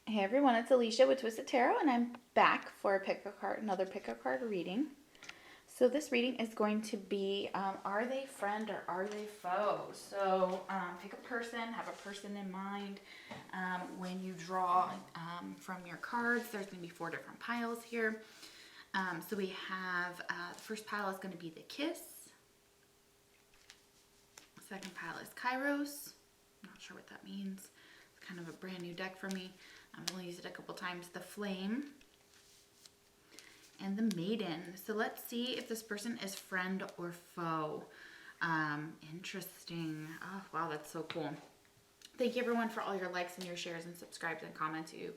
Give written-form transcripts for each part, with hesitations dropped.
Hey everyone, it's Alicia with Twisted Tarot, and I'm back for another pick a card reading. So this reading is going to be, are they friend or are they foe? So pick a person, have a person in mind. When you draw from your cards, there's going to be 4 different piles here. So we have, the first pile is going to be the kiss. The second pile is Kairos. I'm not sure what that means. It's kind of a brand new deck for me. I've only used it a couple times. The flame and the maiden. So let's see if this person is friend or foe. Interesting. Oh, wow, that's so cool. Thank you everyone for all your likes and your shares and subscribes and comments. You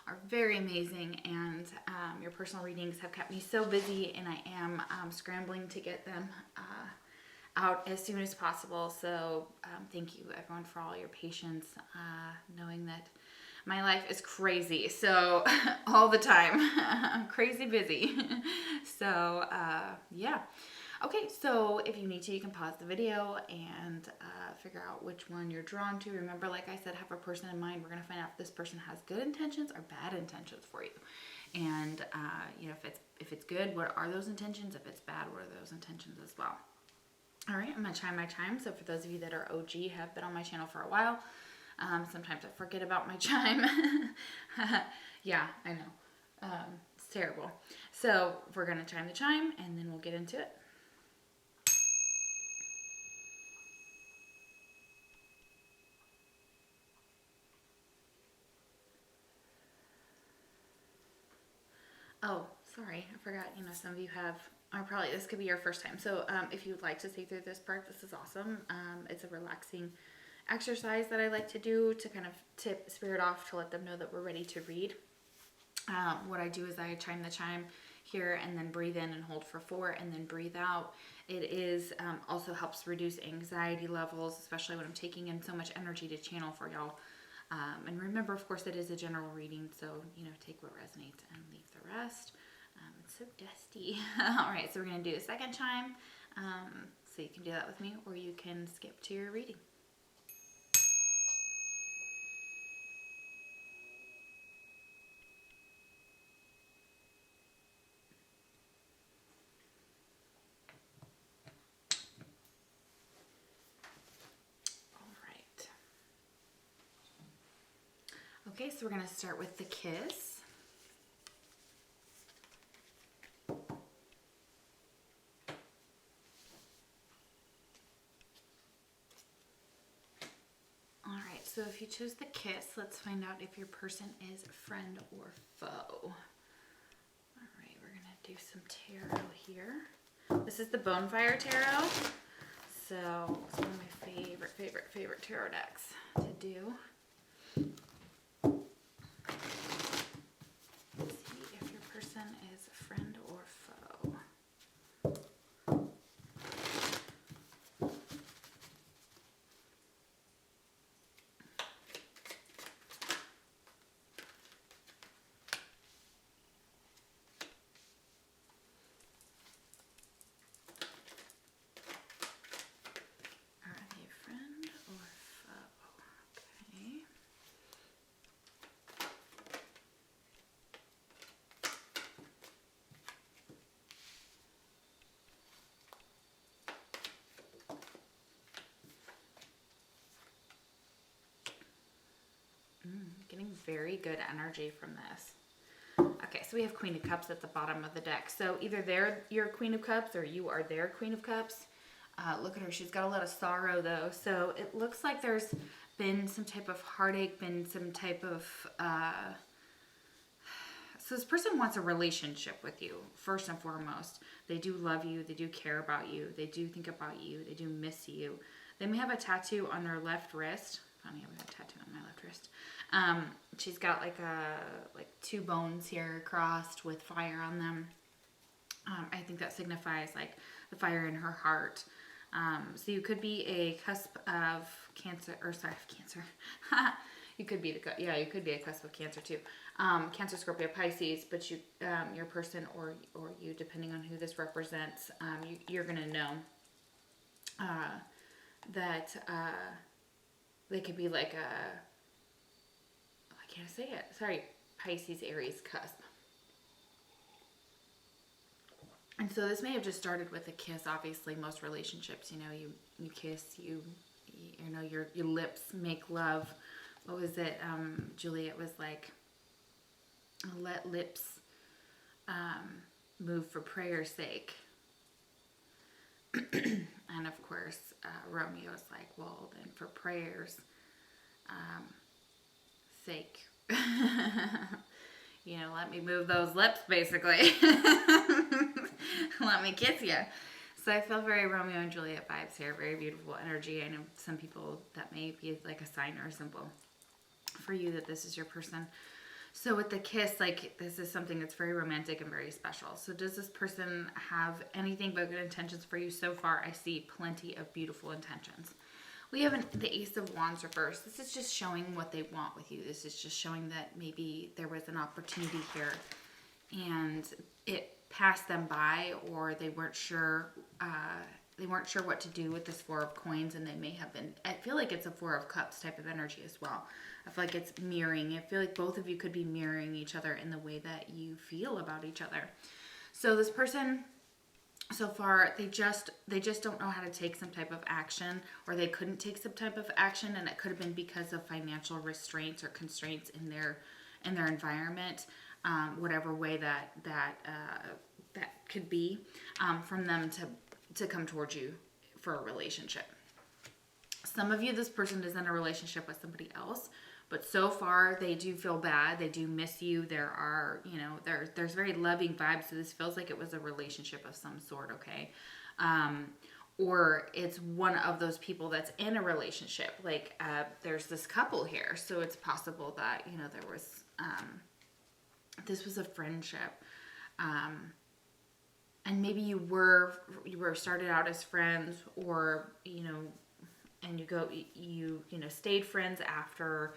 are very amazing, and your personal readings have kept me so busy, and I am scrambling to get them out as soon as possible. So thank you everyone for all your patience, knowing that my life is crazy, so all the time, I'm crazy busy. So yeah. Okay, so if you need to, you can pause the video and figure out which one you're drawn to. Remember, like I said, have a person in mind. We're going to find out if this person has good intentions or bad intentions for you. And you know, if it's good, what are those intentions? If it's bad, what are those intentions as well? All right, I'm going to chime my chime. So for those of you that are OG, have been on my channel for a while, sometimes I forget about my chime. Yeah, I know. It's terrible. So we're going to chime the chime and then we'll get into it. Oh, sorry, I forgot, you know, some of you have, or probably this could be your first time. So if you'd like to stay through this part, this is awesome. It's a relaxing exercise that I like to do to kind of tip spirit off to let them know that we're ready to read. What I do is I chime the chime here and then breathe in and hold for 4 and then breathe out. It is also helps reduce anxiety levels, especially when I'm taking in so much energy to channel for y'all. And remember, of course, it is a general reading, so, you know, take what resonates and leave the rest. It's so dusty. All right, so we're going to do a second chime. So you can do that with me, or you can skip to your reading. Okay, so we're going to start with the kiss. All right, so if you chose the kiss, let's find out if your person is friend or foe. All right, we're going to do some tarot here. This is the Bonefire Tarot. So it's one of my favorite tarot decks to do. Let's see if your person is friend or foe. Are they friend or foe? Okay. Getting very good energy from this. Okay, so we have Queen of Cups at the bottom of the deck. So either they're your Queen of Cups or you are their Queen of Cups. Look at her. She's got a lot of sorrow, though. So it looks like there's been some type of heartache, been some type of... So this person wants a relationship with you, first and foremost. They do love you. They do care about you. They do think about you. They do miss you. They may have a tattoo on their left wrist. Funny, I have a tattoo on my left wrist. She's got like 2 bones here crossed with fire on them. I think that signifies like the fire in her heart. So you could be a cusp of Cancer. You could be you could be a cusp of Cancer too. Cancer, Scorpio, Pisces, but you, your person or you, depending on who this represents, you're gonna know that they could be like a can't say it. Sorry, Pisces, Aries, cusp. And so this may have just started with a kiss. Obviously, most relationships, you know, you kiss, you know, your lips make love. What was it? Juliet was like, let lips move for prayer's sake. And of course, Romeo's like, well, then for prayer's sake. You know, let me move those lips, basically. Let me kiss you. So I feel very Romeo and Juliet vibes here. Very beautiful energy. I know some people that may be like a sign or a symbol for you that this is your person. So with the kiss, like, this is something that's very romantic and very special. So does this person have anything but good intentions for you so far? I see plenty of beautiful intentions. We have the Ace of Wands reversed. This is just showing what they want with you. This is just showing that maybe there was an opportunity here and it passed them by, or they weren't sure what to do with this Four of Coins, and they may have been, I feel like it's a Four of Cups type of energy as well. I feel like it's mirroring. I feel like both of you could be mirroring each other in the way that you feel about each other. So this person, so far, they just don't know how to take some type of action, or they couldn't take some type of action, and it could have been because of financial restraints or constraints in their environment, whatever way that could be, from them to come towards you for a relationship. Some of you, this person is in a relationship with somebody else, but so far they do feel bad. They do miss you. There are, you know, there's very loving vibes. So this feels like it was a relationship of some sort, okay? Or it's one of those people that's in a relationship. Like, there's this couple here. So it's possible that, you know, there was, this was a friendship. And maybe you were started out as friends, or, you know, and you stayed friends after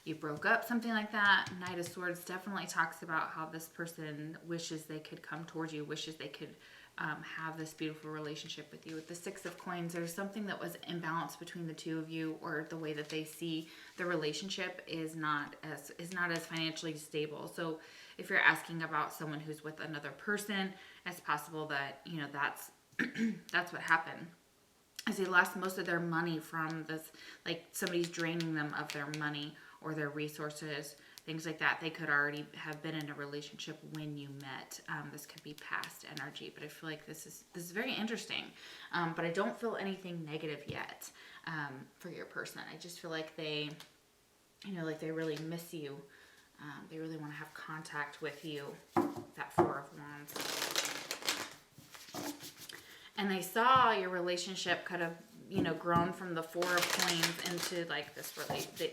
you broke up, something like that. Knight of Swords definitely talks about how this person wishes they could come towards you, wishes they could have this beautiful relationship with you. With the Six of Coins, there's something that was imbalanced between the two of you, or the way that they see the relationship is not as financially stable. So if you're asking about someone who's with another person, it's possible that, you know, that's that's what happened. As they lost most of their money from this, like somebody's draining them of their money or their resources, things like that. They could already have been in a relationship when you met. This could be past energy, but I feel like this is very interesting. But I don't feel anything negative yet for your person. I just feel like they, you know, like they really miss you. They really want to have contact with you. That Four of Wands. And they saw your relationship kind of, you know, grown from the Four of Coins into like this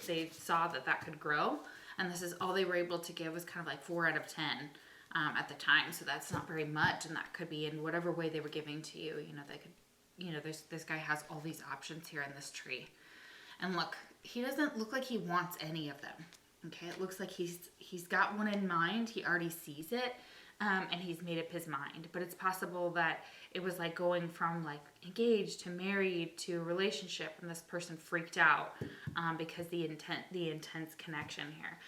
they saw that could grow. And this is all they were able to give was kind of like 4 out of 10 at the time. So that's not very much. And that could be in whatever way they were giving to you. You know, they could, you know, this guy has all these options here in this tree. And look, he doesn't look like he wants any of them. Okay, it looks like he's got one in mind. He already sees it, and he's made up his mind. But it's possible that it was like going from like engaged to married to a relationship, and this person freaked out because the intense connection here.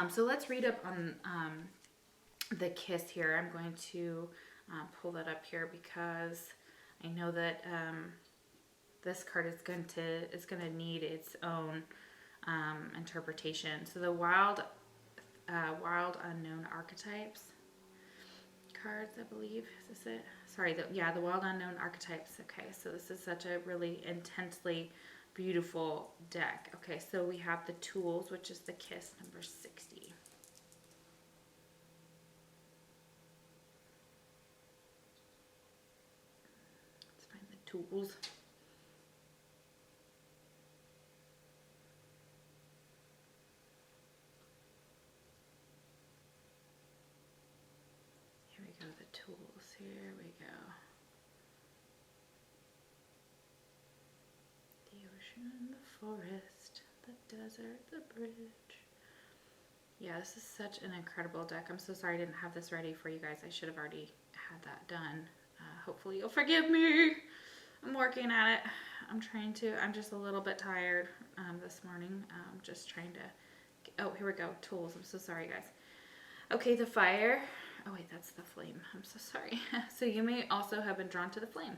So let's read up on the kiss here. I'm going to pull that up here because I know that this card is going to need its own interpretation. So the wild unknown archetypes cards, I believe. Is this it? Sorry, the wild unknown archetypes. Okay, so this is such a really intensely beautiful deck. Okay, so we have the tools, which is the kiss number 60. Let's find the tools. Tools, here we go. The ocean, the forest, the desert, the bridge. Yeah, this is such an incredible deck. I'm so sorry I didn't have this ready for you guys. I should have already had that done. Hopefully you'll forgive me. I'm working at it. I'm just a little bit tired this morning. Just trying to Oh, here we go. Tools. I'm so sorry, guys. Okay, the fire. Oh, wait, that's the flame. I'm so sorry. So you may also have been drawn to the flame.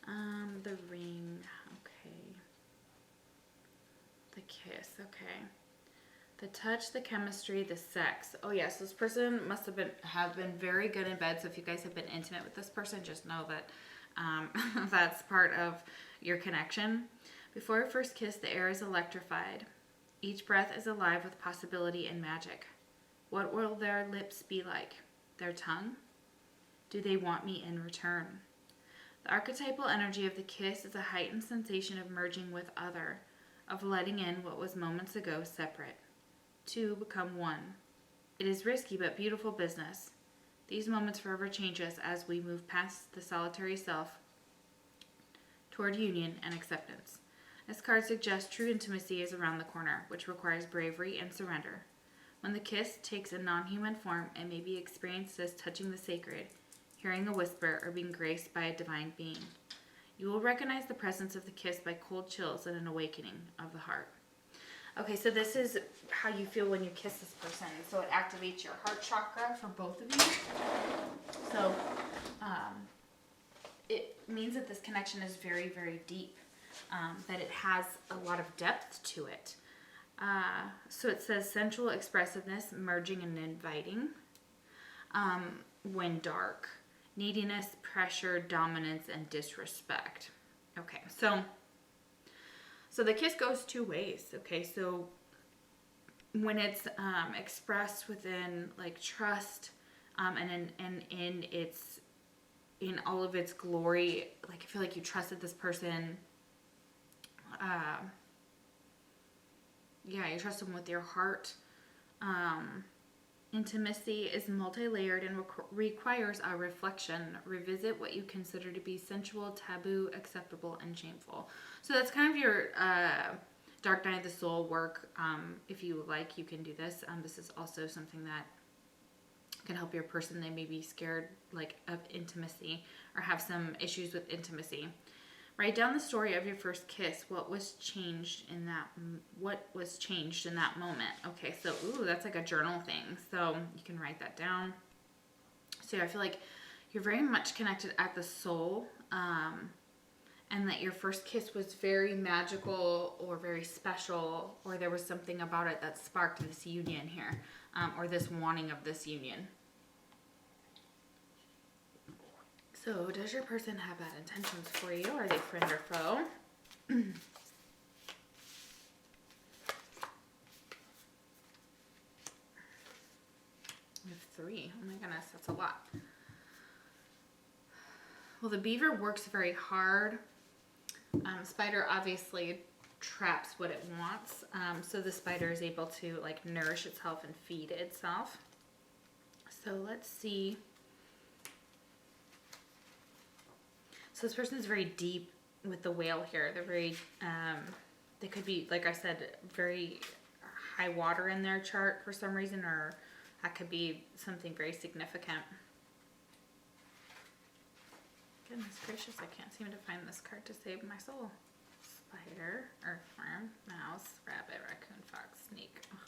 The ring. Okay. The kiss. Okay. The touch, the chemistry, the sex. Oh yes, this person must have been very good in bed. So if you guys have been intimate with this person, just know that that's part of your connection. Before a first kiss, the air is electrified. Each breath is alive with possibility and magic. What will their lips be like? Their tongue? Do they want me in return? The archetypal energy of the kiss is a heightened sensation of merging with other, of letting in what was moments ago separate. Two become one. It is risky but beautiful business. These moments forever change us as we move past the solitary self toward union and acceptance. This card suggests true intimacy is around the corner, which requires bravery and surrender. When the kiss takes a non-human form, it may be experienced as touching the sacred, hearing a whisper, or being graced by a divine being. You will recognize the presence of the kiss by cold chills and an awakening of the heart. Okay, so this is how you feel when you kiss this person. So it activates your heart chakra for both of you. So it means that this connection is very, very deep, that it has a lot of depth to it. So it says sensual expressiveness, merging and inviting. When dark, neediness, pressure, dominance, and disrespect. Okay, so the kiss goes two ways. Okay, so when it's expressed within like trust, and in all of its glory, like I feel like you trusted this person. You trust them with your heart. Intimacy is multi-layered and requires a reflection. Revisit what you consider to be sensual, taboo, acceptable, and shameful. So that's kind of your dark night of the soul work. If you like, you can do this. This is also something that can help your person. They may be scared of intimacy or have some issues with intimacy. Write down the story of your first kiss. What was changed in that moment? Okay, so that's like a journal thing. So you can write that down. So I feel like you're very much connected at the soul, and that your first kiss was very magical or very special, or there was something about it that sparked this union here, or this wanting of this union. So, does your person have bad intentions for you? Are they friend or foe? We have 3. Oh my goodness, that's a lot. Well, the beaver works very hard. Spider obviously traps what it wants. So the spider is able to nourish itself and feed itself. So let's see. So this person is very deep with the whale here. They're very, they could be, like I said, very high water in their chart for some reason, or that could be something very significant. Goodness gracious, I can't seem to find this card to save my soul. Spider, earthworm, mouse, rabbit, raccoon, fox, snake. Oh,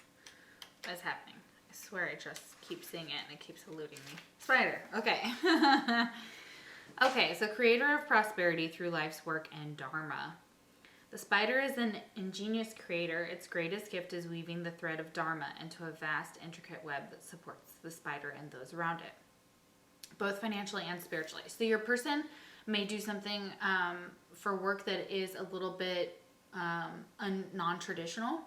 what is happening? I swear I just keep seeing it and it keeps eluding me. Spider, okay. Okay, so creator of prosperity through life's work and dharma. The spider is an ingenious creator. Its greatest gift is weaving the thread of dharma into a vast, intricate web that supports the spider and those around it, both financially and spiritually. So your person may do something for work that is a little bit non-traditional.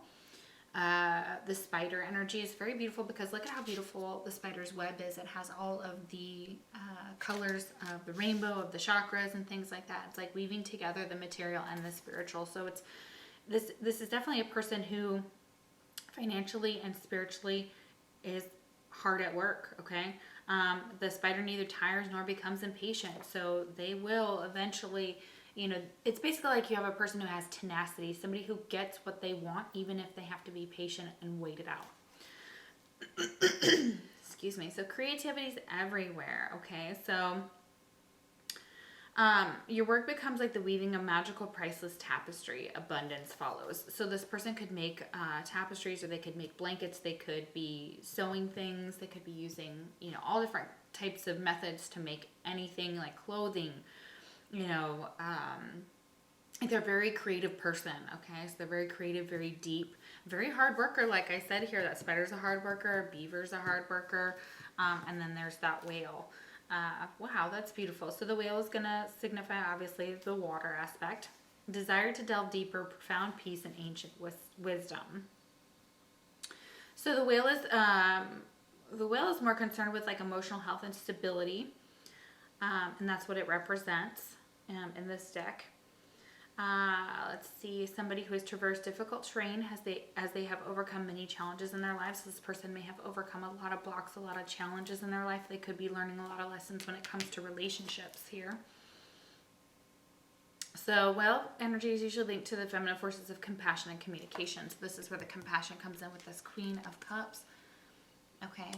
The spider energy is very beautiful because look at how beautiful the spider's web is. It has all of the colors of the rainbow, of the chakras and things like that. It's like weaving together the material and the spiritual. So it's this is definitely a person who financially and spiritually is hard at work, okay? The spider neither tires nor becomes impatient. So they will eventually, it's basically like you have a person who has tenacity, somebody who gets what they want, even if they have to be patient and wait it out. Excuse me. So creativity's everywhere, okay? So Your work becomes like the weaving of magical, priceless tapestry. Abundance follows. So this person could make tapestries, or they could make blankets. They could be sewing things. They could be using, all different types of methods to make anything, like clothing. Like they're a very creative person. Okay, so they're very creative, very deep, very hard worker. Like I said here, that spider's a hard worker, beaver's a hard worker, and then there's that whale. Wow, that's beautiful. So the whale is going to signify, obviously, the water aspect. Desire to delve deeper, profound peace, and ancient wisdom. So the whale is more concerned with like emotional health and stability, and that's what it represents in this deck. Let's see, somebody who has traversed difficult terrain as they have overcome many challenges in their lives. This person may have overcome a lot of blocks, a lot of challenges in their life. They could be learning a lot of lessons when it comes to relationships here. So, well, energy is usually linked to the feminine forces of compassion and communication. So this is where the compassion comes in with this Queen of Cups. Okay.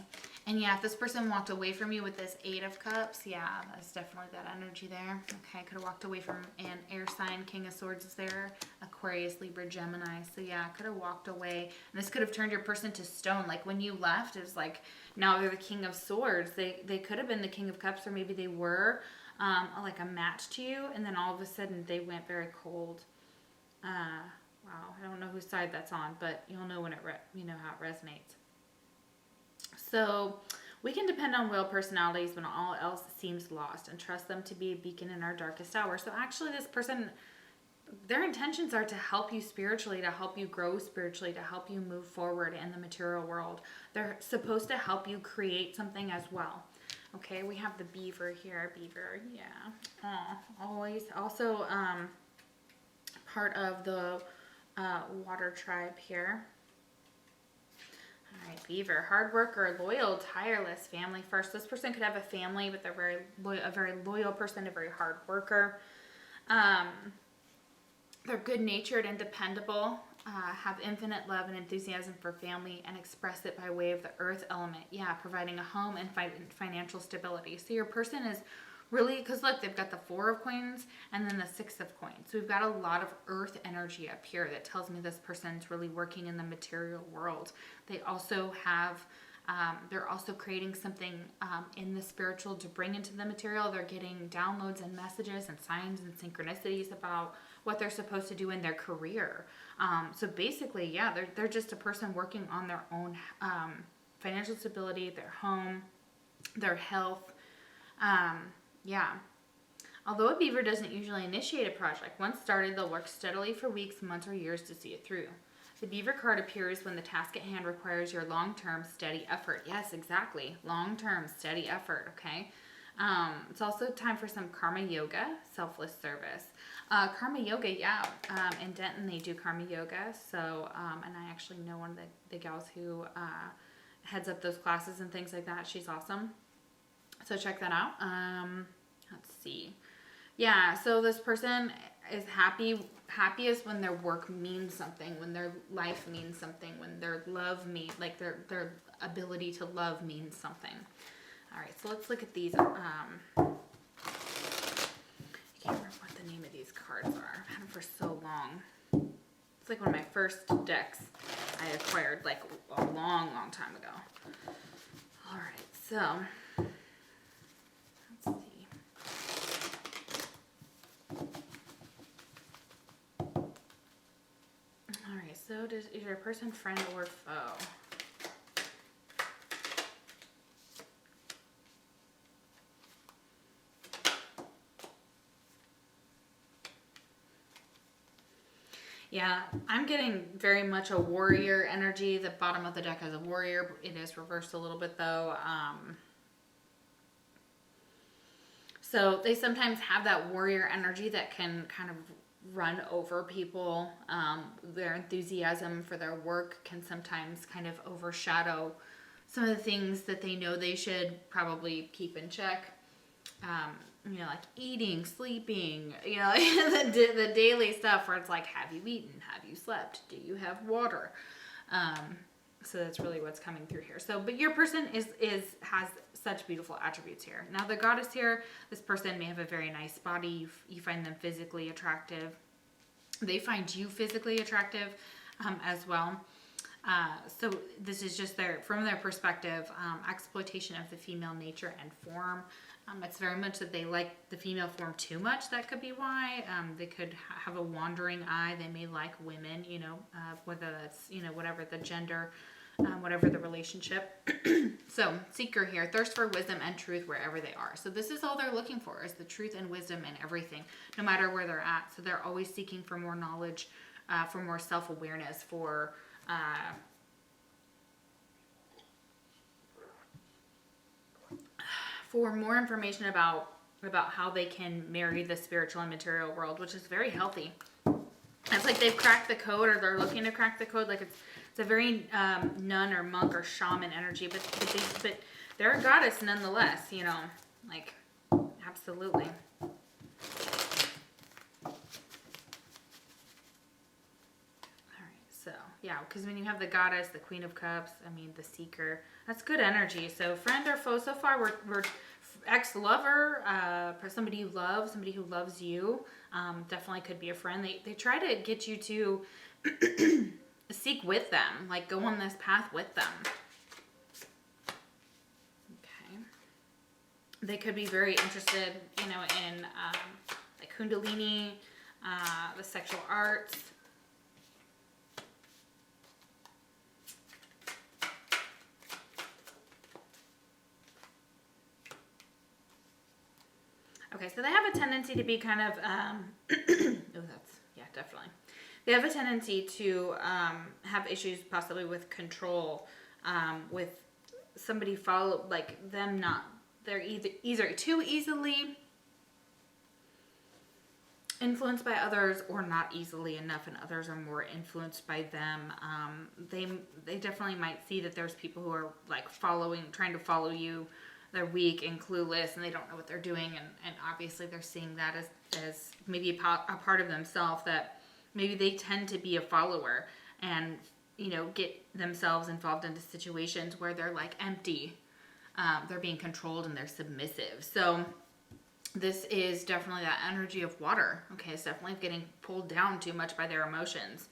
And yeah, if this person walked away from you with this 8 of Cups, yeah, that's definitely that energy there. Okay, could have walked away from an air sign. King of Swords is there. Aquarius, Libra, Gemini. So yeah, could have walked away. And this could have turned your person to stone. Like when you left, it was like, now they're the King of Swords. They could have been the King of Cups, or maybe they were like a match to you. And then all of a sudden they went very cold. Wow, I don't know whose side that's on, but you'll know when how it resonates. So we can depend on whale personalities when all else seems lost, and trust them to be a beacon in our darkest hour. So actually this person, their intentions are to help you spiritually, to help you grow spiritually, to help you move forward in the material world. They're supposed to help you create something as well. Okay, we have the beaver here. Beaver, yeah. Always. Also part of the water tribe here. All right, beaver, hard worker, loyal, tireless, family first. This person could have a family, but they're a very loyal person, a very hard worker. They're good-natured and dependable, have infinite love and enthusiasm for family, and express it by way of the earth element. Yeah, providing a home and financial stability. So your person is really, because look, they've got the 4 of coins and then the 6 of coins. So we've got a lot of earth energy up here that tells me this person's really working in the material world. They also have, they're also creating something in the spiritual to bring into the material. They're getting downloads and messages and signs and synchronicities about what they're supposed to do in their career. So basically, yeah, they're just a person working on their own financial stability, their home, their health. Yeah. Although a beaver doesn't usually initiate a project, once started, they'll work steadily for weeks, months, or years to see it through. The beaver card appears when the task at hand requires your long-term, steady effort. Yes, exactly. Long-term, steady effort, okay? It's also time for some karma yoga, selfless service. Karma yoga, yeah. In Denton, they do karma yoga. So, and I actually know one of the gals who heads up those classes and things like that. She's awesome. So check that out. Let's see. Yeah, so this person is happiest when their work means something, when their life means something, when their love like their ability to love means something. All right, so let's look at these. I can't remember what the name of these cards are. I've had them for so long. It's like one of my first decks I acquired like a long, long time ago. All right, so let's see. All right, so is your person friend or foe? Yeah, I'm getting very much a warrior energy. The bottom of the deck has a warrior. It is reversed a little bit though. So they sometimes have that warrior energy that can kind of run over people. Their enthusiasm for their work can sometimes kind of overshadow some of the things that they know they should probably keep in check. You know, like eating, sleeping, you know, the daily stuff where it's like, have you eaten? Have you slept? Do you have water? So that's really what's coming through here. So, but your person has such beautiful attributes here. Now the goddess here, this person may have a very nice body. You find them physically attractive. They find you physically attractive as well. So this is just from their perspective, exploitation of the female nature and form. It's very much that they like the female form too much. That could be why. They could have a wandering eye. They may like women, whether that's, whatever the gender, whatever the relationship. So seeker here, thirst for wisdom and truth wherever they are. So this is all they're looking for, is the truth and wisdom in everything, no matter where they're at. So they're always seeking for more knowledge, for more self-awareness, for more information about how they can marry the spiritual and material world, which is very healthy. It's like they've cracked the code, or they're looking to crack the code. Like it's a very nun or monk or shaman energy, but they're a goddess nonetheless. Like absolutely. So, yeah, because when you have the goddess, the Queen of Cups, the seeker, that's good energy. So, friend or foe, so far we're ex-lover, somebody you love, somebody who loves you, definitely could be a friend. They try to get you to seek with them, like go on this path with them. Okay. They could be very interested, in like Kundalini, the sexual arts. Okay, so they have a tendency to be kind of, definitely. They have a tendency to have issues possibly with control, with somebody they're either too easily influenced by others or not easily enough, and others are more influenced by them. They definitely might see that there's people who are like trying to follow you. They're weak and clueless and they don't know what they're doing, and obviously they're seeing that as maybe a part of themselves, that maybe they tend to be a follower and get themselves involved into situations where they're like empty, they're being controlled and they're submissive. So this is definitely that energy of water. Okay, it's definitely getting pulled down too much by their emotions.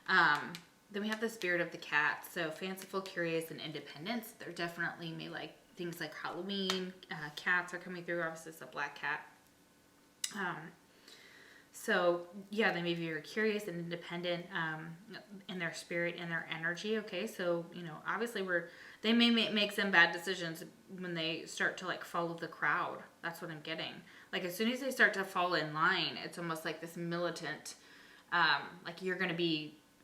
Then we have the spirit of the cat. So fanciful, curious, and independence. They're definitely may like things like Halloween. Cats are coming through. Obviously, it's a black cat. So yeah, they may be very curious and independent in their spirit and their energy. Okay, so obviously they may make some bad decisions when they start to like follow the crowd. That's what I'm getting. Like as soon as they start to fall in line, it's almost like this militant, like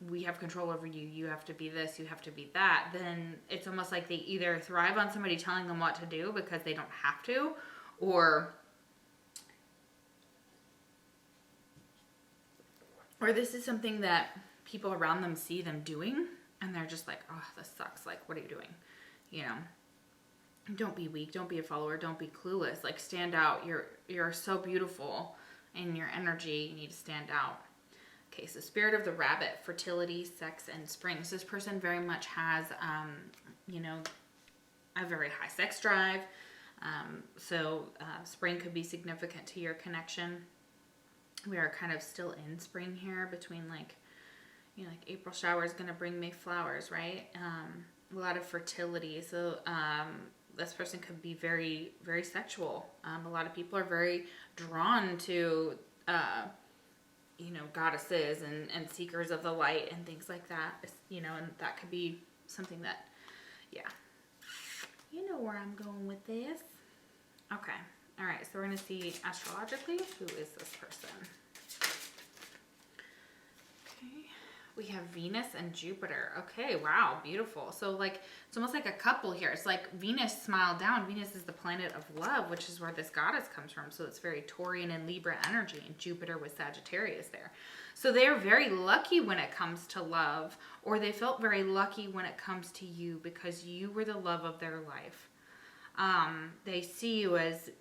we have control over you, you have to be this, you have to be that. Then it's almost like they either thrive on somebody telling them what to do because they don't have to, or this is something that people around them see them doing and they're just like, oh, this sucks. Like, what are you doing? Don't be weak. Don't be a follower. Don't be clueless. Like, stand out. You're so beautiful in your energy. You need to stand out. Okay, so spirit of the rabbit, fertility, sex, and spring. So this person very much has, a very high sex drive. Spring could be significant to your connection. We are kind of still in spring here between like April shower is going to bring May flowers, right? A lot of fertility. So this person could be very, very sexual. A lot of people are very drawn to, goddesses and seekers of the light and things like that, and that could be something that, yeah. You know where I'm going with this. Okay. All right. So we're going to see astrologically, who is this person? Okay. We have Venus and Jupiter. Okay. Wow. Beautiful. So like, it's almost like a couple here. It's like Venus smiled down. Venus is the planet of love, which is where this goddess comes from. So it's very Taurian and Libra energy, and Jupiter was Sagittarius there. So they're very lucky when it comes to love, or they felt very lucky when it comes to you because you were the love of their life. They see you as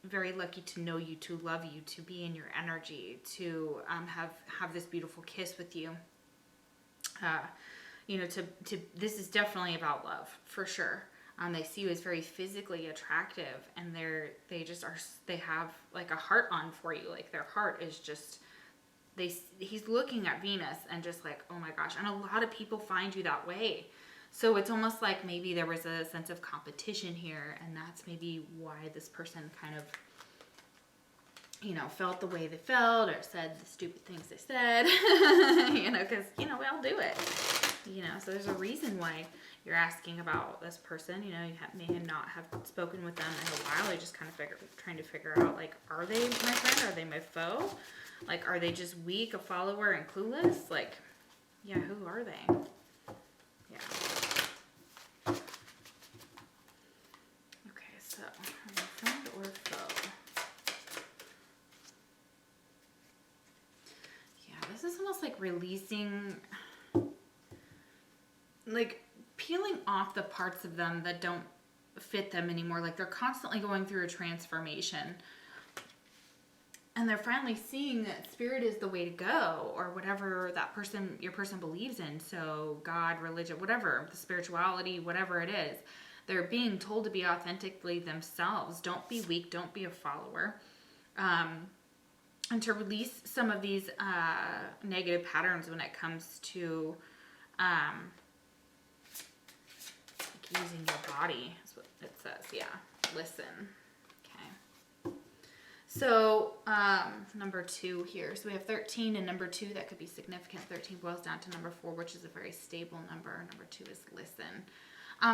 very lucky to know you, to love you, to be in your energy, to have this beautiful kiss with you. you know, this is definitely about love for sure. They see you as very physically attractive, and they have like a heart on for you. Like their heart is just, he's looking at Venus and just like, oh my gosh. And a lot of people find you that way. So it's almost like maybe there was a sense of competition here, and that's maybe why this person kind of, you know, felt the way they felt or said the stupid things they said, you know, because, you know, we all do it, you know. So there's a reason why you're asking about this person. You know, you may not have spoken with them in a while. You're just kind of trying to figure out, like, are they my friend? Are they my foe? Like, are they just weak, a follower, and clueless? Like, yeah, who are they? Yeah. Okay, so are they friend or foe? Yeah, this is almost like releasing, like peeling off the parts of them that don't fit them anymore. Like they're constantly going through a transformation. And they're finally seeing that spirit is the way to go, or whatever your person believes in. So God, religion, whatever, the spirituality, whatever it is. They're being told to be authentically themselves. Don't be weak. Don't be a follower. And to release some of these negative patterns when it comes to using your body, is what it says. Yeah. Listen. So, number 2 here. So we have 13 and number 2. That could be significant. 13 boils down to number 4, which is a very stable number. Number 2 is listen.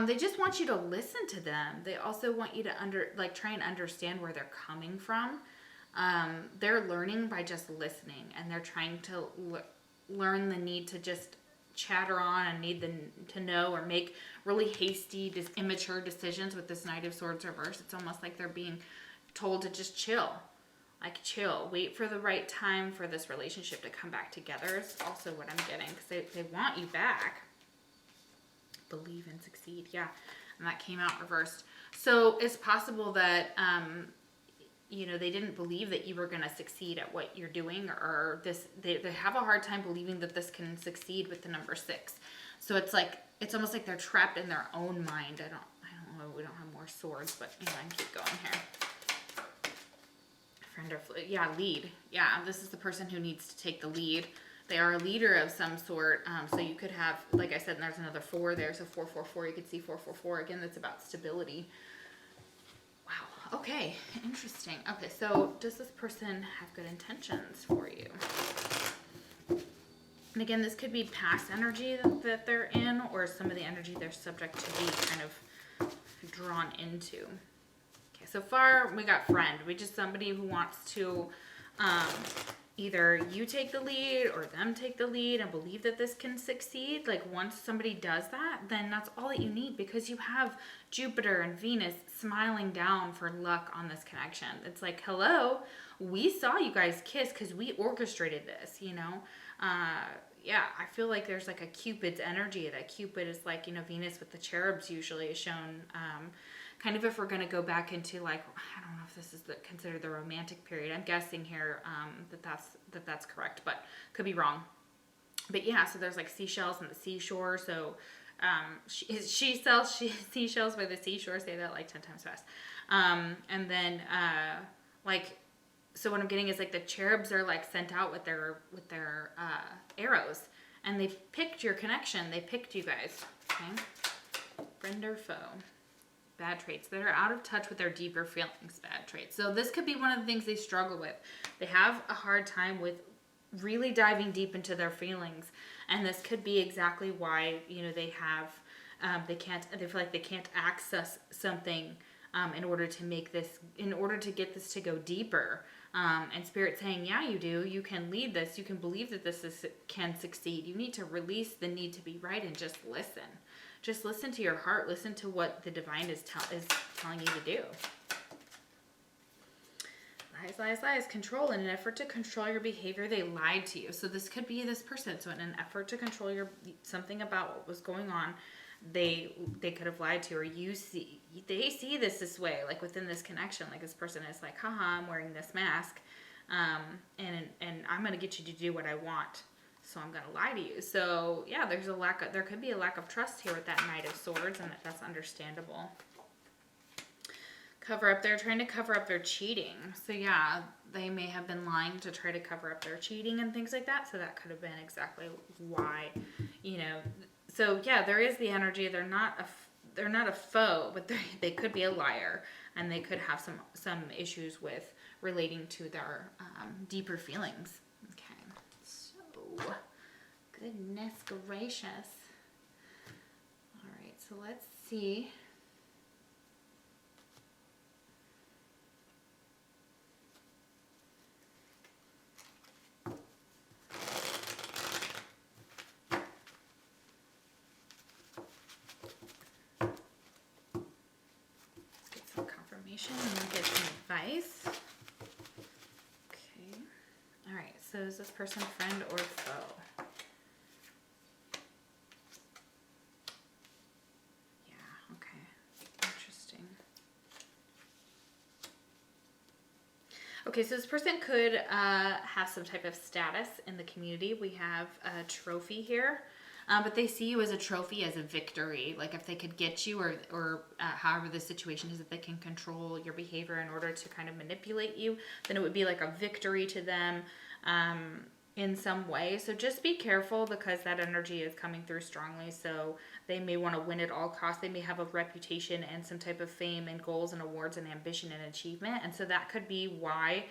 They just want you to listen to them. They also want you to try and understand where they're coming from. They're learning by just listening, and they're trying to learn the need to just chatter on and need to know or make really hasty, immature decisions with this Knight of Swords reverse. It's almost like they're being told to just chill. Like chill, wait for the right time for this relationship to come back together is also what I'm getting, because they want you back. Believe and succeed, yeah, and that came out reversed. So it's possible that you know, they didn't believe that you were going to succeed at what you're doing, or this. They have a hard time believing that this can succeed with the number 6. So it's almost like they're trapped in their own mind. I don't know. We don't have more swords, but anyway, I can keep going here. Yeah, lead. Yeah, this is the person who needs to take the lead. They are a leader of some sort. So you could have, like I said, and there's another 4 there. So 444, you could see 444. Again, that's about stability. Wow. Okay. Interesting. Okay. So does this person have good intentions for you? And again, this could be past energy that they're in, or some of the energy they're subject to be kind of drawn into. So far, we got friend. We just somebody who wants to either you take the lead or them take the lead and believe that this can succeed. Like once somebody does that, then that's all that you need, because you have Jupiter and Venus smiling down for luck on this connection. It's like, hello, we saw you guys kiss because we orchestrated this, you know? Yeah, I feel like there's like a Cupid's energy. That Cupid is like, you know, Venus with the cherubs usually is shown kind of, if we're going to go back into like, I don't know if this is considered the romantic period. I'm guessing here that's correct, but could be wrong. But yeah, so there's like seashells on the seashore. So she sells seashells by the seashore. Say that like 10 times fast. And then like, so what I'm getting is like the cherubs are like sent out with their arrows, and they picked your connection. They picked you guys. Okay, friend or foe. Bad traits that are out of touch with their deeper feelings. Bad traits. So this could be one of the things they struggle with. They have a hard time with really diving deep into their feelings, and this could be exactly why, you know, they have they feel like they can't access something in order to get this to go deeper. And Spirit saying, yeah, you do. You can lead this. You can believe that this can succeed. You need to release the need to be right and just listen. Just listen to your heart. Listen to what the divine is telling you to do. Lies, lies, lies. Control. In an effort to control your behavior, they lied to you. So this could be this person. So in an effort to control something about what was going on, they could have lied to you, or they see this way, like within this connection, like this person is like, haha, I'm wearing this mask, and I'm going to get you to do what I want. so I'm going to lie to you. So yeah, there could be a lack of trust here with that Knight of Swords, and that's understandable. They're trying to cover up their cheating. So yeah, they may have been lying to try to cover up their cheating and things like that. So that could have been exactly why, so yeah, there is the energy. They're not a foe, but they could be a liar, and they could have some issues with relating to their deeper feelings. Okay, so goodness gracious. All right, so let's see. And we'll get some advice. Okay. All right. So is this person friend or foe? Yeah. Okay. Interesting. Okay. So this person could have some type of status in the community. We have a trophy here. But they see you as a trophy, as a victory. Like if they could get you, or however the situation is, that they can control your behavior in order to kind of manipulate you, then it would be like a victory to them in some way. So just be careful, because that energy is coming through strongly. So they may want to win at all costs. They may have a reputation and some type of fame and goals and awards and ambition and achievement. And so that could be why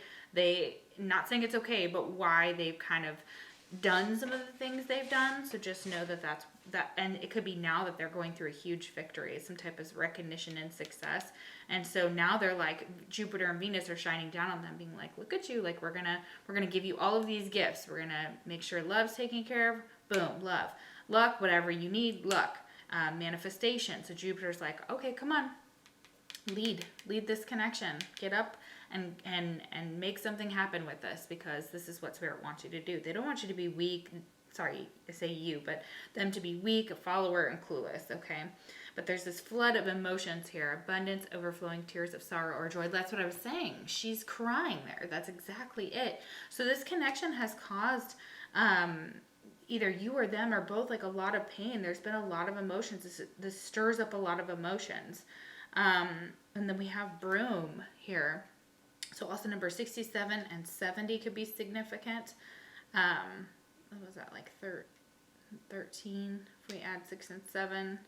not saying it's okay, but why they've kind of done some of the things they've done. So just know that and it could be now that they're going through a huge victory, some type of recognition and success. And so now they're like, Jupiter and Venus are shining down on them, being like, look at you, like we're gonna give you all of these gifts. We're gonna make sure love's taken care of. Boom, love, luck, whatever you need, luck, manifestation. So Jupiter's like, okay, come on, lead this connection, get up and make something happen with this, because this is what Spirit wants you to do. They don't want you to be weak. Sorry, I say you, but them to be weak, a follower, and clueless, okay? But there's this flood of emotions here, abundance, overflowing tears of sorrow or joy. That's what I was saying. She's crying there. That's exactly it. So this connection has caused either you or them or both like a lot of pain. There's been a lot of emotions. This stirs up a lot of emotions. And then we have Broom here. So also number 67 and 70 could be significant. What was that, like 13? If we add 6 and 7,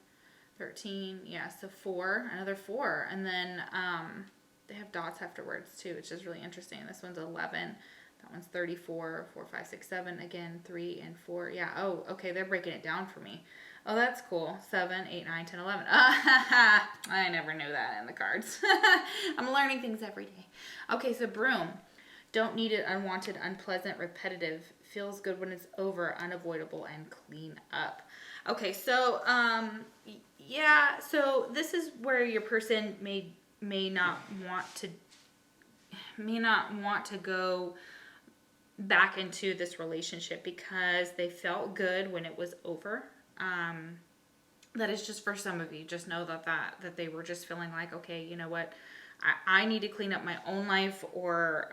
13. Yeah, so 4, another 4. And then they have dots afterwards too, which is really interesting. This one's 11. That one's 34, 4, 5, 6, 7. Again, 3 and 4. Yeah, oh, okay, they're breaking it down for me. Oh, that's cool. 7, 8, 9, 10, 11. I never knew that in the cards. I'm learning things every day. Okay, so Broom. Don't need it, unwanted, unpleasant, repetitive. Feels good when it's over, unavoidable, and clean up. Okay, so, yeah, so this is where your person may not want to go back into this relationship because they felt good when it was over. That is just for some of you. Just know that they were just feeling like, okay, you know what, I need to clean up my own life, or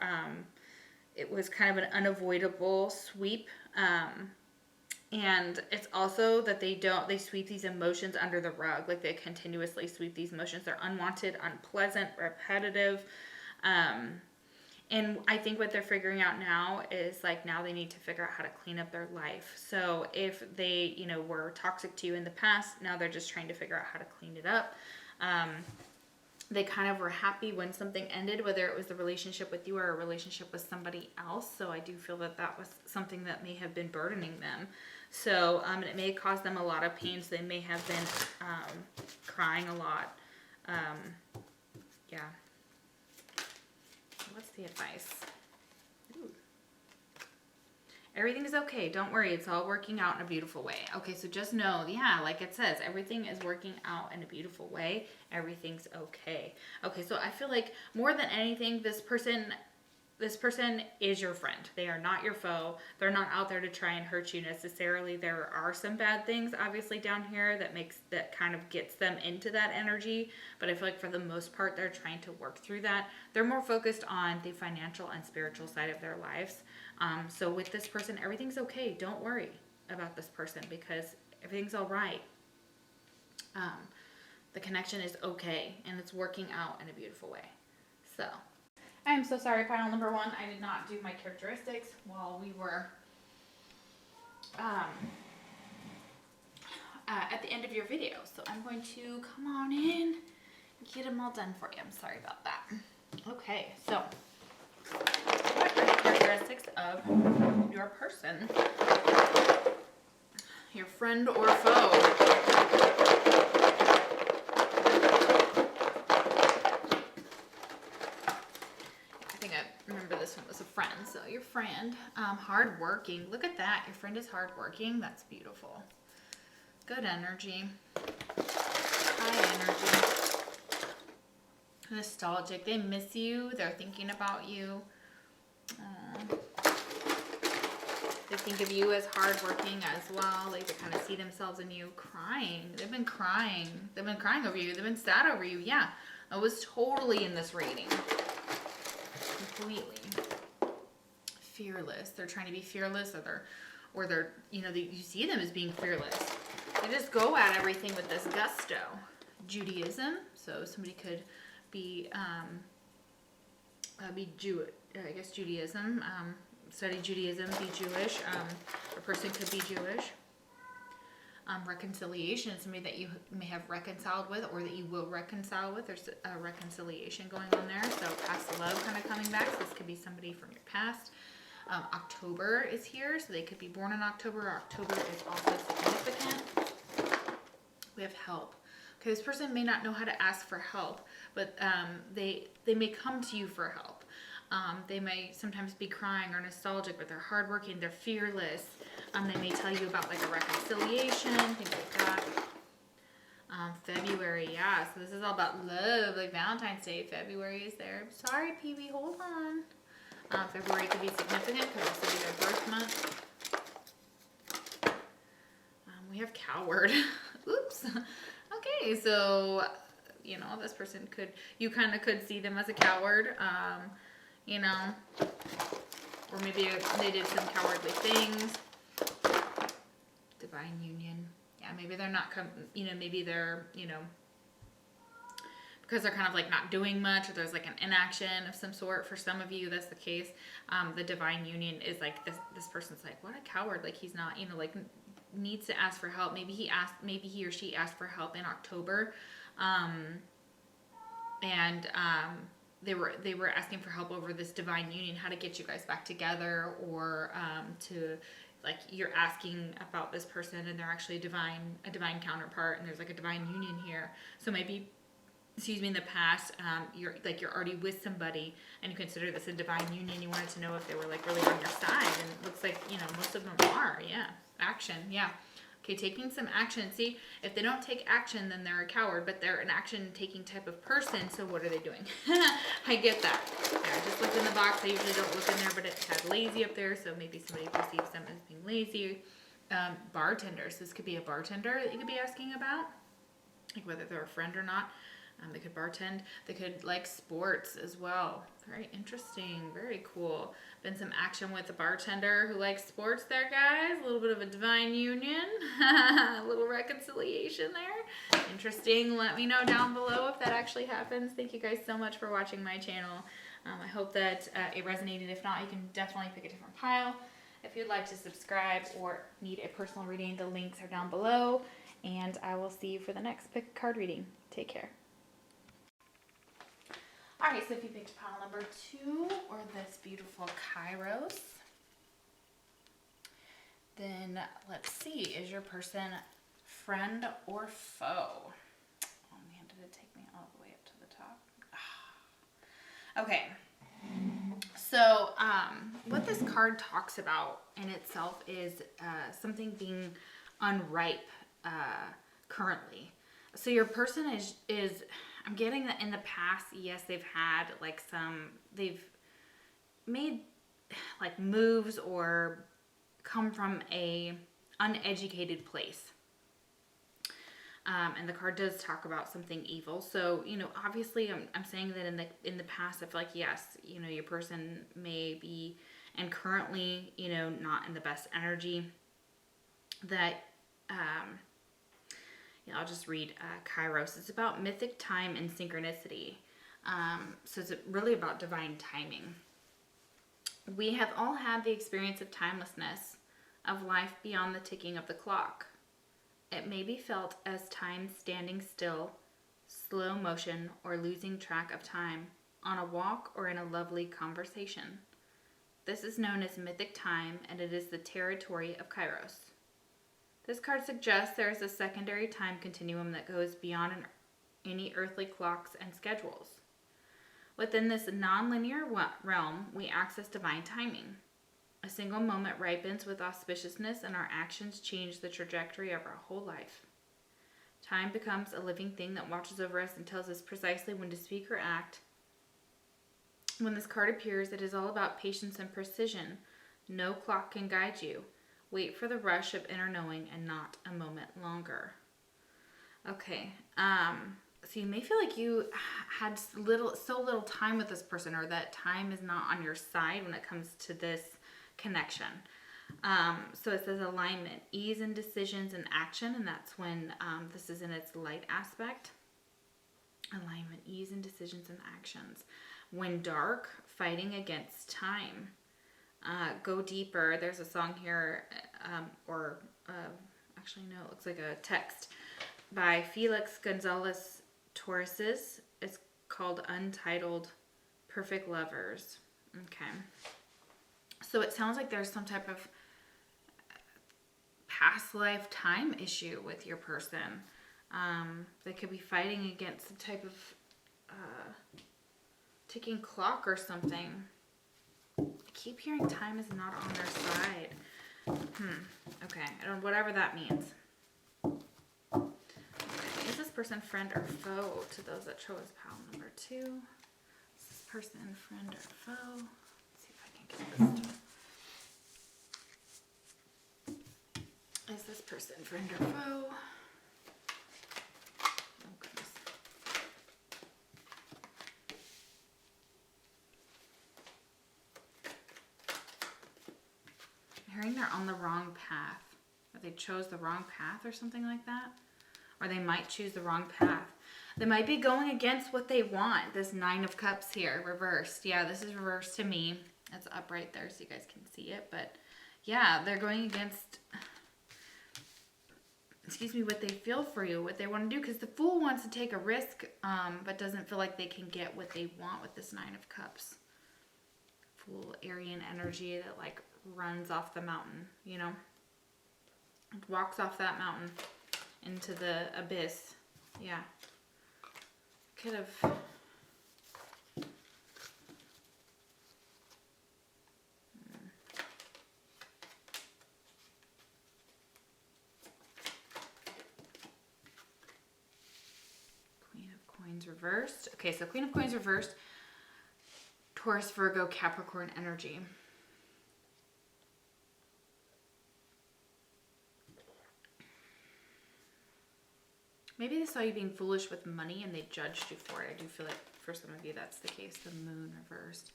it was kind of an unavoidable sweep. And it's also that they sweep these emotions under the rug. Like they continuously sweep these emotions. They're unwanted, unpleasant, repetitive. And I think what they're figuring out now is like now they need to figure out how to clean up their life. So if they, were toxic to you in the past, now they're just trying to figure out how to clean it up. They kind of were happy when something ended, whether it was the relationship with you or a relationship with somebody else. So I do feel that was something that may have been burdening them. So and it may cause them a lot of pain. So they may have been crying a lot. Yeah. What's the advice? Ooh. Everything is okay. Don't worry. It's all working out in a beautiful way. Okay, so just know, yeah, like it says, everything is working out in a beautiful way. Everything's okay. Okay, so I feel like more than anything, this person is your friend. They are not your foe. They're not out there to try and hurt you necessarily. There are some bad things obviously down here that kind of gets them into that energy, but I feel like for the most part they're trying to work through that. They're more focused on the financial and spiritual side of their lives. So with this person, everything's okay. Don't worry about this person because everything's all right. The connection is okay and it's working out in a beautiful way. So I'm so sorry, pile number 1. I did not do my characteristics while we were at the end of your video. So I'm going to come on in and get them all done for you. I'm sorry about that. Okay, so what are the characteristics of your person? Your friend or foe? Remember this one was a friend, so your friend, hardworking. Look at that, your friend is hardworking. That's beautiful. Good energy. High energy. Nostalgic. They miss you. They're thinking about you. They think of you as hardworking as well. Like they kind of see themselves in you. Crying. They've been crying. They've been crying over you. They've been sad over you. Yeah, I was totally in this reading. Completely fearless. They're trying to be fearless, or they're you know, you see them as being fearless. They just go at everything with this gusto. Judaism, so somebody could be I guess Judaism. Study Judaism, be Jewish. A person could be Jewish. Reconciliation is somebody that you may have reconciled with or that you will reconcile with. There's a reconciliation going on there. So past love kind of coming back. So this could be somebody from your past. October is here. So they could be born in October. October is also significant. We have help. Okay, this person may not know how to ask for help, but they may come to you for help. They may sometimes be crying or nostalgic, but they're hardworking, they're fearless. They may tell you about like a reconciliation, things like that. February, yeah, so this is all about love, like Valentine's Day. February is there. Sorry, PB, hold on. February could be significant, could also be their birth month. We have coward. Oops. Okay, so, you know, this person you kind of could see them as a coward. You know, or maybe they did some cowardly things. Divine union. Yeah, maybe they're not, maybe they're, because they're kind of like not doing much, or there's like an inaction of some sort. For some of you, that's the case. The divine union is like, this person's like, what a coward. Like he's not, like needs to ask for help. Maybe he or she asked for help in October. They were asking for help over this divine union, how to get you guys back together, or to, like, you're asking about this person and they're actually a divine counterpart, and there's like a divine union here. So maybe, in the past, you're already with somebody and you consider this a divine union. You wanted to know if they were like really on your side, and it looks like, most of them are. Yeah, action. Yeah. Okay, taking some action. See, if they don't take action, then they're a coward, but they're an action-taking type of person, so what are they doing? I get that. Yeah, I just looked in the box. I usually don't look in there, but it had lazy up there, so maybe somebody perceives them as being lazy. Bartenders. This could be a bartender that you could be asking about, like whether they're a friend or not. They could bartend. They could like sports as well. Very interesting. Very cool. Been some action with the bartender who likes sports there, guys. A little bit of a divine union. A little reconciliation there. Interesting. Let me know down below if that actually happens. Thank you guys so much for watching my channel. I hope that it resonated. If not, you can definitely pick a different pile. If you'd like to subscribe or need a personal reading, the links are down below. And I will see you for the next pick card reading. Take care. Alright, so if you picked pile number 2, or this beautiful Kairos, then let's see, is your person friend or foe? Oh man, did it take me all the way up to the top? Okay, so what this card talks about in itself is something being unripe currently. So your person is I'm getting that in the past, yes, they've had like they've made like moves or come from a uneducated place. And the card does talk about something evil. So, obviously I'm saying that in the past, I feel like, yes, your person may be and currently, you know, not in the best energy, that, I'll just read Kairos. It's about mythic time and synchronicity. So it's really about divine timing. We have all had the experience of timelessness, of life beyond the ticking of the clock. It may be felt as time standing still, slow motion, or losing track of time, on a walk or in a lovely conversation. This is known as mythic time, and it is the territory of Kairos. This card suggests there is a secondary time continuum that goes beyond any earthly clocks and schedules. Within this non-linear realm, we access divine timing. A single moment ripens with auspiciousness, and our actions change the trajectory of our whole life. Time becomes a living thing that watches over us and tells us precisely when to speak or act. When this card appears, it is all about patience and precision. No clock can guide you. Wait for the rush of inner knowing and not a moment longer. Okay, so you may feel like you had so little time with this person, or that time is not on your side when it comes to this connection. So it says alignment, ease in decisions and action, and that's when this is in its light aspect. Alignment, ease in decisions and actions. When dark, fighting against time. Go deeper. There's a song here, actually no, it looks like a text by Felix Gonzalez Torres. It's called Untitled Perfect Lovers. Okay. So it sounds like there's some type of past life time issue with your person. They could be fighting against some type of ticking clock or something. I keep hearing time is not on their side. Okay, whatever that means. Okay, is this person friend or foe to those that chose pile number 2? Is this person friend or foe? Let's see if I can get this to... Is this person friend or foe? Oh goodness. I'm hearing they're on the wrong path. Or they chose the wrong path or something like that. Or they might choose the wrong path. They might be going against what they want. This 9 of Cups here, reversed. Yeah, this is reversed to me. It's up right there so you guys can see it. But yeah, they're going against, what they feel for you, what they want to do. Because the Fool wants to take a risk, but doesn't feel like they can get what they want with this 9 of Cups. Fool, Aryan energy that like runs off the mountain, you know? It walks off that mountain into the abyss. Yeah. Could have... Queen of Coins reversed. Okay, so Queen of Coins reversed. Taurus, Virgo, Capricorn energy. Maybe they saw you being foolish with money and they judged you for it. I do feel like for some of you that's the case. The Moon reversed.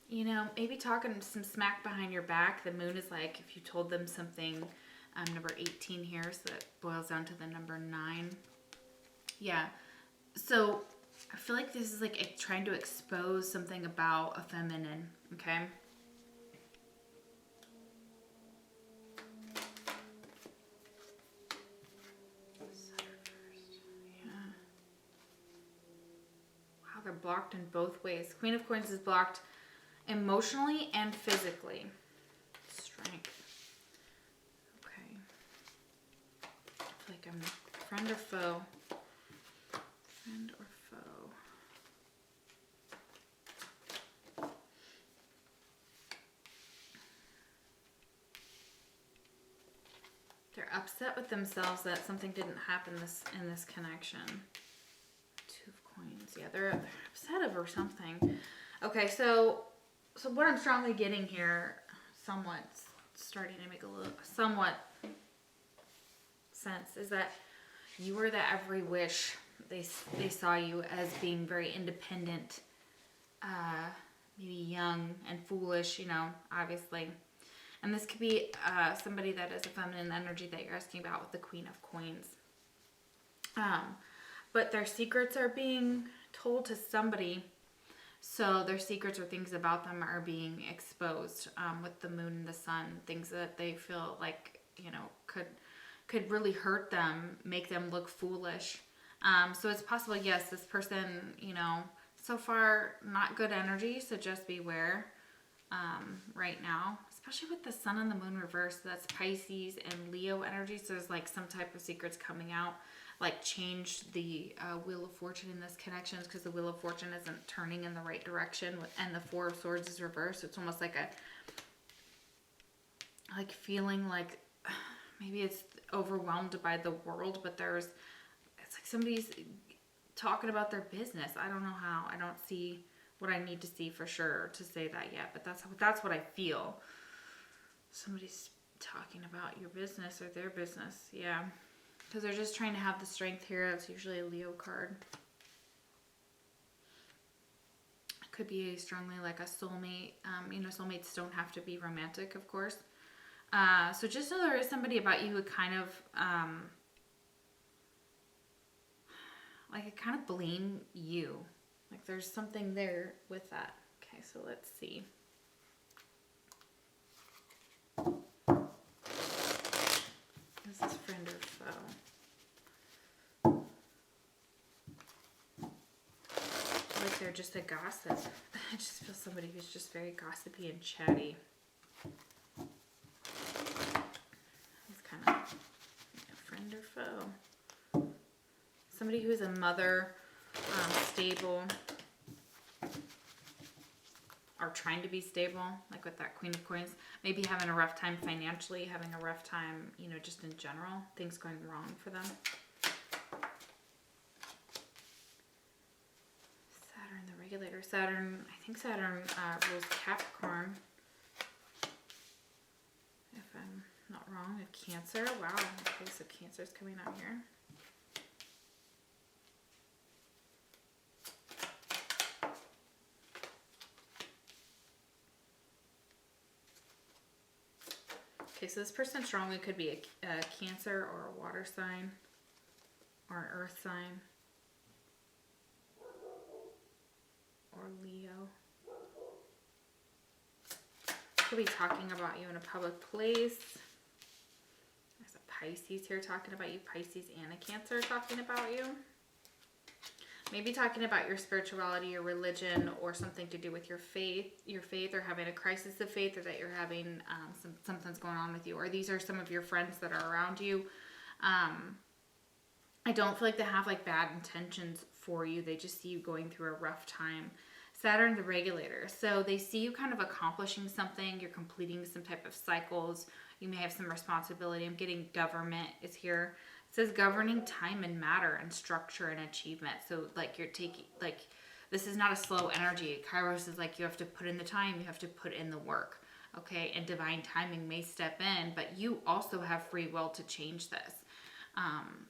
You know, maybe talking some smack behind your back. The Moon is like if you told them something. Number 18 here, so that boils down to the number 9. Yeah. So I feel like this is like trying to expose something about a feminine. Okay. They're blocked in both ways. Queen of Coins is blocked emotionally and physically. Strength. Okay. I feel like I'm friend or foe. Friend or foe. They're upset with themselves that something didn't happen in this connection. Coins. Yeah, they're upset over something. Okay, so what I'm strongly getting here, somewhat starting to make a little somewhat sense, is that you were the every wish. They saw you as being very independent, maybe young and foolish, you know, obviously. And this could be somebody that is a feminine energy that you're asking about with the Queen of Coins. But their secrets are being told to somebody. So their secrets or things about them are being exposed with the moon and the sun. Things that they feel like, you know, could really hurt them, make them look foolish. So it's possible, yes, this person, you know, so far not good energy. So just beware right now, especially with the sun and the moon reverse. That's Pisces and Leo energy. So there's like some type of secrets coming out, like change the Wheel of Fortune in this connection, because the Wheel of Fortune isn't turning in the right direction, and the Four of Swords is reversed. So it's almost like feeling like maybe it's overwhelmed by the world, but it's like somebody's talking about their business. I don't know how. I don't see what I need to see for sure to say that yet, but that's what I feel. Somebody's talking about your business or their business. Yeah. Because they're just trying to have the strength here. That's usually a Leo card. It could be strongly like a soulmate. You know, soulmates don't have to be romantic, of course. So just know there is somebody about you who kind of, like, I kind of blame you. Like, there's something there with that. Okay, so let's see. Is this friend or foe? Like they're just a gossip. I just feel somebody who's just very gossipy and chatty. It's kind of a friend or foe. Somebody who's a mother, stable, or trying to be stable, like with that Queen of Coins. Maybe having a rough time financially, having a rough time, you know, just in general, things going wrong for them. Saturn, the regulator. Saturn, I think Saturn rules Capricorn. If I'm not wrong, a Cancer. Wow, okay, so Cancer's coming out here. Okay, so this person strongly could be a Cancer or a water sign or an earth sign or Leo. Could be talking about you in a public place. There's a Pisces here talking about you. Pisces and a Cancer talking about you. Maybe talking about your spirituality, your religion, or something to do with your faith, or having a crisis of faith, or that you're having something's going on with you, or these are some of your friends that are around you. I don't feel like they have like bad intentions for you. They just see you going through a rough time. Saturn, the regulator. So they see you kind of accomplishing something. You're completing some type of cycles. You may have some responsibility. I'm getting government is here. It says governing time and matter and structure and achievement. So like you're taking, like, this is not a slow energy. Kairos is like you have to put in the time, you have to put in the work. Okay, and divine timing may step in, but you also have free will to change this.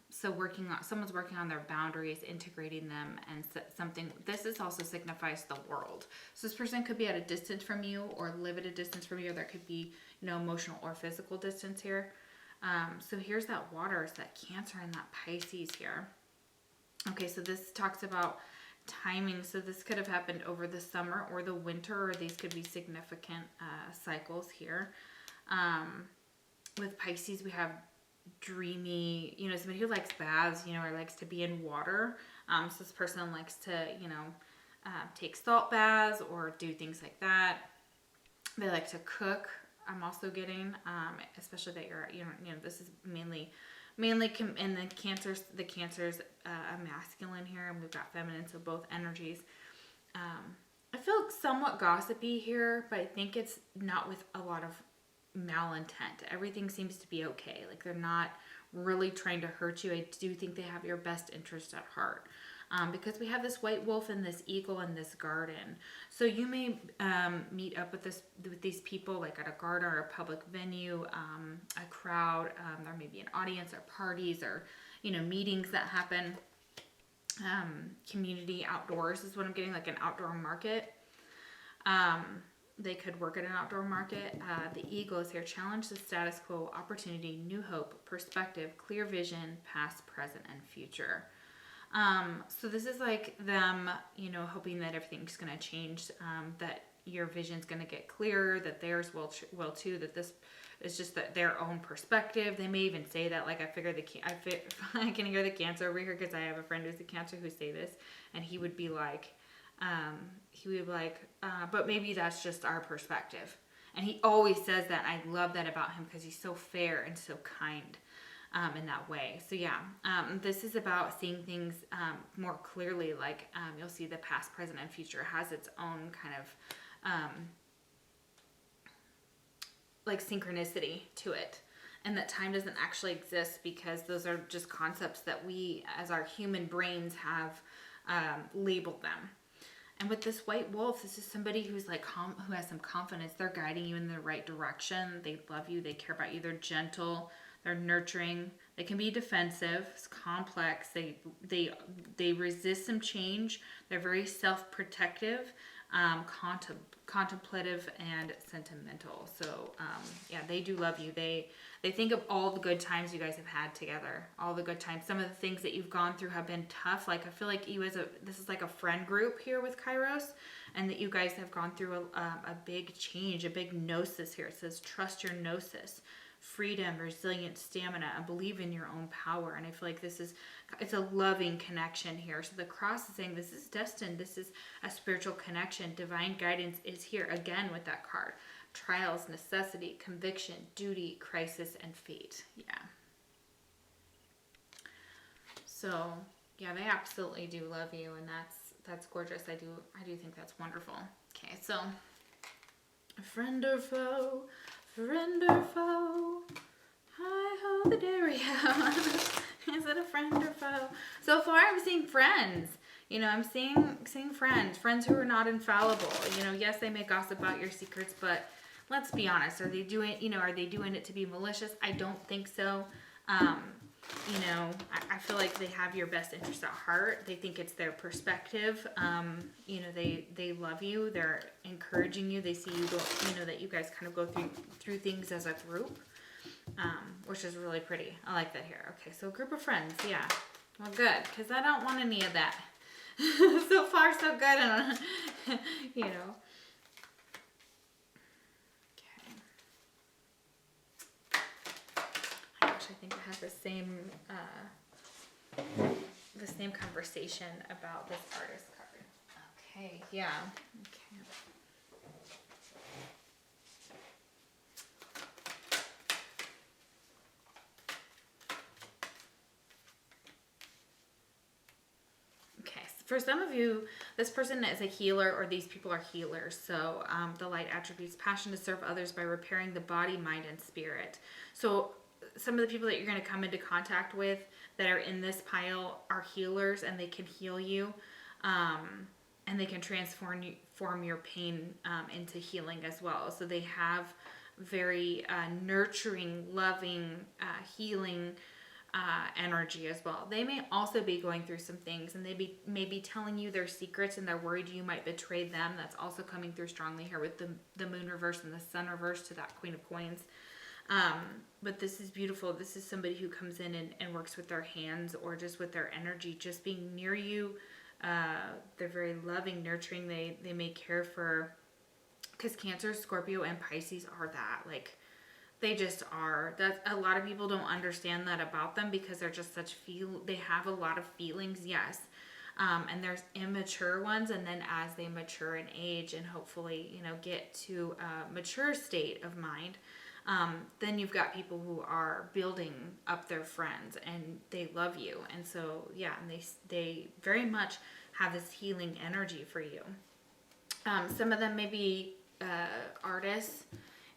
So someone's working on their boundaries, integrating them, and something. This is also signifies the world. So this person could be at a distance from you, or live at a distance from you, or there could be, you know, emotional or physical distance here. So here's that water, it's that Cancer and that Pisces here. Okay, so this talks about timing. So this could have happened over the summer or the winter, or these could be significant cycles here. With Pisces, we have dreamy, you know, somebody who likes baths, you know, or likes to be in water. So this person likes to, you know, take salt baths or do things like that. They like to cook. I'm also getting, especially that you're, you know, this is mainly in the Cancers a masculine here, and we've got feminine, so both energies. I feel somewhat gossipy here, but I think it's not with a lot of malintent. Everything seems to be okay. Like they're not really trying to hurt you. I do think they have your best interest at heart. Because we have this white wolf and this eagle in this garden. So you may meet up with these people like at a garden or a public venue, a crowd. There may be an audience or parties or, you know, meetings that happen. Community outdoors is what I'm getting, like an outdoor market. They could work at an outdoor market. The eagle is here. Challenge the status quo, opportunity, new hope, perspective, clear vision, past, present, and future. So this is like them, hoping that everything's going to change, that your vision's going to get clearer, that theirs will too, that this is just their own perspective. They may even say that, like, I can hear the Cancer over here, because I have a friend who's a Cancer who say this, and he would be like, but maybe that's just our perspective. And he always says that. I love that about him, because he's so fair and so kind. In that way. So yeah, this is about seeing things more clearly. Like, you'll see the past, present, and future has its own kind of like synchronicity to it, and that time doesn't actually exist, because those are just concepts that we as our human brains have labeled them. And with this white wolf, this is somebody who's like who has some confidence. They're guiding you in the right direction. They love you. They care about you. They're gentle. They're nurturing. They can be defensive. It's complex. They resist some change. They're very self-protective, contemplative, and sentimental. So yeah, they do love you. They think of all the good times you guys have had together. All the good times. Some of the things that you've gone through have been tough. Like, I feel like this is like a friend group here with Kairos, and that you guys have gone through a big change, a big gnosis here. It says trust your gnosis. Freedom, resilience, stamina, and believe in your own power. And I feel like it's a loving connection here. So the cross is saying this is destined. This is a spiritual connection. Divine guidance is here again with that card. Trials, necessity, conviction, duty, crisis, and fate. Yeah. So yeah, they absolutely do love you, and that's gorgeous. I do think that's wonderful. Okay, so friend or foe? Friend or foe? Hi ho the dairy house. Is it a friend or foe? So far I'm seeing friends. I'm seeing friends who are not infallible. Yes, they may gossip about your secrets, but let's be honest. Are they doing it to be malicious? I don't think so. I feel like they have your best interest at heart. They think it's their perspective. They love you. They're encouraging you. They see you go, that you guys kind of go through things as a group, which is really pretty. I like that here. Okay, so a group of friends. Yeah. Well, good, because I don't want any of that. So far, so good. And, I think it has the same conversation about this artist card. Okay, yeah. Okay. Okay, so for some of you, this person is a healer, or these people are healers. So the light attributes: passion to serve others by repairing the body, mind, and spirit. So some of the people that you're going to come into contact with that are in this pile are healers, and they can heal you, and they can transform your pain into healing as well. So they have very nurturing, loving, healing energy as well. They may also be going through some things, and they may be telling you their secrets, and they're worried you might betray them. That's also coming through strongly here with the moon reverse and the sun reverse to that Queen of Coins. But this is beautiful. This is somebody who comes in and works with their hands, or just with their energy, just being near you. They're very loving, nurturing. They may care for, because Cancer, Scorpio, and Pisces are that. Like, they just are. That a lot of people don't understand that about them, because they're just they have a lot of feelings, yes. And there's immature ones, and then as they mature in age and hopefully, get to a mature state of mind, then you've got people who are building up their friends, and they love you. And so, yeah, and they very much have this healing energy for you. Some of them may be artists,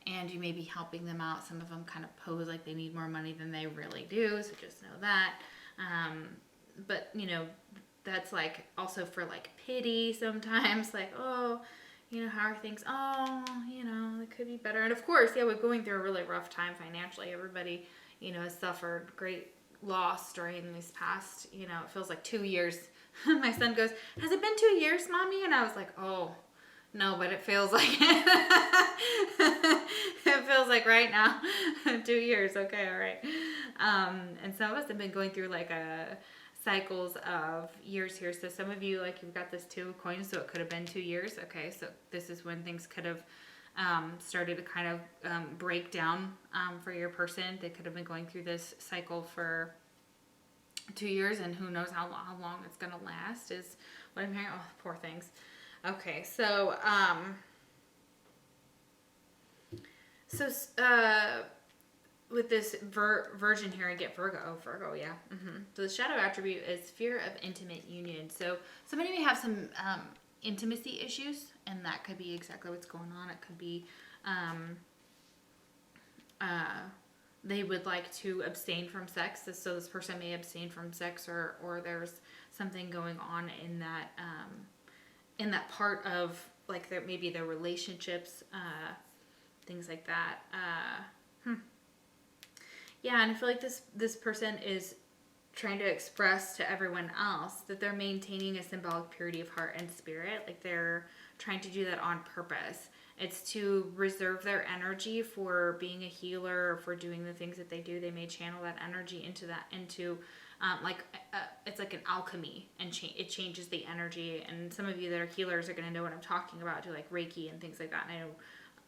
and you may be helping them out. Some of them kind of pose like they need more money than they really do, so just know that. But, that's like also for like pity sometimes, like, oh, how are things? Oh, it could be better. And of course, yeah, we're going through a really rough time financially. Everybody, has suffered great loss during these past, it feels like 2 years. My son goes, has it been 2 years, Mommy? And I was like, oh, No, but it feels like it feels like right now. 2 years. Okay, all right. And some of us have been going through like a cycles of years here. So some of you, like, you've got this 2 of coins, so it could have been 2 years. Okay, so this is when things could have started to kind of break down for your person. They could have been going through this cycle for 2 years, and who knows how long it's gonna last is what I'm hearing. Oh, poor things. Okay, so with this Virgin here, I get Virgo. Oh, Virgo, yeah. So the shadow attribute is fear of intimate union. So somebody may have some intimacy issues, and that could be exactly what's going on. It could be they would like to abstain from sex. So this person may abstain from sex, or there's something going on in that part of like maybe their relationships, things like that. Yeah, and I feel like this person is trying to express to everyone else that they're maintaining a symbolic purity of heart and spirit. Like they're trying to do that on purpose. It's to reserve their energy for being a healer or for doing the things that they do. They may channel that energy into it's like an alchemy, and it changes the energy. And some of you that are healers are going to know what I'm talking about, do like Reiki and things like that. And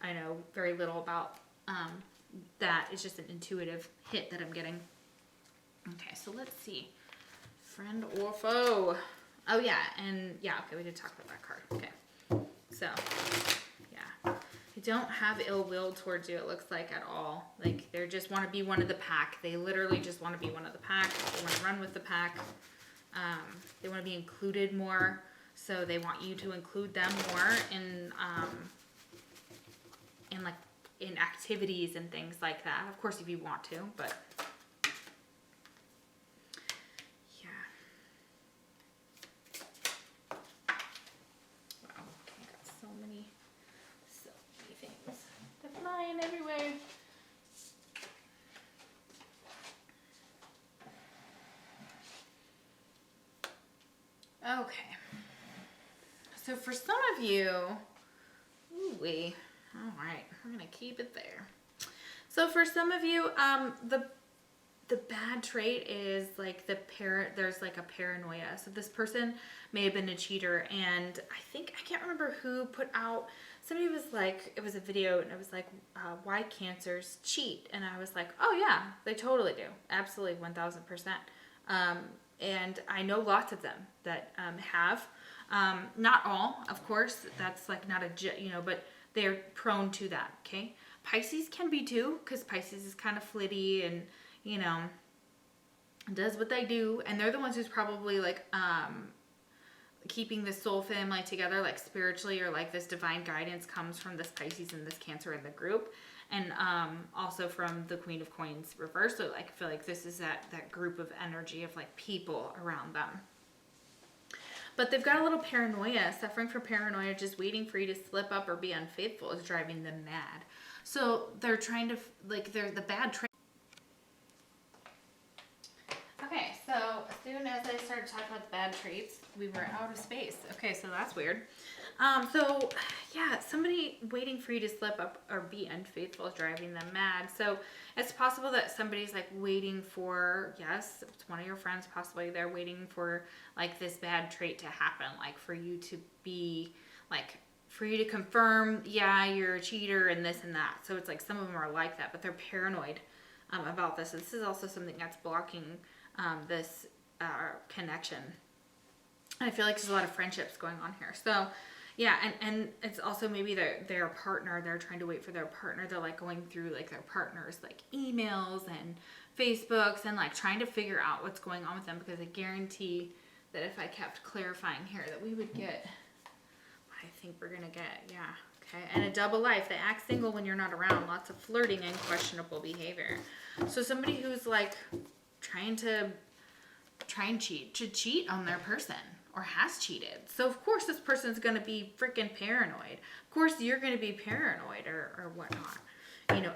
I know very little about that. It's just an intuitive hit that I'm getting. Okay, so let's see. Friend or foe. Oh yeah, and yeah, okay, we did talk about that card. Okay. So, yeah. They don't have ill will towards you, it looks like, at all. Like, they just want to be one of the pack. They literally just want to be one of the pack. They want to run with the pack. They want to be included more. So they want you to include them more in activities and things like that. Of course, if you want to, but yeah. Wow, I got so many things. They're flying everywhere. Okay. So for some of you, all right, we're gonna keep it there. So for some of you, the bad trait is like there's like a paranoia. So this person may have been a cheater, and I can't remember who put out, somebody was like, it was a video, and it was like, why cancers cheat. And I was like, oh yeah, they totally do. Absolutely, 1000%. And I know lots of them that have. Not all, of course. That's like not but they're prone to that, okay? Pisces can be too, because Pisces is kind of flitty and, does what they do. And they're the ones who's probably like keeping the soul family together, like spiritually, or like this divine guidance comes from this Pisces and this Cancer in the group. And also from the Queen of Coins reverse. So like, I feel like this is that group of energy of like people around them. But they've got a little paranoia. Suffering from paranoia, just waiting for you to slip up or be unfaithful is driving them mad. So they're trying to, like, they're the bad trait. Okay, so as soon as I started talking about the bad traits, we were out of space. Okay, so that's weird. So yeah, somebody waiting for you to slip up or be unfaithful is driving them mad. So it's possible that somebody's like waiting for, yes, it's one of your friends, possibly they're waiting for like this bad trait to happen, like for you to be like, for you to confirm, yeah, you're a cheater and this and that. So it's like some of them are like that, but they're paranoid about this. And this is also something that's blocking this connection. I feel like there's a lot of friendships going on here. So yeah, and it's also maybe their partner, they're trying to wait for their partner. They're like going through like their partner's like emails and Facebooks and like trying to figure out what's going on with them, because I guarantee that if I kept clarifying here that we would get what I think we're gonna get. Yeah, okay. And a double life. They act single when you're not around. Lots of flirting and questionable behavior. So somebody who's like trying to cheat on their person, or has cheated. So of course this person's going to be freaking paranoid. Of course you're going to be paranoid or whatnot,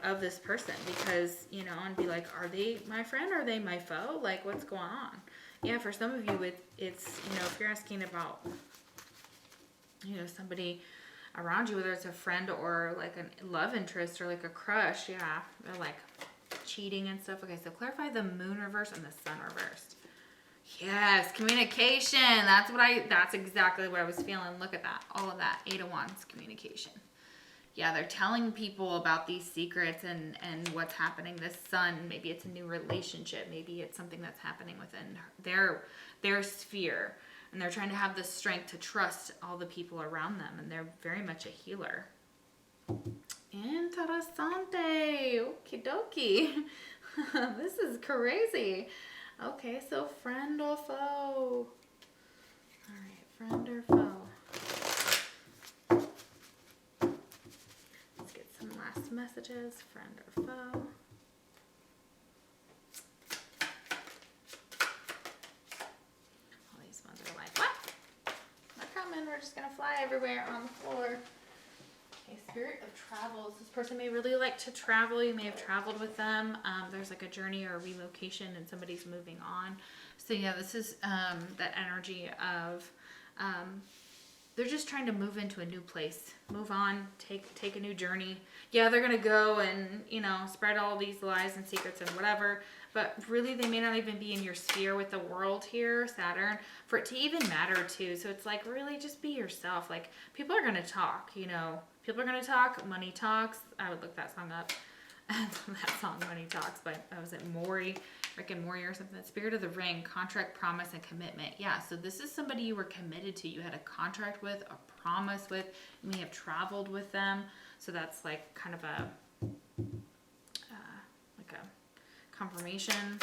of this person, because, and be like, are they my friend? Are they my foe? Like, what's going on? Yeah, for some of you, it's, if you're asking about, somebody around you, whether it's a friend or like a love interest or like a crush. Yeah, they're like cheating and stuff. Okay, so clarify the moon reverse and the sun reversed. Yes, communication. That's exactly what I was feeling. Look at that. All of that. 8 of Wands, communication. Yeah, they're telling people about these secrets and what's happening. This sun, maybe it's a new relationship. Maybe it's something that's happening within their sphere. And they're trying to have the strength to trust all the people around them. And they're very much a healer. Interessante. Okie dokie. This is crazy. Okay, so friend or foe? Alright, friend or foe? Let's get some last messages. Friend or foe? All these ones are like, what? They're coming. We're just going to fly everywhere on the floor. Okay, spirit of travels. This person may really like to travel. You may have traveled with them. There's like a journey or a relocation and somebody's moving on. So yeah, this is that energy of they're just trying to move into a new place, move on, take a new journey. Yeah, they're gonna go and spread all these lies and secrets and whatever. But really, they may not even be in your sphere with the world here, Saturn, for it to even matter too. So it's like, really just be yourself. Like, people are going to talk, People are going to talk. Money talks. I would look that song up. That song, Money Talks, by, was it Maury, Rick and Maury or something? Spirit of the Ring, contract, promise, and commitment. Yeah, so this is somebody you were committed to. You had a contract with, a promise with. You may have traveled with them. So that's like kind of a confirmation.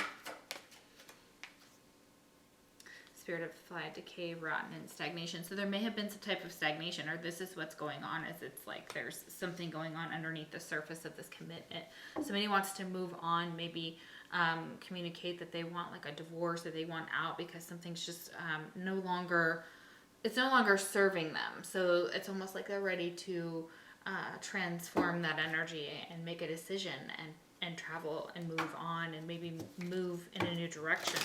Spirit of fly, decay, rotten, and stagnation. So there may have been some type of stagnation, or this is what's going on, is it's like there's something going on underneath the surface of this commitment. Somebody wants to move on, maybe communicate that they want like a divorce, or they want out because something's just no longer serving them. So it's almost like they're ready to transform that energy and make a decision and travel and move on and maybe move in a new direction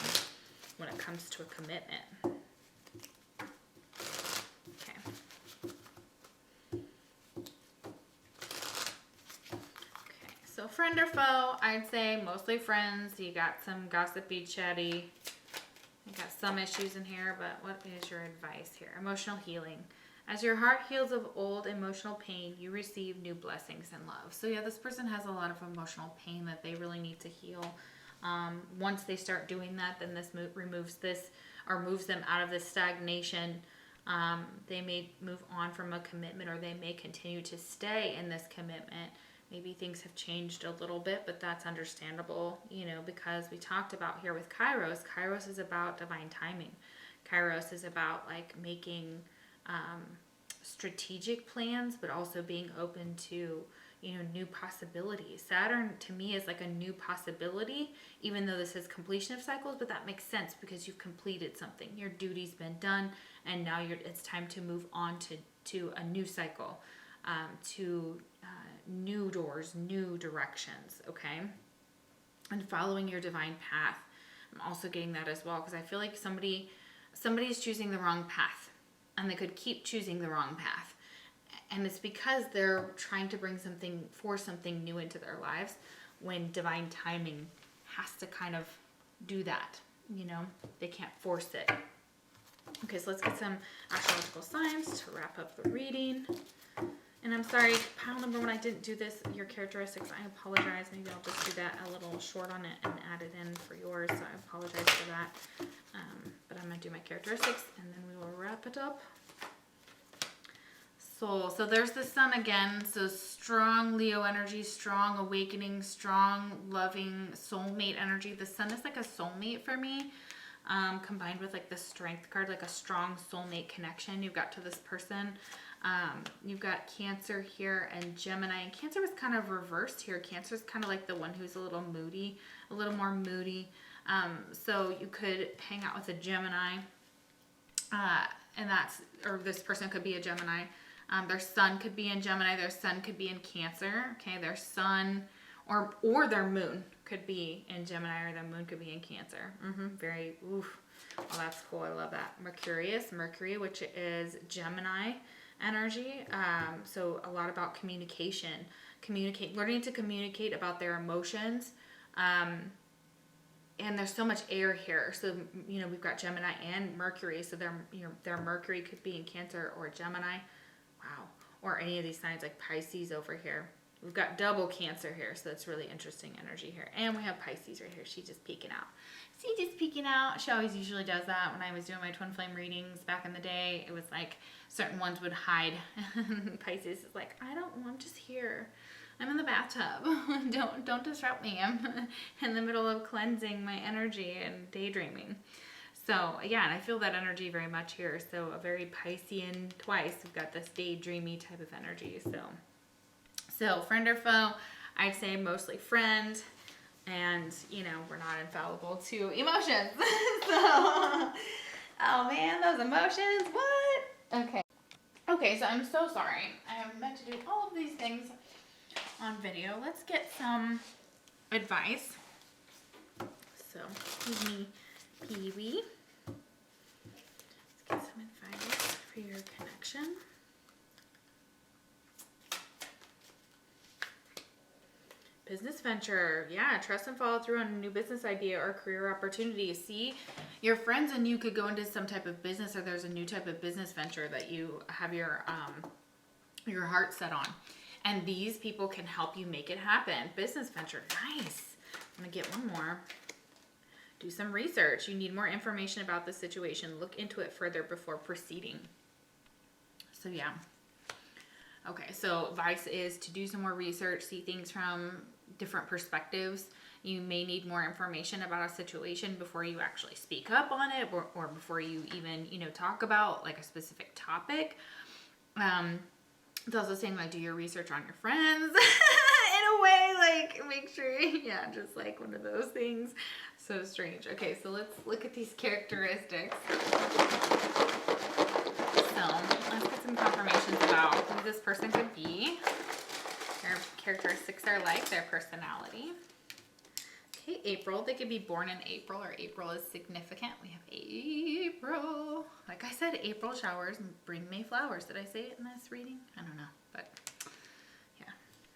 when it comes to a commitment. Okay. Okay, so friend or foe, I'd say mostly friends. You got some gossipy, chatty. You got some issues in here, but what is your advice here? Emotional healing. As your heart heals of old emotional pain, you receive new blessings and love. So yeah, this person has a lot of emotional pain that they really need to heal. Once they start doing that, then this removes this or moves them out of this stagnation. They may move on from a commitment, or they may continue to stay in this commitment. Maybe things have changed a little bit, but that's understandable, because we talked about here with Kairos. Kairos is about divine timing. Kairos is about like making strategic plans, but also being open to new possibilities. Saturn to me is like a new possibility, even though this is completion of cycles, but that makes sense because you've completed something. Your duty's been done, and now it's time to move on to a new cycle, to new doors, new directions, okay? And following your divine path. I'm also getting that as well, because I feel like somebody's choosing the wrong path, and they could keep choosing the wrong path. And it's because they're trying to bring something new into their lives, when divine timing has to kind of do that. They can't force it. Okay, so let's get some astrological signs to wrap up the reading. And I'm sorry, pile number 1, I didn't do this, your characteristics. I apologize. Maybe I'll just do that a little short on it and add it in for yours. So I apologize for that. But I'm going to do my characteristics, and then we will wrap it up. Soul. So there's the sun again. So strong Leo energy, strong awakening, strong loving soulmate energy. The sun is like a soulmate for me, combined with like the strength card, like a strong soulmate connection you've got to this person. You've got Cancer here and Gemini, and Cancer was kind of reversed here. Cancer is kind of like the one who's a little moody, a little more moody. So you could hang out with a Gemini, or this person could be a Gemini. Their sun could be in Gemini, their sun could be in Cancer, okay? Their sun or their moon could be in Gemini, or their moon could be in Cancer. Well, that's cool. I love that. Mercurius, Mercury, which is Gemini, energy. So a lot about communication, learning to communicate about their emotions. And there's so much air here. So, you know, we've got Gemini and Mercury. So their Mercury could be in Cancer or Gemini. Wow. Or any of these signs like Pisces over here. We've got double Cancer here. So that's really interesting energy here. And we have Pisces right here. She's just peeking out. She's just peeking out. She always usually does that. When I was doing my twin flame readings back in the day, it was like certain ones would hide. Pisces is like, I'm just here. I'm in the bathtub. Don't disrupt me. I'm in the middle of cleansing my energy and daydreaming. So yeah, and I feel that energy very much here. So a very Piscean twice. We've got this daydreamy type of energy. So friend or foe, I'd say mostly friend. And, you know, we're not infallible to emotions. So, oh man, those emotions, what? Okay, so I'm so sorry. I meant to do all of these things on video. Let's get some advice. So, give me Pee-wee. Let's get some advice for your connection. Business venture. Yeah, trust and follow through on a new business idea or career opportunity. See, your friends and you could go into some type of business, or there's a new type of business venture that you have your heart set on. And these people can help you make it happen. Business venture, nice. I'm gonna get one more. Do some research. You need more information about the situation. Look into it further before proceeding. So yeah. Okay, so advice is to do some more research, see things from different perspectives. You may need more information about a situation before you actually speak up on it, or before you even, you know, talk about like a specific topic. It's also saying like do your research on your friends in a way, like make sure, yeah, just like one of those things. So strange. Okay, so let's look at these characteristics. So let's get some confirmations about who this person could be. Their characteristics are like, their personality. Okay, April. They could be born in April, or April is significant. We have April. Like I said, April showers bring May flowers. Did I say it in this reading? I don't know, but yeah,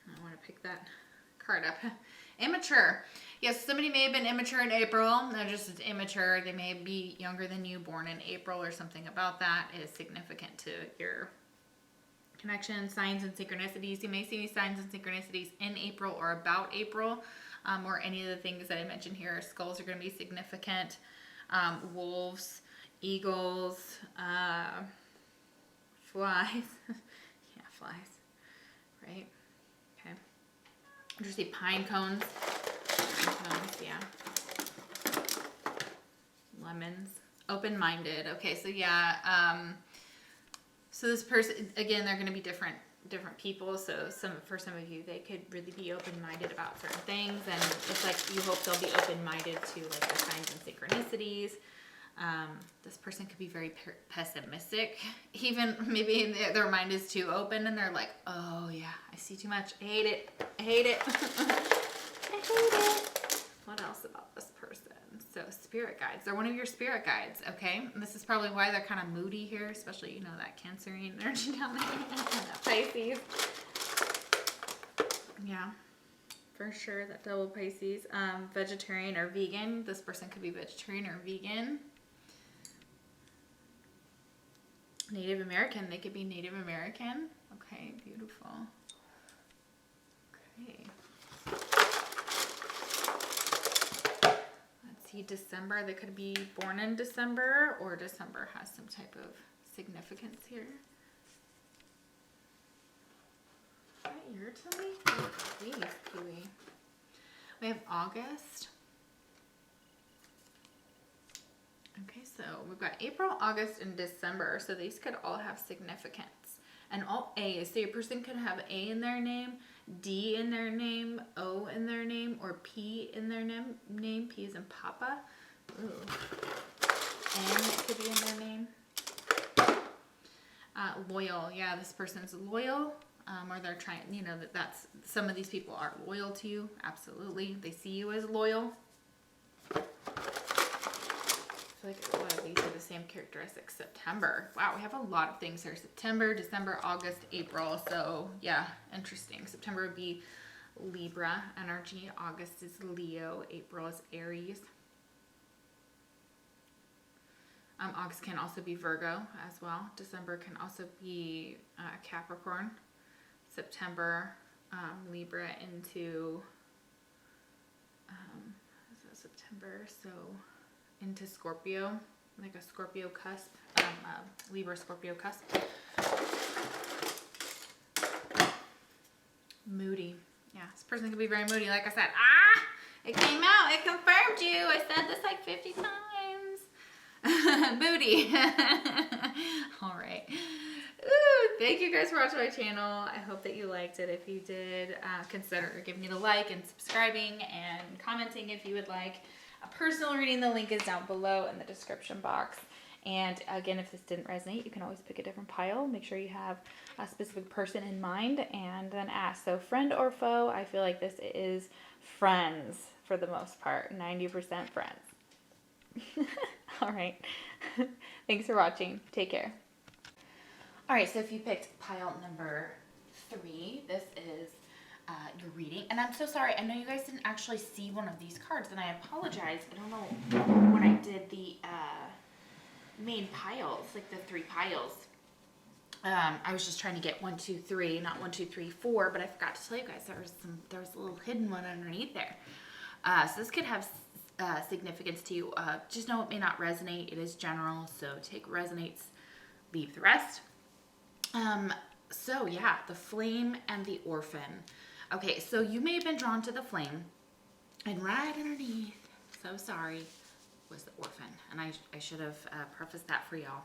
I want to pick that card up. Immature. Yes, somebody may have been immature in April. They're just as immature. They may be younger than you, born in April, or something about that is significant to your connection. Signs and synchronicities. You may see signs and synchronicities in April or about April, or any of the things that I mentioned here. Skulls are going to be significant. Wolves, eagles, flies. Yeah, flies. Right? Okay. Just see pine cones. Pine cones, yeah. Lemons. Open-minded. Okay, so yeah. So this person, again, they're going to be different people. So for some of you, they could really be open-minded about certain things, and it's like you hope they'll be open-minded to like the signs and synchronicities. This person could be very pessimistic. Even maybe their mind is too open, and they're like, oh yeah, I see too much. I hate it. I hate it. I hate it. What else about this person? So spirit guides. They're one of your spirit guides, okay? And this is probably why they're kind of moody here, especially, you know, that Cancerian energy down there. That Pisces. Yeah, for sure, that double Pisces. Vegetarian or vegan. This person could be vegetarian or vegan. Native American. They could be Native American. Okay, beautiful. Okay. See, December, they could be born in December, or December has some type of significance here. Is that your tummy? Oh, please, Kiwi. We have August. Okay, so we've got April, August, and December. So these could all have significance. And all A's. So your person could have A in their name, D in their name, O in their name, or P in their name. P is in Papa. Ooh. N could be in their name. Loyal. Yeah, this person's loyal. Or they're trying, you know, that's some of these people are loyal to you. Absolutely. They see you as loyal. feel like a lot of these are the same characteristics. September. Wow, we have a lot of things here. September, December, August, April. So yeah, interesting. September would be Libra energy. August is Leo. April is Aries. August can also be Virgo as well. December can also be Capricorn. September, Libra into September, so into Scorpio, like a Scorpio cusp, Libra Scorpio cusp. Moody. Yeah, this person can be very moody. Like I said, it came out. It confirmed you. I said this like 50 times. Moody. All right. Ooh, thank you guys for watching my channel. I hope that you liked it. If you did, consider giving it a like and subscribing and commenting if you would like a personal reading. The link is down below in the description box. And again, if this didn't resonate, you can always pick a different pile. Make sure you have a specific person in mind and then ask. So friend or foe, I feel like this is friends for the most part. 90% friends. All right. Thanks for watching. Take care. All right, so if you picked pile number 3, this is your reading. And I'm so sorry. I know you guys didn't actually see one of these cards, and I apologize. I don't know when I did the main piles, like the 3 piles. I was just trying to get 1, 2, 3, not 1, 2, 3, 4, but I forgot to tell you guys there was a little hidden one underneath there. So this could have significance to you. Just know it may not resonate. It is general, so take what resonates, leave the rest. So yeah, the flame and the orphan. Okay, so you may have been drawn to the flame, and right underneath, so sorry, was the orphan. And I should have prefaced that for y'all.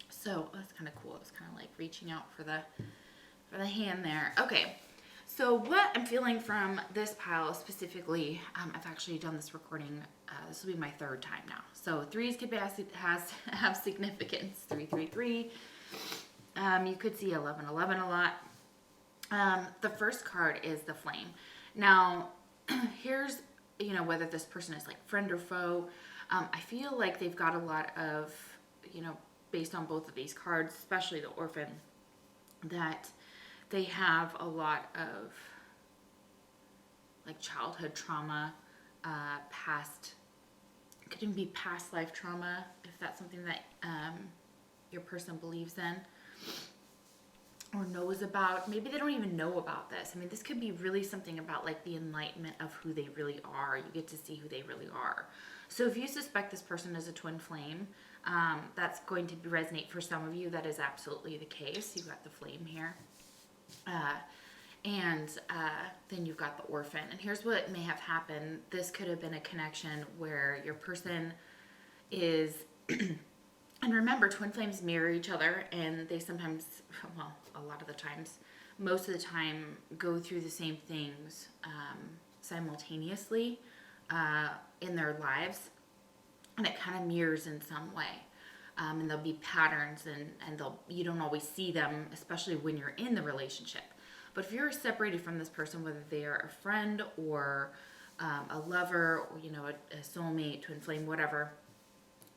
So that's kind of cool. It was kind of like reaching out for the hand there. Okay, so what I'm feeling from this pile specifically, I've actually done this recording. This will be my 3rd time now. So 3s could have significance. 3, 3, 3. You could see 11, 11 a lot. The first card is the flame. Now, here's, whether this person is like friend or foe. I feel like they've got a lot of, based on both of these cards, especially the orphan, that they have a lot of like childhood trauma, could even be past life trauma, if that's something that your person believes in or knows about. Maybe they don't even know about this. I mean, this could be really something about like the enlightenment of who they really are. You get to see who they really are. So if you suspect this person is a twin flame, that's going to resonate for some of you. That is absolutely the case. You've got the flame here. Then you've got the orphan. And here's what may have happened. This could have been a connection where your person is... And remember, twin flames mirror each other, and they sometimes, well, a lot of the times, most of the time, go through the same things simultaneously in their lives, and it kind of mirrors in some way. And there'll be patterns, and you don't always see them, especially when you're in the relationship. But if you're separated from this person, whether they are a friend or a lover, or a soulmate, twin flame, whatever,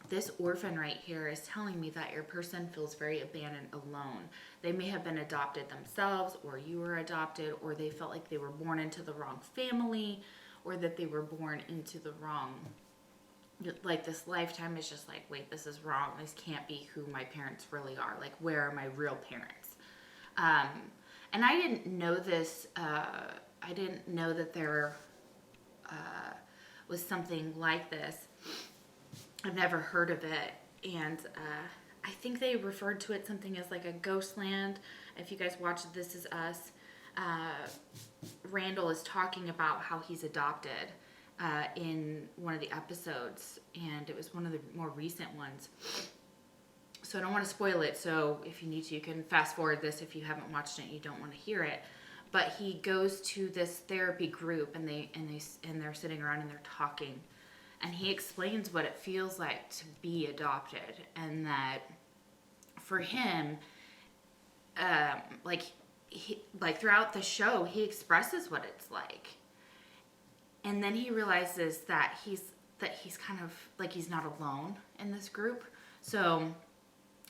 this orphan right here is telling me that your person feels very abandoned, alone. They may have been adopted themselves, or you were adopted, or they felt like they were born into the wrong family, or that they were born into the wrong, like this lifetime is just like, wait, this is wrong. This can't be who my parents really are. Like, where are my real parents? And I didn't know this. I didn't know that there was something like this. I've never heard of it, and I think they referred to it something as like a ghost land. If you guys watch This Is Us, Randall is talking about how he's adopted in one of the episodes, and it was one of the more recent ones. So I don't want to spoil it, so if you need to, you can fast forward this if you haven't watched it and you don't want to hear it. But he goes to this therapy group, and they're sitting around and they're talking. And he explains what it feels like to be adopted, and that for him, like throughout the show, he expresses what it's like. And then he realizes that that he's kind of like he's not alone in this group. So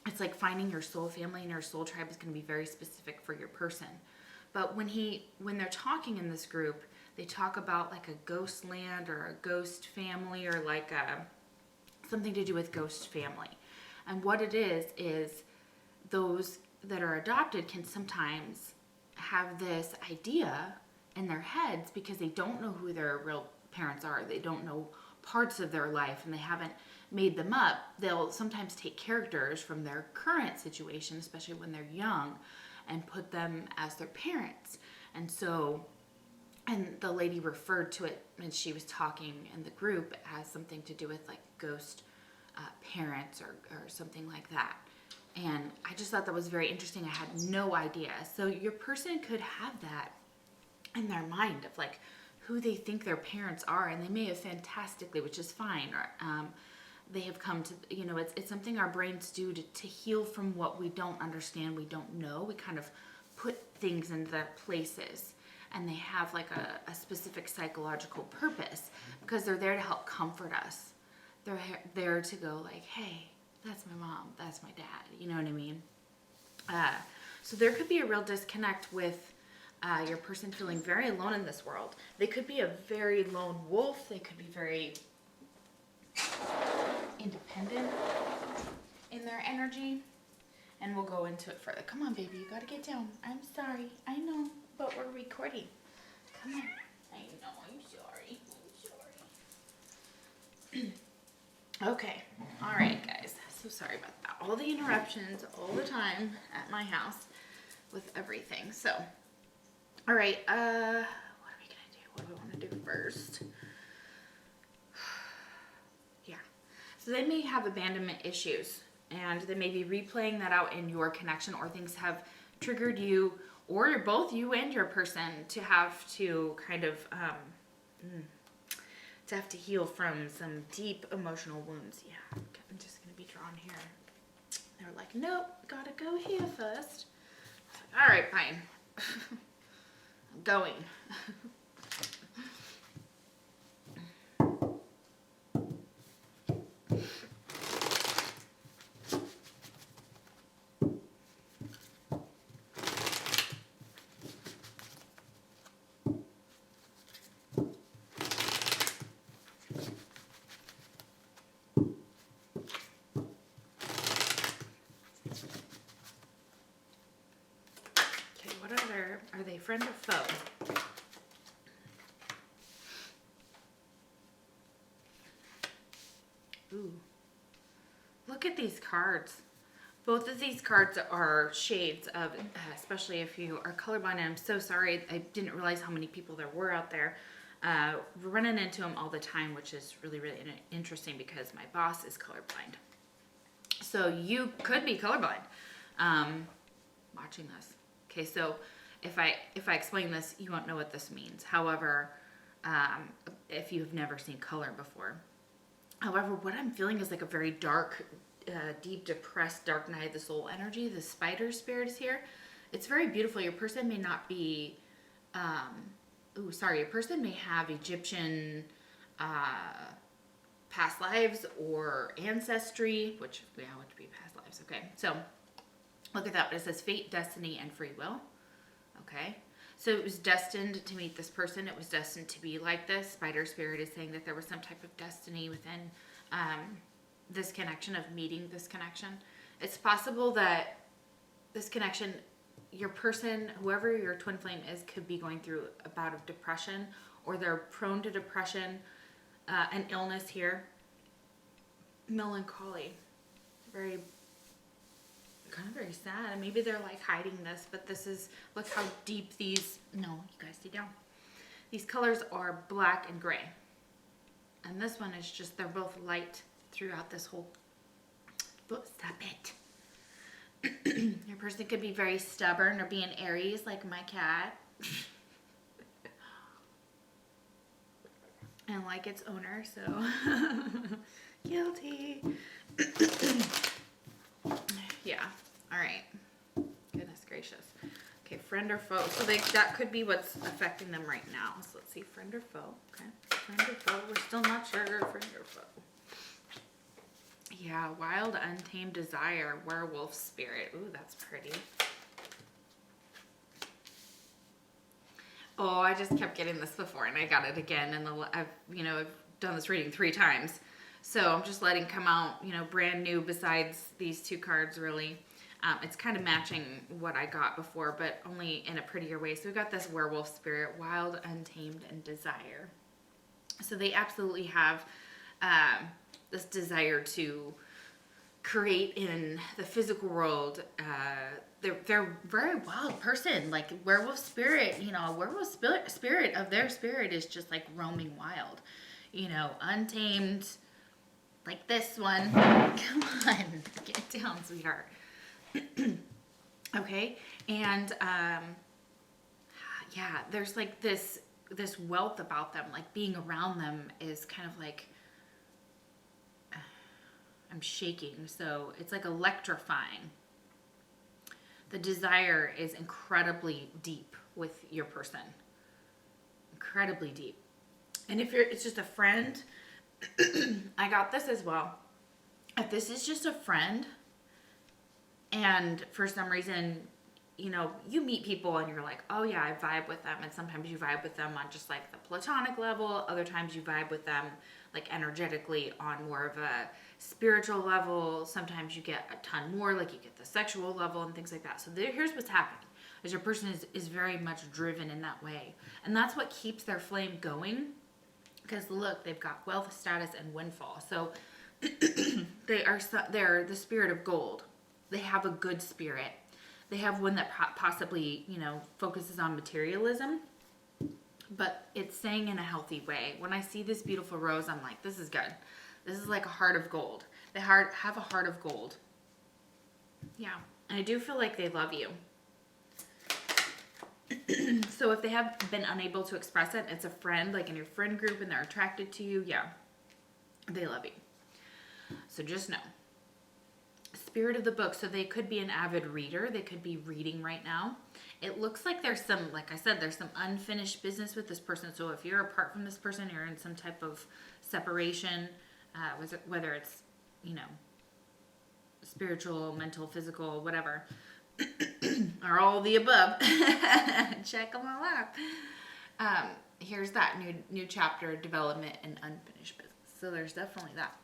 it's like finding your soul family and your soul tribe is going to be very specific for your person. But when they're talking in this group, they talk about like a ghost land or a ghost family or like something to do with ghost family. And what it is those that are adopted can sometimes have this idea in their heads because they don't know who their real parents are. They don't know parts of their life and they haven't made them up. They'll sometimes take characters from their current situation, especially when they're young, and put them as their parents. And so, and the lady referred to it when she was talking in the group as something to do with like ghost parents or something like that. And I just thought that was very interesting. I had no idea. So your person could have that in their mind of like who they think their parents are, and they may have fantastically, which is fine. Or they have come to, you know, it's something our brains do to heal from what we don't understand, we don't know. We kind of put things into their places, and they have like a specific psychological purpose because they're there to help comfort us. They're there to go like, hey, that's my mom, that's my dad, you know what I mean? So there could be a real disconnect with your person feeling very alone in this world. They could be a very lone wolf. They could be very independent in their energy. And we'll go into it further. Come on, baby, you gotta get down. I'm sorry, I know, but we're recording. Come on. I know, I'm sorry. Okay, all right, guys. So sorry about that. All the interruptions all the time at my house with everything. So, all right, what are we gonna do? What do we want to do first? Yeah. So they may have abandonment issues, and they may be replaying that out in your connection, or things have triggered you, or both you and your person to have to kind of to heal from some deep emotional wounds. Yeah, I'm just gonna be drawn here. They were like, nope, gotta go here first. I was like, all right, fine. I'm going. Are they friend or foe? Ooh. Look at these cards. Both of these cards are shades of, especially if you are colorblind, and I'm so sorry, I didn't realize how many people there were out there. We're running into them all the time, which is really, really interesting because my boss is colorblind. So you could be colorblind watching this. Okay, so if I explain this, you won't know what this means. However, if you've never seen color before. However, what I'm feeling is like a very dark, deep, depressed, dark night of the soul energy. The spider spirit is here. It's very beautiful. Your person may not be, your person may have Egyptian past lives or ancestry, which would be past lives. Okay, so look at that. It says fate, destiny, and free will. Okay, so it was destined to meet this person. It was destined to be like this. Spider spirit is saying that there was some type of destiny within this connection, of meeting this connection. It's possible that this connection, your person, whoever your twin flame is, could be going through a bout of depression, or they're prone to depression, an illness here, melancholy, very sad, and maybe they're like hiding this, but this is, look how deep these, no, you guys see down, these colors are black and gray, and this one is just, they're both light throughout this whole, stop it. Your person could be very stubborn or be an Aries like my cat and like its owner, so guilty. Yeah. All right. Goodness gracious. Okay, friend or foe. So that could be what's affecting them right now. So let's see, friend or foe. Okay. Friend or foe? We're still not sure. Friend or foe? Yeah, wild, untamed desire, werewolf spirit. Ooh, that's pretty. Oh, I just kept getting this before, and I got it again. And I've done this reading 3 times, so I'm just letting come out, brand new. Besides these 2 cards, really, it's kind of matching what I got before, but only in a prettier way. So we've got this werewolf spirit, wild, untamed, and desire. So they absolutely have this desire to create in the physical world. They're a very wild person, like werewolf spirit. A werewolf spirit of their spirit is just like roaming wild, untamed, like this one. Come on, get down, sweetheart. Okay, and yeah, there's like this wealth about them. Like being around them is kind of like, I'm shaking, so it's like electrifying. The desire is incredibly deep with your person. Incredibly deep. And if it's just a friend, I got this as well. If this is just a friend, and for some reason, you meet people and you're like, oh yeah, I vibe with them. And sometimes you vibe with them on just like the platonic level. Other times you vibe with them like energetically on more of a spiritual level. Sometimes you get a ton more, like you get the sexual level and things like that. So here's what's happening, is your person is very much driven in that way. And that's what keeps their flame going. Because look, they've got wealth, status, and windfall. So they're the spirit of gold. They have a good spirit. They have one that possibly, focuses on materialism, but it's saying in a healthy way. When I see this beautiful rose, I'm like, this is good. This is like a heart of gold. They have a heart of gold. Yeah, and I do feel like they love you. So if they have been unable to express it, it's a friend, like in your friend group, and they're attracted to you, yeah, they love you. So just know. Spirit of the book. So they could be an avid reader. They could be reading right now. It looks like there's some, like I said, there's some unfinished business with this person. So if you're apart from this person, you're in some type of separation, whether it's, spiritual, mental, physical, whatever, or all the above. Check them all out. Here's that new chapter, development and unfinished business. So there's definitely that.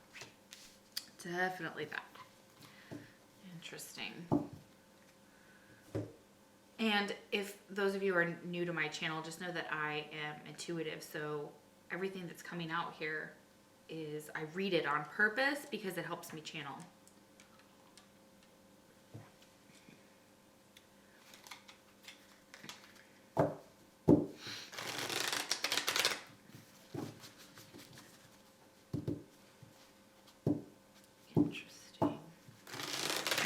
Definitely that. Interesting. And if those of you are new to my channel, just know that I am intuitive. So everything that's coming out here is, I read it on purpose because it helps me channel.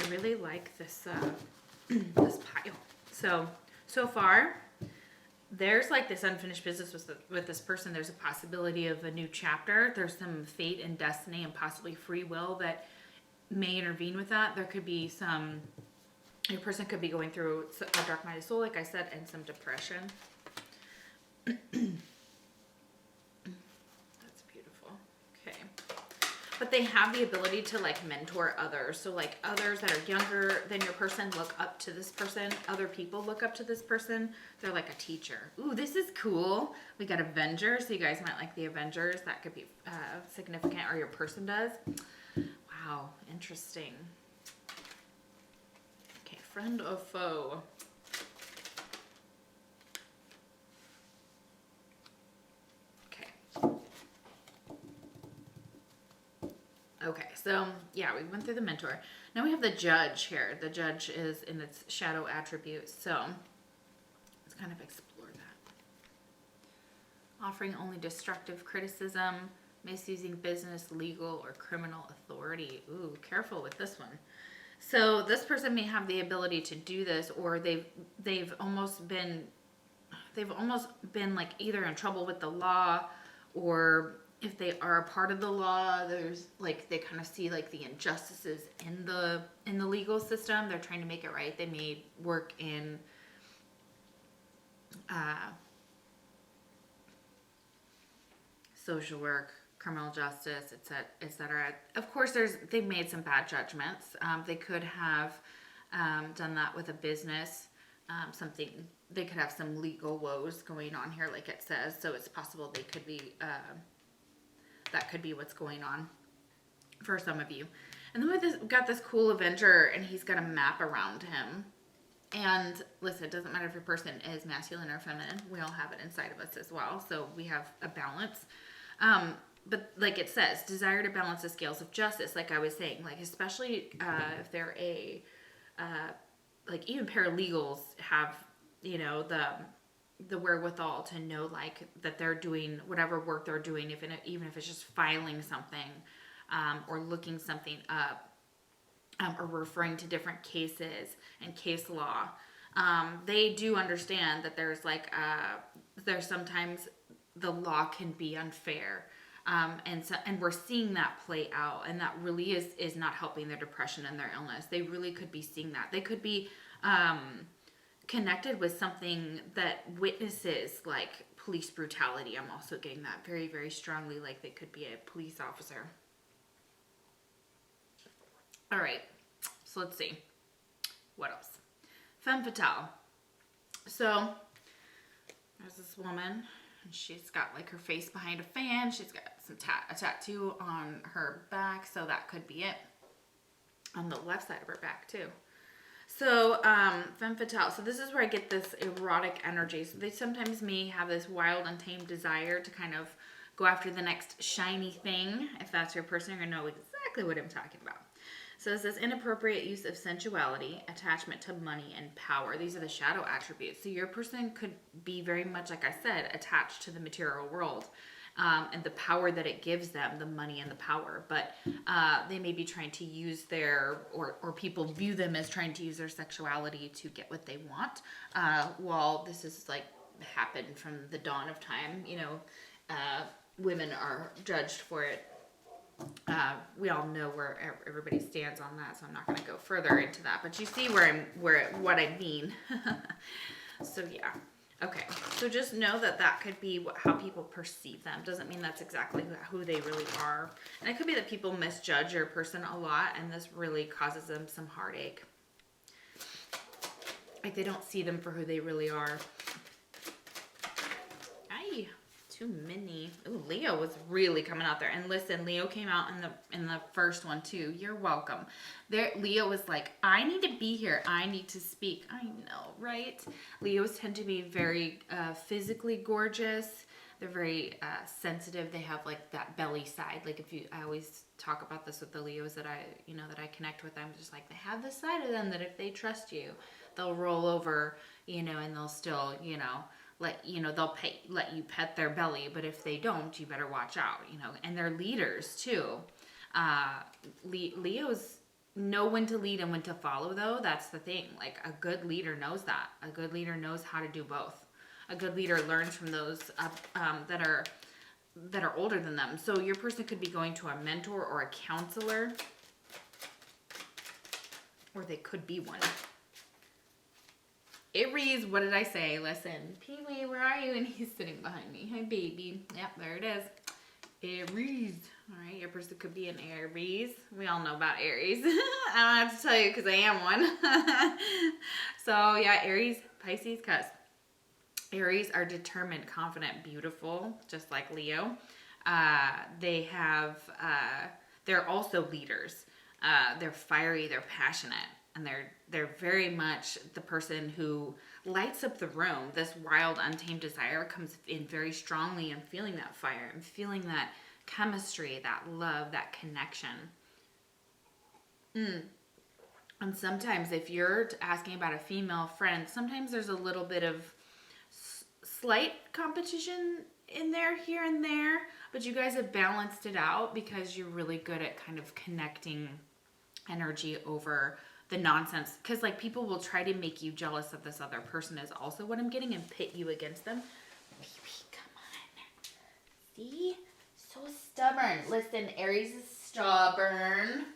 Really like this this pile. So far there's like this unfinished business with this person. There's a possibility of a new chapter. There's some fate and destiny and possibly free will that may intervene with that. There could be your person could be going through a dark night of soul, like I said, and some depression. That's beautiful. Okay. But they have the ability to like mentor others. So like others that are younger than your person look up to this person. Other people look up to this person. They're like a teacher. Ooh, this is cool. We got Avengers. So you guys might like the Avengers. That could be significant, or your person does. Wow, interesting. Okay, friend or foe. Okay, so yeah, we went through the mentor. Now we have the judge here. The judge is in its shadow attribute. So let's kind of explore that. Offering only destructive criticism, misusing business, legal, or criminal authority. Ooh, careful with this one. So this person may have the ability to do this, or they've almost been like either in trouble with the law, or if they are a part of the law, there's like, they kind of see like the injustices in the legal system. They're trying to make it right. They may work in social work, criminal justice, etc. Of course, they've made some bad judgments. They could have done that with a business, something. They could have some legal woes going on here, like it says. So it's possible they could be. That could be what's going on for some of you. And then we've got this cool Avenger, and he's got a map around him. And listen, it doesn't matter if your person is masculine or feminine. We all have it inside of us as well. So we have a balance. But like it says, desire to balance the scales of justice, like I was saying, like especially if they're like even paralegals have, you know, the wherewithal to know like that they're doing whatever work they're doing, even if it's just filing something or looking something up or referring to different cases and case law. They do understand that there's sometimes the law can be unfair. And we're seeing that play out, and that really is not helping their depression and their illness. They really could be seeing that. They could be connected with something that witnesses like police brutality. I'm also getting that very, very strongly, like they could be a police officer. All right, so let's see. What else? Femme fatale. So there's this woman, and she's got like her face behind a fan. She's got a tattoo on her back, so that could be it. On the left side of her back too. So femme fatale. So this is where I get this erotic energy. So they sometimes may have this wild, untamed desire to kind of go after the next shiny thing. If that's your person, you're gonna know exactly what I'm talking about. So it says inappropriate use of sensuality, attachment to money, and power. These are the shadow attributes. So your person could be very much, like I said, attached to the material world and the power that it gives them, the money and the power. But they may be trying to use or people view them as trying to use their sexuality to get what they want. While this is like happened from the dawn of time, you know, women are judged for it. We all know where everybody stands on that, so I'm not going to go further into that. But you see what I mean. So yeah, okay. So just know that could be how people perceive them. Doesn't mean that's exactly who they really are. And it could be that people misjudge your person a lot, and this really causes them some heartache. Like they don't see them for who they really are. Aye. Too many. Ooh, Leo was really coming out there. And listen, Leo came out in the first one too. You're welcome. Leo was like, I need to be here. I need to speak. I know, right? Leos tend to be very physically gorgeous. They're very sensitive. They have like that belly side. Like I always talk about this with the Leos that I connect with. I'm just like, they have this side of them that if they trust you, they'll roll over, and they'll still, they'll let you pet their belly, but if they don't, you better watch out, and they're leaders too. Leos know when to lead and when to follow though. That's the thing. Like a good leader knows that. A good leader knows how to do both. A good leader learns from those that are older than them. So your person could be going to a mentor or a counselor, or they could be one. Aries, what did I say? Listen, Pee-wee, where are you? And he's sitting behind me. Hi, baby. Yep, there it is. Aries. All right, your person could be an Aries. We all know about Aries. I don't have to tell you because I am one. So, yeah, Aries, Pisces, cuz Aries are determined, confident, beautiful, just like Leo. They're also leaders. They're fiery, they're passionate. And they're very much the person who lights up the room. This wild, untamed desire comes in very strongly, and feeling that fire and feeling that chemistry, that love, that connection. And sometimes if you're asking about a female friend, sometimes there's a little bit of slight competition in there, here and there. But you guys have balanced it out because you're really good at kind of connecting energy over the nonsense, because like people will try to make you jealous of this other person is also what I'm getting, and pit you against them. Baby, come on. See? So stubborn. Listen, Aries is stubborn.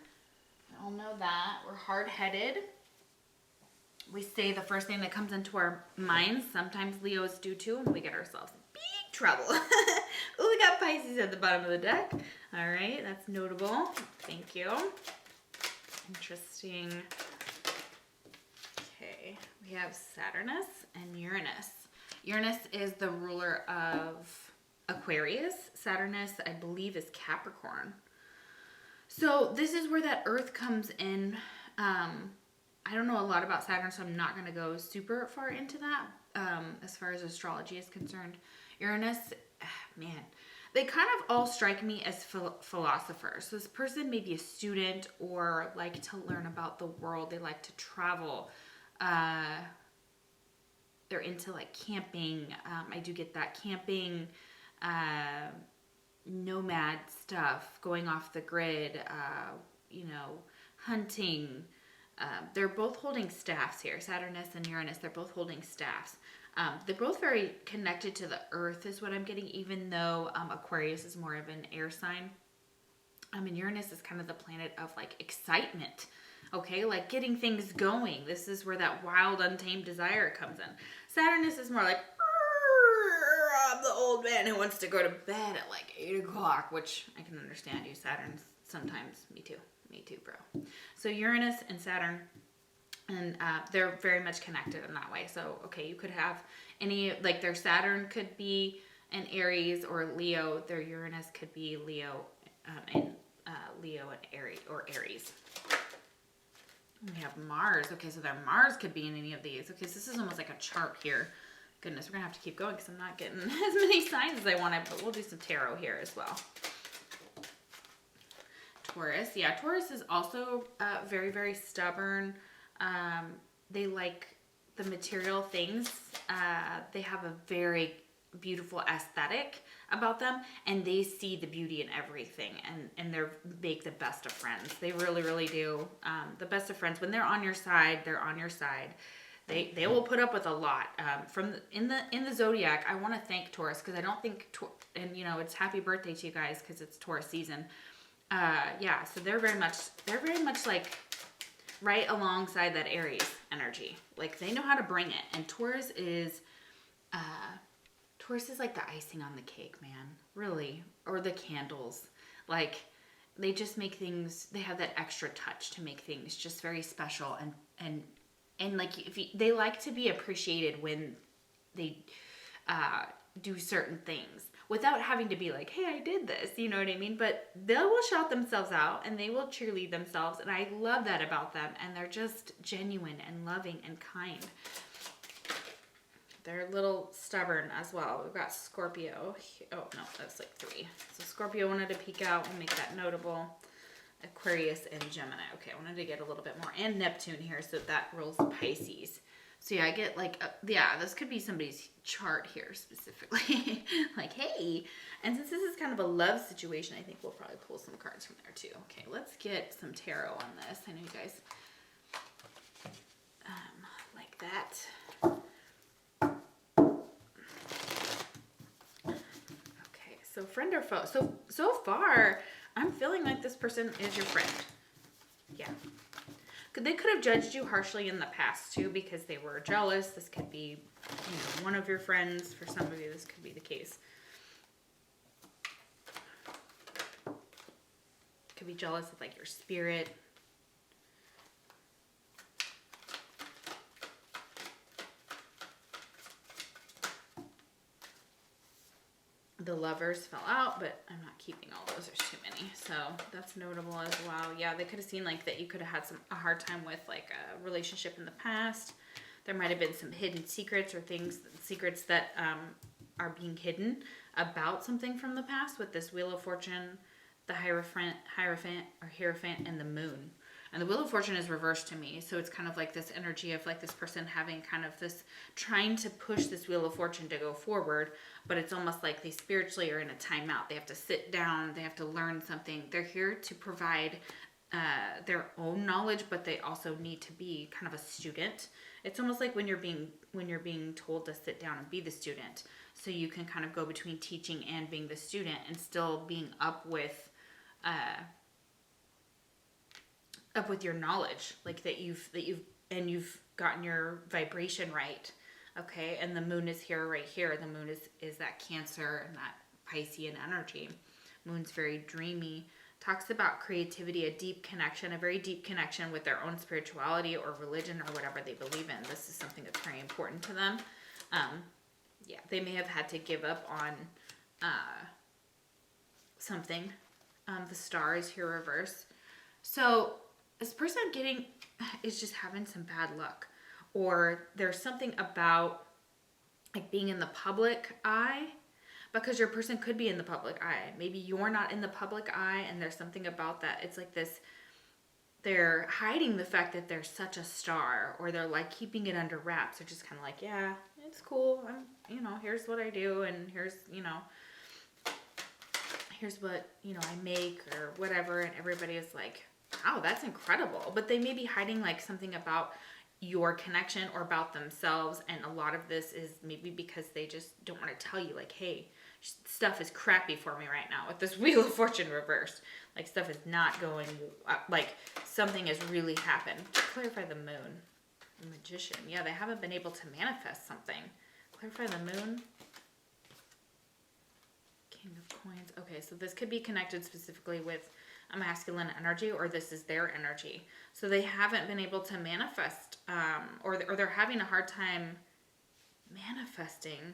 I all know that. We're hard-headed. We say the first thing that comes into our minds. Sometimes Leos do too, and we get ourselves in big trouble. Ooh, we have Pisces at the bottom of the deck. All right, that's notable. Thank you. Interesting. Okay, we have Saturnus and Uranus. Uranus is the ruler of Aquarius. Saturnus, I believe, is Capricorn. So this is where that Earth comes in. I don't know a lot about Saturn, so I'm not going to go super far into that as far as astrology is concerned. Uranus, man, they kind of all strike me as philosophers. So this person may be a student or like to learn about the world. They like to travel. They're into like camping. I do get that camping, nomad stuff, going off the grid, hunting. They're both holding staffs here. Saturnus and Uranus, they're both holding staffs. They're both very connected to the earth is what I'm getting, even though Aquarius is more of an air sign. And Uranus is kind of the planet of like excitement. Okay, like getting things going. This is where that wild, untamed desire comes in. Saturnus is more like, I'm the old man who wants to go to bed at like 8 o'clock, which I can understand you, Saturn, sometimes. Me too. Me too, bro. So Uranus and Saturn, and they're very much connected in that way. So, okay, you could have any, like their Saturn could be an Aries or Leo. Their Uranus could be Leo and Aries. We have Mars. Okay, so their Mars could be in any of these. Okay, so this is almost like a chart here. Goodness, we're going to have to keep going because I'm not getting as many signs as I wanted, but we'll do some tarot here as well. Taurus. Yeah, Taurus is also very, very stubborn. They like the material things. They have a very beautiful aesthetic about them, and they see the beauty in everything, and they're make the best of friends. They really, really do. The best of friends. When they're on your side, they're on your side. They will put up with a lot. In the zodiac, I want to thank Taurus because I don't think and it's happy birthday to you guys because it's Taurus season. Yeah, so they're very much like right alongside that Aries energy. Like they know how to bring it, and Taurus is like the icing on the cake, man. Really, or the candles. Like they just make things. They have that extra touch to make things just very special, and like they like to be appreciated when they do certain things. Without having to be like, hey, I did this, you know what I mean? But they will shout themselves out and they will cheerlead themselves. And I love that about them. And they're just genuine and loving and kind. They're a little stubborn as well. We've got Scorpio. Oh, no, that's like 3. So Scorpio wanted to peek out and make that notable. Aquarius and Gemini. Okay, I wanted to get a little bit more. And Neptune here, so that rolls Pisces. So yeah, I get like, this could be somebody's chart here specifically. Like, hey. And since this is kind of a love situation, I think we'll probably pull some cards from there too. Okay, let's get some tarot on this. I know you guys like that. Okay, so friend or foe. So far, I'm feeling like this person is your friend. Yeah. They could have judged you harshly in the past too because they were jealous. This could be, one of your friends. For some of you, this could be the case. Could be jealous of like your spirit. The Lovers fell out, but I'm not keeping all those. There's too many. So that's notable as well. Yeah, they could have seen like that you could have had a hard time with like a relationship in the past. There might have been some hidden secrets or secrets that are being hidden about something from the past with this Wheel of Fortune, the Hierophant, and the Moon. And the Wheel of Fortune is reversed to me. So it's kind of like this energy of like this person having kind of this, trying to push this Wheel of Fortune to go forward. But it's almost like they spiritually are in a timeout. They have to sit down. They have to learn something. They're here to provide their own knowledge, but they also need to be kind of a student. It's almost like when you're being told to sit down and be the student. So you can kind of go between teaching and being the student and still being up with your knowledge, like that you've gotten your vibration right. Okay, and the Moon is here, right here. The Moon is that Cancer and that Piscean energy. Moon's very dreamy. Talks about creativity, a deep connection, a very deep connection with their own spirituality or religion or whatever they believe in. This is something that's very important to them. Yeah, they may have had to give up on something. The star is here reversed. So this person is just having some bad luck. Or there's something about like being in the public eye, because your person could be in the public eye. Maybe you're not in the public eye, and there's something about that. It's like this, they're hiding the fact that they're such a star, or they're like keeping it under wraps. They're just kind of like, yeah, it's cool. Here's what I do, and here's what, I make or whatever. And everybody is like, wow, that's incredible. But they may be hiding like something about your connection or about themselves. And a lot of this is maybe because they just don't want to tell you, like, hey, stuff is crappy for me right now with this Wheel of Fortune reversed. Like, stuff is not going, like, something has really happened. Clarify the moon. The Magician. Yeah, they haven't been able to manifest something. Clarify the moon. King of Coins. Okay, so this could be connected specifically with a masculine energy, or this is their energy. So they haven't been able to manifest, or they're having a hard time manifesting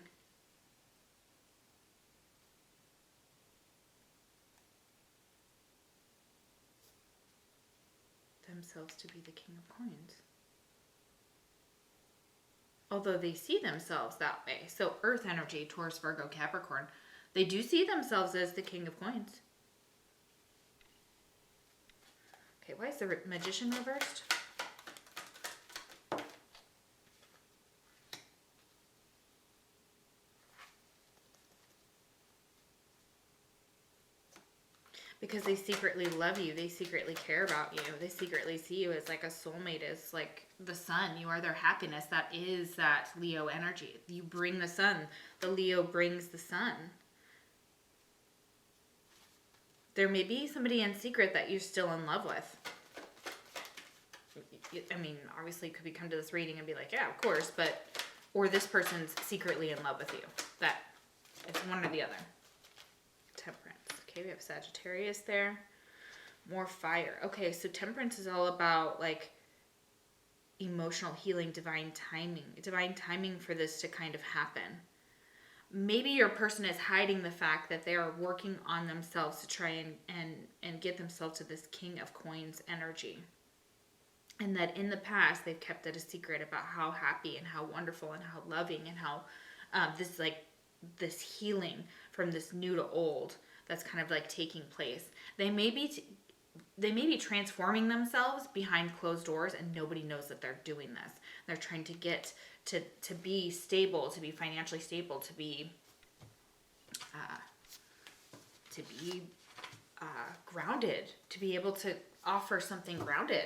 themselves to be the King of Coins. Although they see themselves that way. So Earth energy, Taurus, Virgo, Capricorn, they do see themselves as the King of Coins. Okay, why is the Magician reversed? Because they secretly love you. They secretly care about you. They secretly see you as like a soulmate, as like the sun. You are their happiness. That is that Leo energy. You bring the sun. The Leo brings the sun. There may be somebody in secret that you're still in love with. I mean, obviously you could come to this reading and be like, yeah, of course, but, or this person's secretly in love with you. That, it's one or the other. Temperance. Okay, we have Sagittarius there. More fire. Okay, so Temperance is all about like emotional healing, divine timing for this to kind of happen. Maybe your person is hiding the fact that they are working on themselves to try and get themselves to this King of Coins energy. And that in the past, they've kept it a secret about how happy and how wonderful and how loving and how this healing from this new to old that's kind of like taking place. They may be transforming themselves behind closed doors, and nobody knows that they're doing this. They're trying to get to be stable, to be financially stable, to be grounded, to be able to offer something grounded.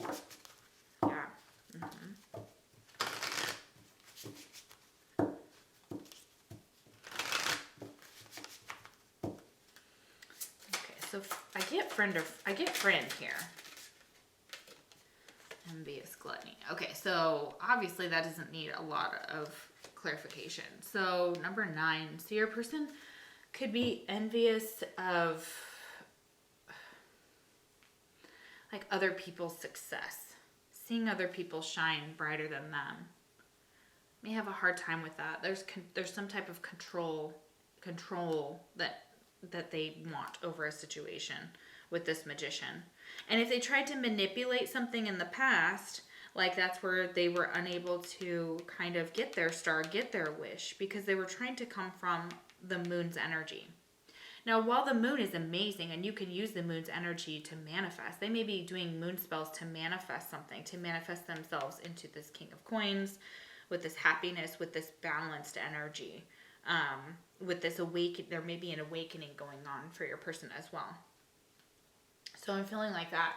Yeah. Mm-hmm. Okay, so I get friend here. Envious, gluttony. Okay, so obviously that doesn't need a lot of clarification. So number 9, so your person could be envious of like other people's success, seeing other people shine brighter than them. May have a hard time with that. There's some type of control that they want over a situation with this Magician. And if they tried to manipulate something in the past, like that's where they were unable to kind of get their star, get their wish, because they were trying to come from the moon's energy. Now, while the moon is amazing and you can use the moon's energy to manifest, they may be doing moon spells to manifest something, to manifest themselves into this King of Coins, with this happiness, with this balanced energy, with this there may be an awakening going on for your person as well. So I'm feeling like that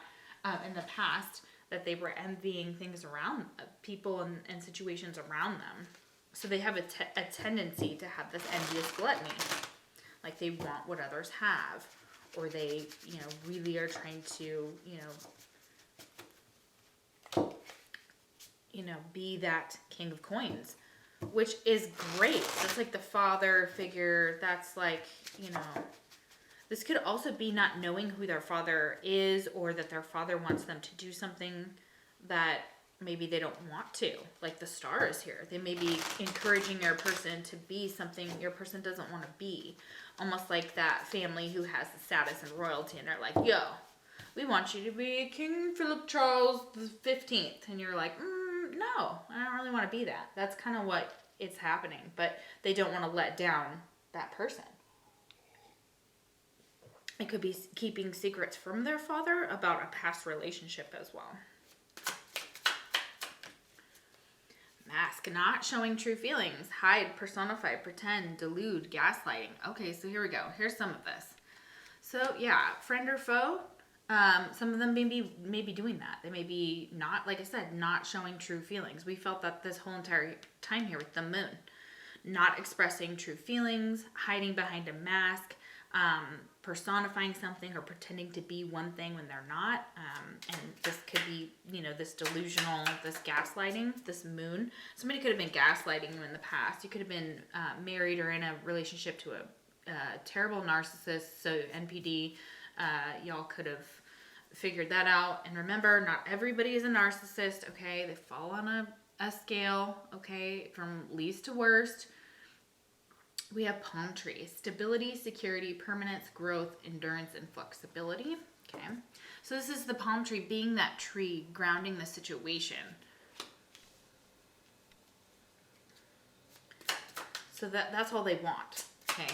in the past, that they were envying things around people and situations around them. So they have a tendency to have this envious gluttony. Like they want what others have, or they, really are trying to, be that King of Coins. which is great. That's like the father figure. That's like, this could also be not knowing who their father is, or that their father wants them to do something that maybe they don't want to. Like the star is here. They may be encouraging your person to be something your person doesn't want to be. Almost like that family who has the status and royalty, and they're like, yo, we want you to be King Philip Charles the 15th. And you're like, no, I don't really want to be that. That's kind of what it's happening. But they don't want to let down that person. It could be keeping secrets from their father about a past relationship as well. Mask, not showing true feelings. Hide, personify, pretend, delude, gaslighting. Okay, so here we go. Here's some of this. So yeah, friend or foe. Some of them may be doing that. They may be not, like I said, not showing true feelings. We felt that this whole entire time here with the moon. Not expressing true feelings, hiding behind a mask, personifying something or pretending to be one thing when they're not. And this could be, this delusional, this gaslighting, this moon. Somebody could have been gaslighting you in the past. You could have been married or in a relationship to a terrible narcissist. So NPD, y'all could have figured that out. And remember, not everybody is a narcissist, okay? They fall on a scale, okay, from least to worst. We have palm trees. Stability, security, permanence, growth, endurance, and flexibility. Okay. So this is the palm tree being that tree, grounding the situation. So that's all they want. Okay.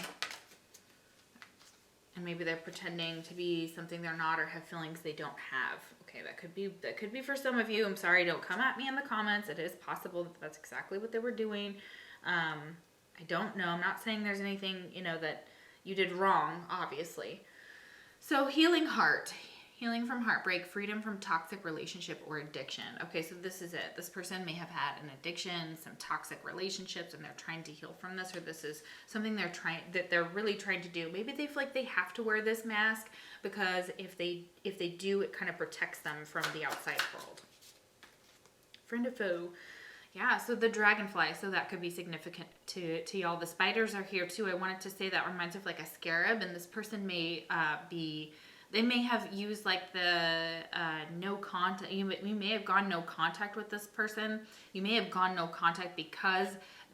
And maybe they're pretending to be something they're not, or have feelings they don't have. Okay, that could be for some of you. I'm sorry, don't come at me in the comments. It is possible that that's exactly what they were doing. I don't know. I'm not saying there's anything, that you did wrong, obviously. So healing heart, healing from heartbreak, freedom from toxic relationship or addiction. Okay, so this is it. This person may have had an addiction, some toxic relationships, and they're trying to heal from this, or this is something they're really trying to do. Maybe they feel like they have to wear this mask because if they do, it kind of protects them from the outside world. Friend or foe. Yeah, so the dragonfly, so that could be significant to y'all. The spiders are here too. I wanted to say that reminds of like a scarab, and this person may they may have used like the no contact. You may have gone no contact with this person. You may have gone no contact because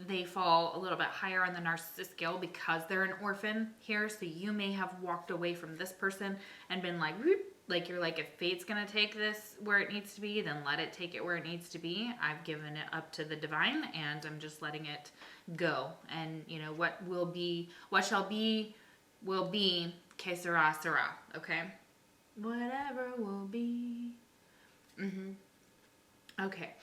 they fall a little bit higher on the narcissist scale because they're an orphan here. So you may have walked away from this person and been like, whoop. Like you're like, if fate's going to take this where it needs to be, then let it take it where it needs to be. I've given it up to the divine and I'm just letting it go. And what shall be, will be, que sera, sera. Okay. Whatever will be. Okay.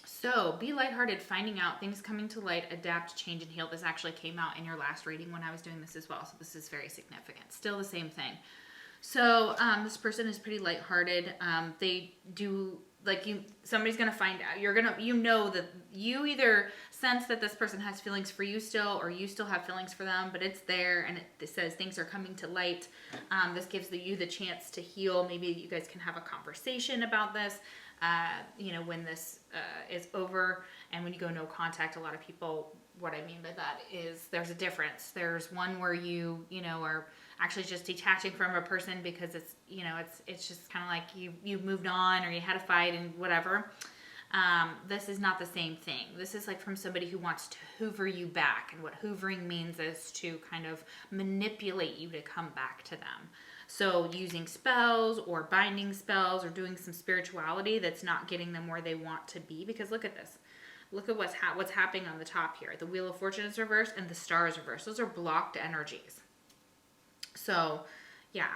So be lighthearted, finding out, things coming to light, adapt, change, and heal. This actually came out in your last reading when I was doing this as well. So this is very significant. Still the same thing. So this person is pretty lighthearted. They do, like, somebody's going to find out. You're going to, that you either sense that this person has feelings for you still, or you still have feelings for them, but it's there, and it says things are coming to light. This gives you the chance to heal. Maybe you guys can have a conversation about this, when this is over. And when you go no contact, a lot of people, what I mean by that is there's a difference. There's one where you are actually just detaching from a person because it's, it's just kind of like you've moved on, or you had a fight and whatever. This is not the same thing. This is like from somebody who wants to hoover you back. And what hoovering means is to kind of manipulate you to come back to them. So using spells or binding spells or doing some spirituality that's not getting them where they want to be. Because look at this. Look at what's happening on the top here. The Wheel of Fortune is reversed and the Star is reversed. Those are blocked energies. So, yeah,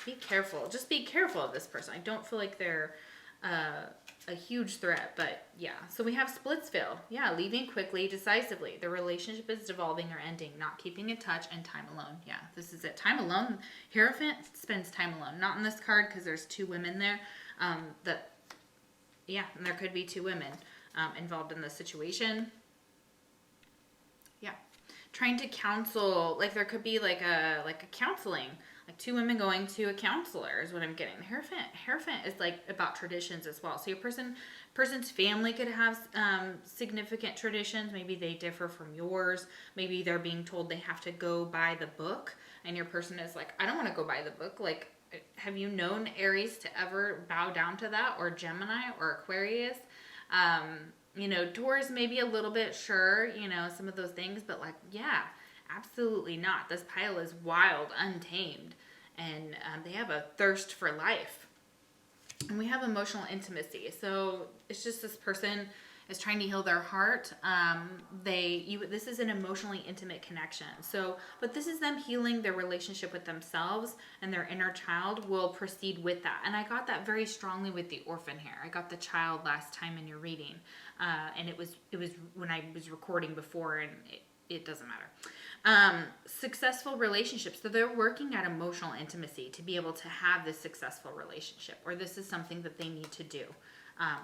be careful. Just be careful of this person. I don't feel like they're a huge threat, but yeah. So we have Splitsville. Yeah, leaving quickly, decisively. The relationship is devolving or ending, not keeping in touch, and time alone. Yeah, this is it. Time alone. Hierophant spends time alone. Not in this card because there's two women there. And there could be two women involved in this situation. Yeah. Trying to counsel, like there could be like a counseling, Like 2 women going to a counselor is what I'm getting. The Hierophant is like about traditions as well. So your person's family could have significant traditions. Maybe they differ from yours. Maybe they're being told they have to go by the book, and your person is like, I don't want to go by the book. Like, have you known Aries to ever bow down to that, or Gemini or Aquarius? You know, Taurus maybe a little bit, sure, you know, some of those things, but like, yeah, absolutely not. This pile is wild, untamed, and they have a thirst for life. And we have emotional intimacy. So it's just this person is trying to heal their heart. This is an emotionally intimate connection. So, but this is them healing their relationship with themselves, and their inner child will proceed with that. And I got that very strongly with the orphan here. I got the child last time in your reading, and it was when I was recording before, and it doesn't matter. Successful relationships. So they're working at emotional intimacy to be able to have this successful relationship, or this is something that they need to do.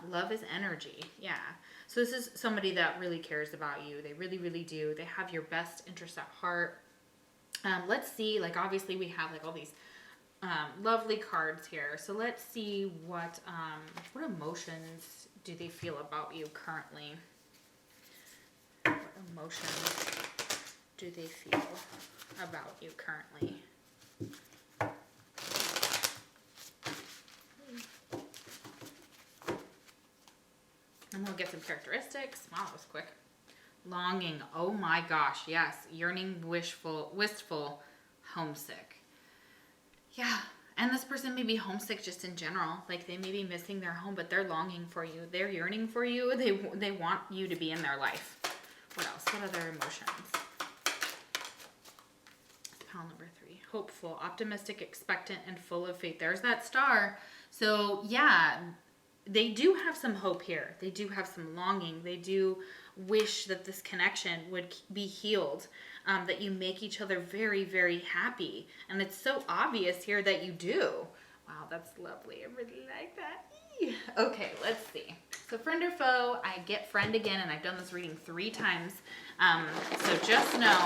Love is energy. Yeah. So this is somebody that really cares about you. They really, really do. They have your best interest at heart. Let's see, like, obviously we have like all these lovely cards here. So let's see what emotions do they feel about you currently? What emotions do they feel about you currently? And we'll get some characteristics. Wow, that was quick. Longing. Oh my gosh, yes. Yearning, wistful, homesick. Yeah. And this person may be homesick just in general. Like, they may be missing their home, but they're longing for you. They're yearning for you. They want you to be in their life. What else? What other emotions? Pile number 3. Hopeful, optimistic, expectant, and full of faith. There's that star. So, yeah, they do have some hope here. They do have some longing. They do wish that this connection would be healed, that you make each other very, very happy. And it's so obvious here that you do. Wow, that's lovely. I really like that. Okay, let's see. So friend or foe, I get friend again, and I've done this reading 3 times. So just know,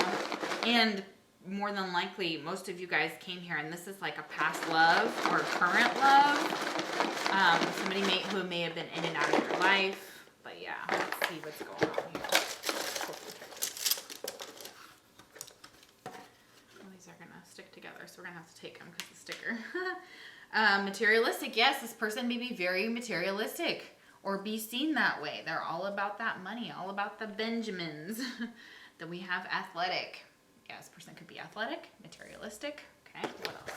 and more than likely, most of you guys came here, and this is like a past love or current love. Somebody who may have been in and out of your life. But yeah, let's see what's going on here. Well, these are going to stick together, so we're going to have to take them because of the sticker. Materialistic. Yes, this person may be very materialistic or be seen that way. They're all about that money, all about the Benjamins. Then we have athletic. Yeah, this person could be athletic, materialistic. Okay, what else?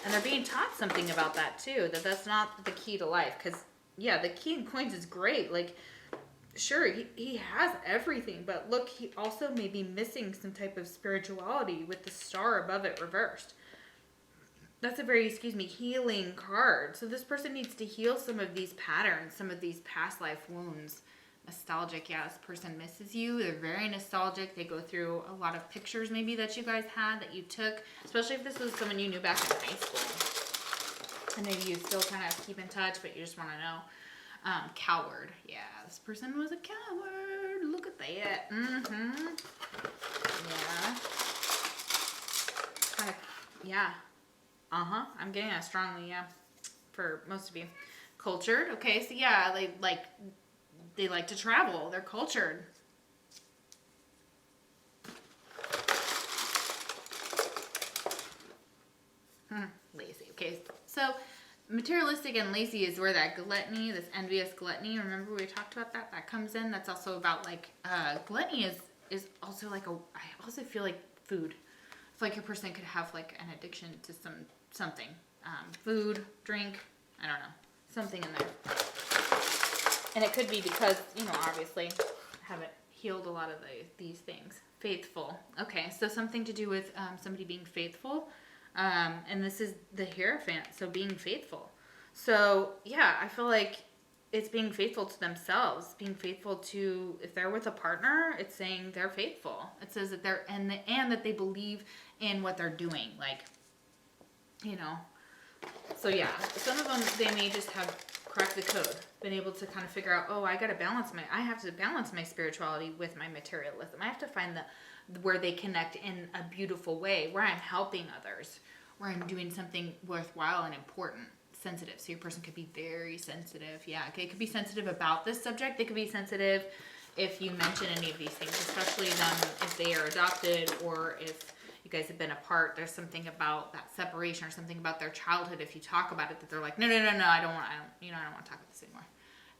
And they're being taught something about that too, that's not the key to life. Because, yeah, the King of Coins is great. Like, sure, he has everything, but look, he also may be missing some type of spirituality with the star above it reversed. That's a very, healing card. So this person needs to heal some of these patterns, some of these past life wounds. Nostalgic, yeah, this person misses you. They're very nostalgic. They go through a lot of pictures maybe that you guys had, that you took, especially if this was someone you knew back in high school. And maybe you still kind of keep in touch, but you just want to know. Coward, yeah, this person was a coward. Look at that. Yeah. Kind of, yeah. I'm getting that strongly, yeah, for most of you. Cultured, okay, so yeah, they like to travel. They're cultured. Lazy. Okay, so materialistic and lazy is where that gluttony, this envious gluttony, remember we talked about that? That comes in. That's also about like, gluttony is also like I also feel like food. I feel like your person could have like an addiction to something. Food, drink, I don't know. Something in there. And it could be because, obviously haven't healed a lot of these things. Faithful. Okay, so something to do with somebody being faithful. And this is the Hierophant, so being faithful. So, yeah, I feel like it's being faithful to themselves. Being faithful to, if they're with a partner, it's saying they're faithful. It says that they're, and that they believe in what they're doing. Like, So, yeah, some of them, they may just have cracked the code. Been able to kind of figure out, oh, I have to balance my spirituality with my materialism. I have to find where they connect in a beautiful way, where I'm helping others, where I'm doing something worthwhile and important, sensitive. So your person could be very sensitive. Yeah, okay, it could be sensitive about this subject. They could be sensitive if you mention any of these things, especially them if they are adopted or if you guys have been apart. There's something about that separation or something about their childhood. If you talk about it, that they're like, no, I don't want to talk about this anymore.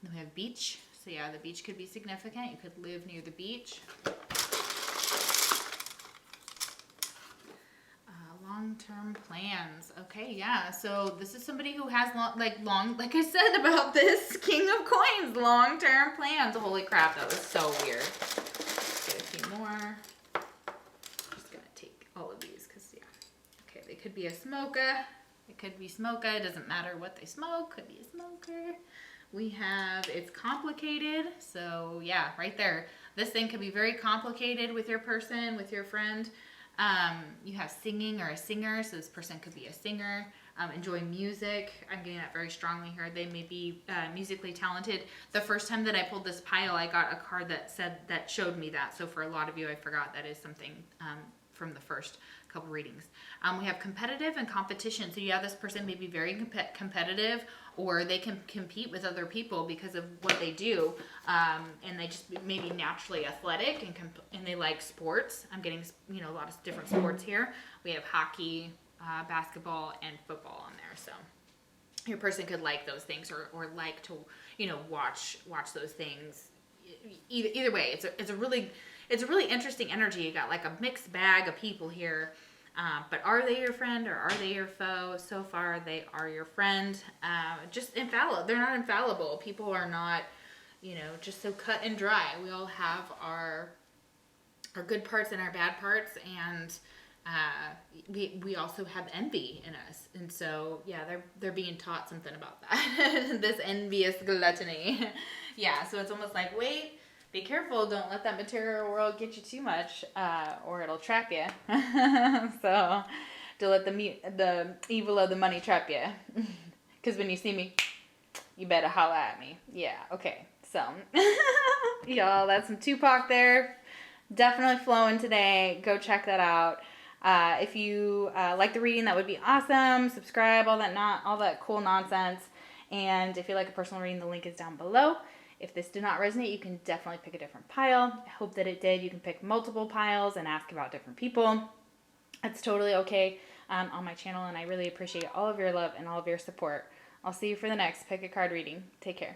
And then we have beach. So yeah, the beach could be significant. You could live near the beach. Long-term plans. Okay, yeah. So this is somebody who has like I said about this King of Coins, long-term plans. Holy crap, that was so weird. Get a few more. Just gonna take all of these because yeah. Okay, they could be a smoker. It could be smoker. It doesn't matter what they smoke. Could be a smoker. We have it's complicated. So yeah, right there. This thing could be very complicated with your person, with your friend. You have singing or a singer, so this person could be a singer. Enjoy music. I'm getting that very strongly here. They may be musically talented. The first time that I pulled this pile, I got a card that showed me that. So for a lot of you, I forgot that is something from the first couple readings. We have competitive and competition. So yeah, this person may be very competitive, or they can compete with other people because of what they do, and they just may be naturally athletic and they like sports. I'm getting a lot of different sports here. We have hockey, basketball, and football on there. So your person could like those things or like to watch those things. Either way, it's a really interesting energy. You got like a mixed bag of people here. But are they your friend or are they your foe? So far, they are your friend. Just infallible. They're not infallible. People are not, just so cut and dry. We all have our good parts and our bad parts, and we also have envy in us. And so, yeah, they're being taught something about that. This envious gluttony. Yeah, so it's almost like, wait. Be careful, don't let that material world get you too much, or it'll trap you. So, don't let the evil of the money trap you. Because when you see me, you better holla at me. Yeah, okay. So, y'all, that's some Tupac there. Definitely flowing today. Go check that out. If you like the reading, that would be awesome. Subscribe, all that cool nonsense. And if you like a personal reading, the link is down below. If this did not resonate, you can definitely pick a different pile. I hope that it did. You can pick multiple piles and ask about different people. That's totally okay on my channel, and I really appreciate all of your love and all of your support. I'll see you for the next Pick a Card reading. Take care.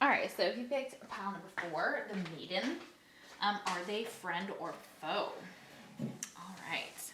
All right, so if you picked pile number 4, the Maiden, are they friend or foe? All right.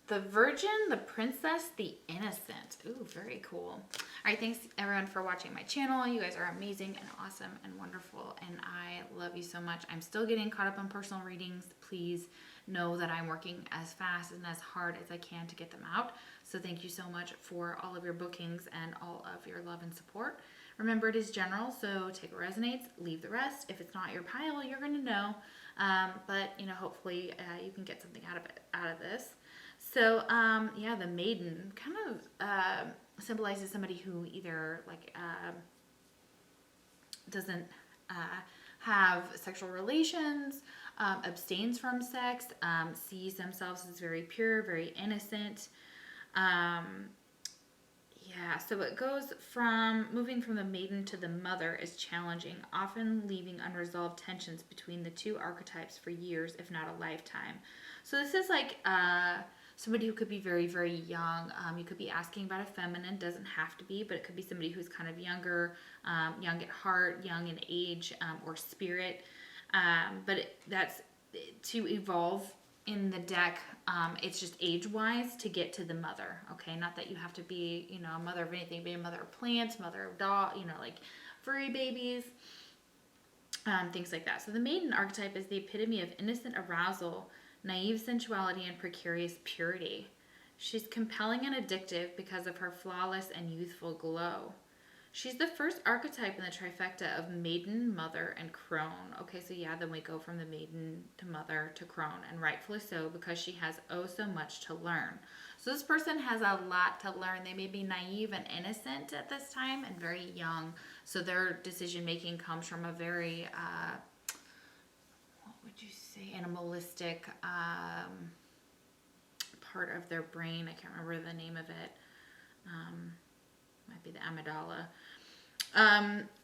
The Virgin, the Princess, the Innocent. Ooh, very cool. All right, thanks everyone for watching my channel. You guys are amazing and awesome and wonderful, and I love you so much. I'm still getting caught up on personal readings. Please know that I'm working as fast and as hard as I can to get them out. So thank you so much for all of your bookings and all of your love and support. Remember, it is general, so take what resonates, leave the rest. If it's not your pile, you're going to know. But, hopefully you can get something out of this. So, yeah, the Maiden kind of symbolizes somebody who either doesn't have sexual relations, abstains from sex, sees themselves as very pure, very innocent. Yeah, so it goes from moving from the Maiden to the Mother is challenging, often leaving unresolved tensions between the two archetypes for years, if not a lifetime. So this is like somebody who could be very, very young. You could be asking about a feminine, doesn't have to be, but it could be somebody who's kind of younger, young at heart, young in age or spirit. But that's to evolve in the deck. It's just age-wise to get to the Mother. Okay, not that you have to be, a mother of anything, be a mother of plants, mother of dog, like furry babies, things like that. So the Maiden archetype is the epitome of innocent arousal, naive sensuality, and precarious purity. She's compelling and addictive because of her flawless and youthful glow. She's the first archetype in the trifecta of maiden, mother, and crone. Okay, so yeah, then we go from the maiden to mother to crone, and rightfully so, because she has oh so much to learn. So this person has a lot to learn. They may be naive and innocent at this time and very young. So their decision making comes from a very, what would you say, animalistic part of their brain. I can't remember the name of it. Might be the amygdala.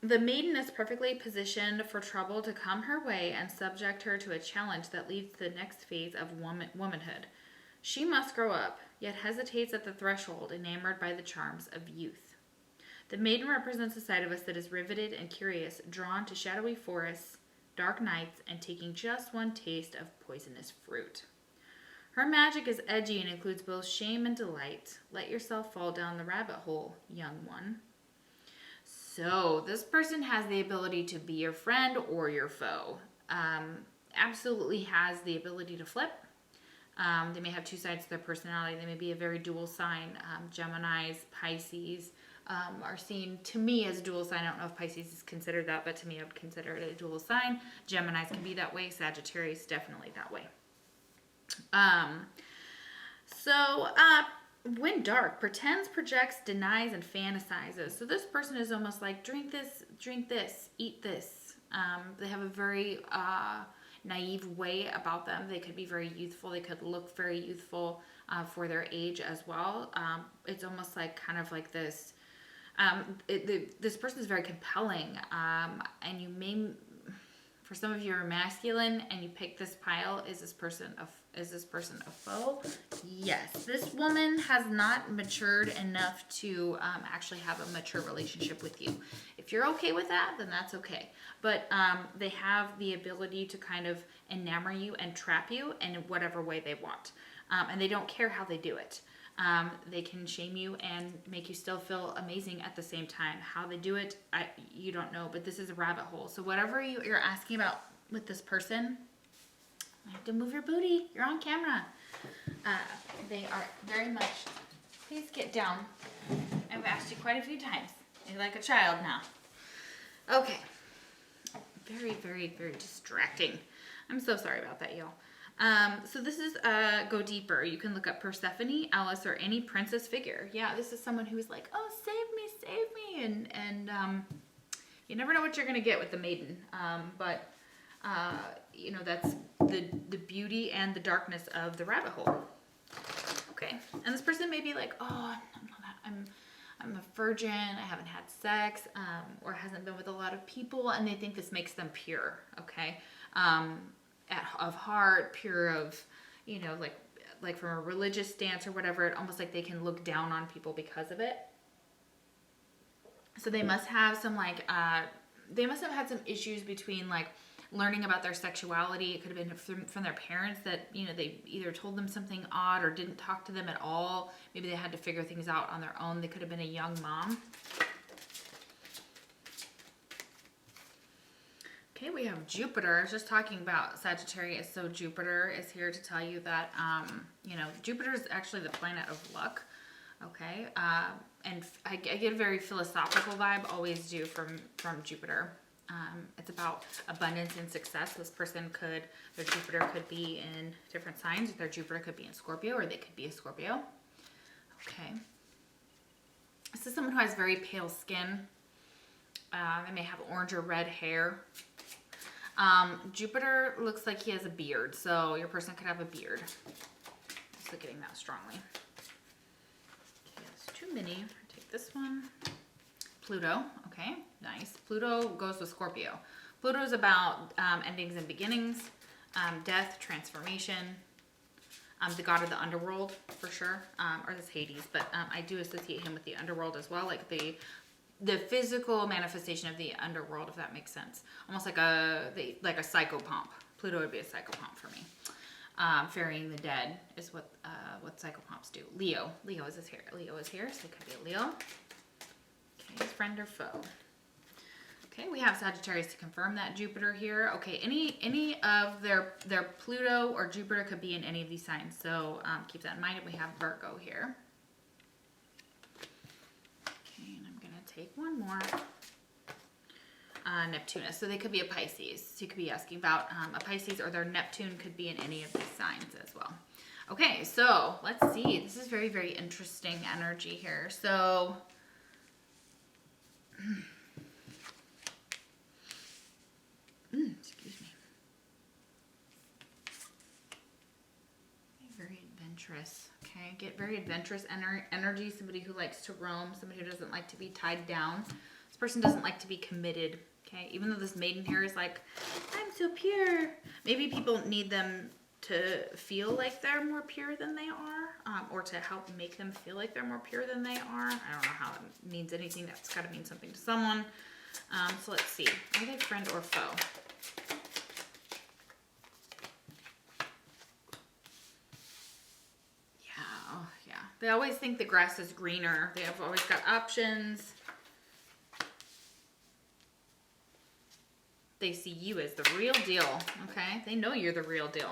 The maiden is perfectly positioned for trouble to come her way and subject her to a challenge that leads to the next phase of womanhood. She must grow up, yet hesitates at the threshold, enamored by the charms of youth. The maiden represents a side of us that is riveted and curious, drawn to shadowy forests, dark nights, and taking just one taste of poisonous fruit. Her magic is edgy and includes both shame and delight. Let yourself fall down the rabbit hole, young one. So, this person has the ability to be your friend or your foe. Absolutely has the ability to flip. They may have two sides to their personality. They may be a very dual sign. Geminis, Pisces are seen to me as a dual sign. I don't know if Pisces is considered that, but to me I would consider it a dual sign. Geminis can be that way. Sagittarius definitely that way. When dark, pretends, projects, denies, and fantasizes. So this person is almost like, drink this, eat this. They have a very naive way about them. They could be very youthful. They could look very youthful for their age as well. It's almost like kind of like this. This person is very compelling, and you may, for some of you are masculine, and you pick this pile. Is this person a foe? Yes. This woman has not matured enough to actually have a mature relationship with you. If you're okay with that, then that's okay. But they have the ability to kind of enamor you and trap you in whatever way they want. And they don't care how they do it. They can shame you and make you still feel amazing at the same time. How they do it, you don't know, but this is a rabbit hole. So whatever you're asking about with this person, you have to move your booty. You're on camera. They are very much, please get down. I've asked you quite a few times. You're like a child now. Okay. Very, very, very distracting. I'm so sorry about that, y'all. So this is go deeper. You can look up Persephone, Alice, or any princess figure. Yeah, this is someone who's like, oh, save me, and you never know what you're gonna get with the maiden. But you know, that's the beauty and the darkness of the rabbit hole. Okay, and this person may be like, oh, I'm a virgin, I haven't had sex, or hasn't been with a lot of people, and they think this makes them pure. Okay. Of heart, pure of, you know, like from a religious stance or whatever, it almost like they can look down on people because of it. So they must have some they must have had some issues between like learning about their sexuality. It could have been from their parents that, you know, they either told them something odd or didn't talk to them at all. Maybe they had to figure things out on their own. They could have been a young mom. Okay, we have Jupiter. I was just talking about Sagittarius. So Jupiter is here to tell you that, you know, Jupiter is actually the planet of luck. Okay, and I get a very philosophical vibe, always do from Jupiter. It's about abundance and success. This person their Jupiter could be in different signs. Their Jupiter could be in Scorpio, or they could be a Scorpio. Okay. This is someone who has very pale skin. They may have orange or red hair. Jupiter looks like he has a beard, so your person could have a beard. Just look at that strongly. Okay, that's too many. Take this one. Pluto. Okay, nice. Pluto goes with Scorpio. Pluto is about endings and beginnings, death, transformation. The god of the underworld, for sure, or this Hades, but I do associate him with the underworld as well, like the physical manifestation of the underworld, if that makes sense. Almost like a psychopomp. Pluto would be a psychopomp for me. Ferrying the dead is what psychopomps do. Leo is here. Leo is here, so it could be a Leo. Okay, friend or foe. Okay, we have Sagittarius to confirm that Jupiter here. Okay, any of their Pluto or Jupiter could be in any of these signs, so keep that in mind. And we have Virgo here. Okay, and I'm gonna take one more. Neptunus. So they could be a Pisces. So you could be asking about a Pisces, or their Neptune could be in any of these signs as well. Okay, so let's see. This is very, very interesting energy here. So excuse me. Very adventurous. Okay, get very adventurous energy. Somebody who likes to roam. Somebody who doesn't like to be tied down. This person doesn't like to be committed. Okay, even though this maiden here is like, I'm so pure. Maybe people need them to feel like they're more pure than they are, or to help make them feel like they're more pure than they are. I don't know how it means anything. That's got to mean something to someone. So let's see. Are they friend or foe? Yeah, oh yeah. They always think the grass is greener. They have always got options. They see you as the real deal, okay? They know you're the real deal.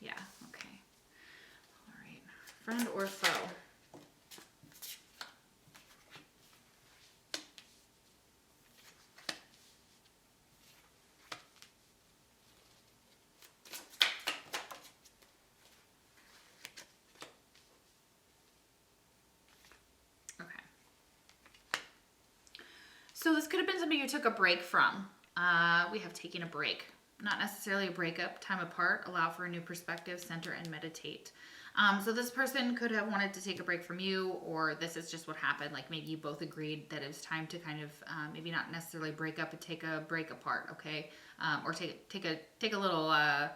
Yeah, okay. All right. Friend or foe? Okay. So this could have been somebody you took a break from. We have taken a break. Not necessarily a breakup, time apart, allow for a new perspective, center, and meditate. So this person could have wanted to take a break from you, or this is just what happened. Like maybe you both agreed that it was time to kind of maybe not necessarily break up, but take a break apart, okay? Or take a little a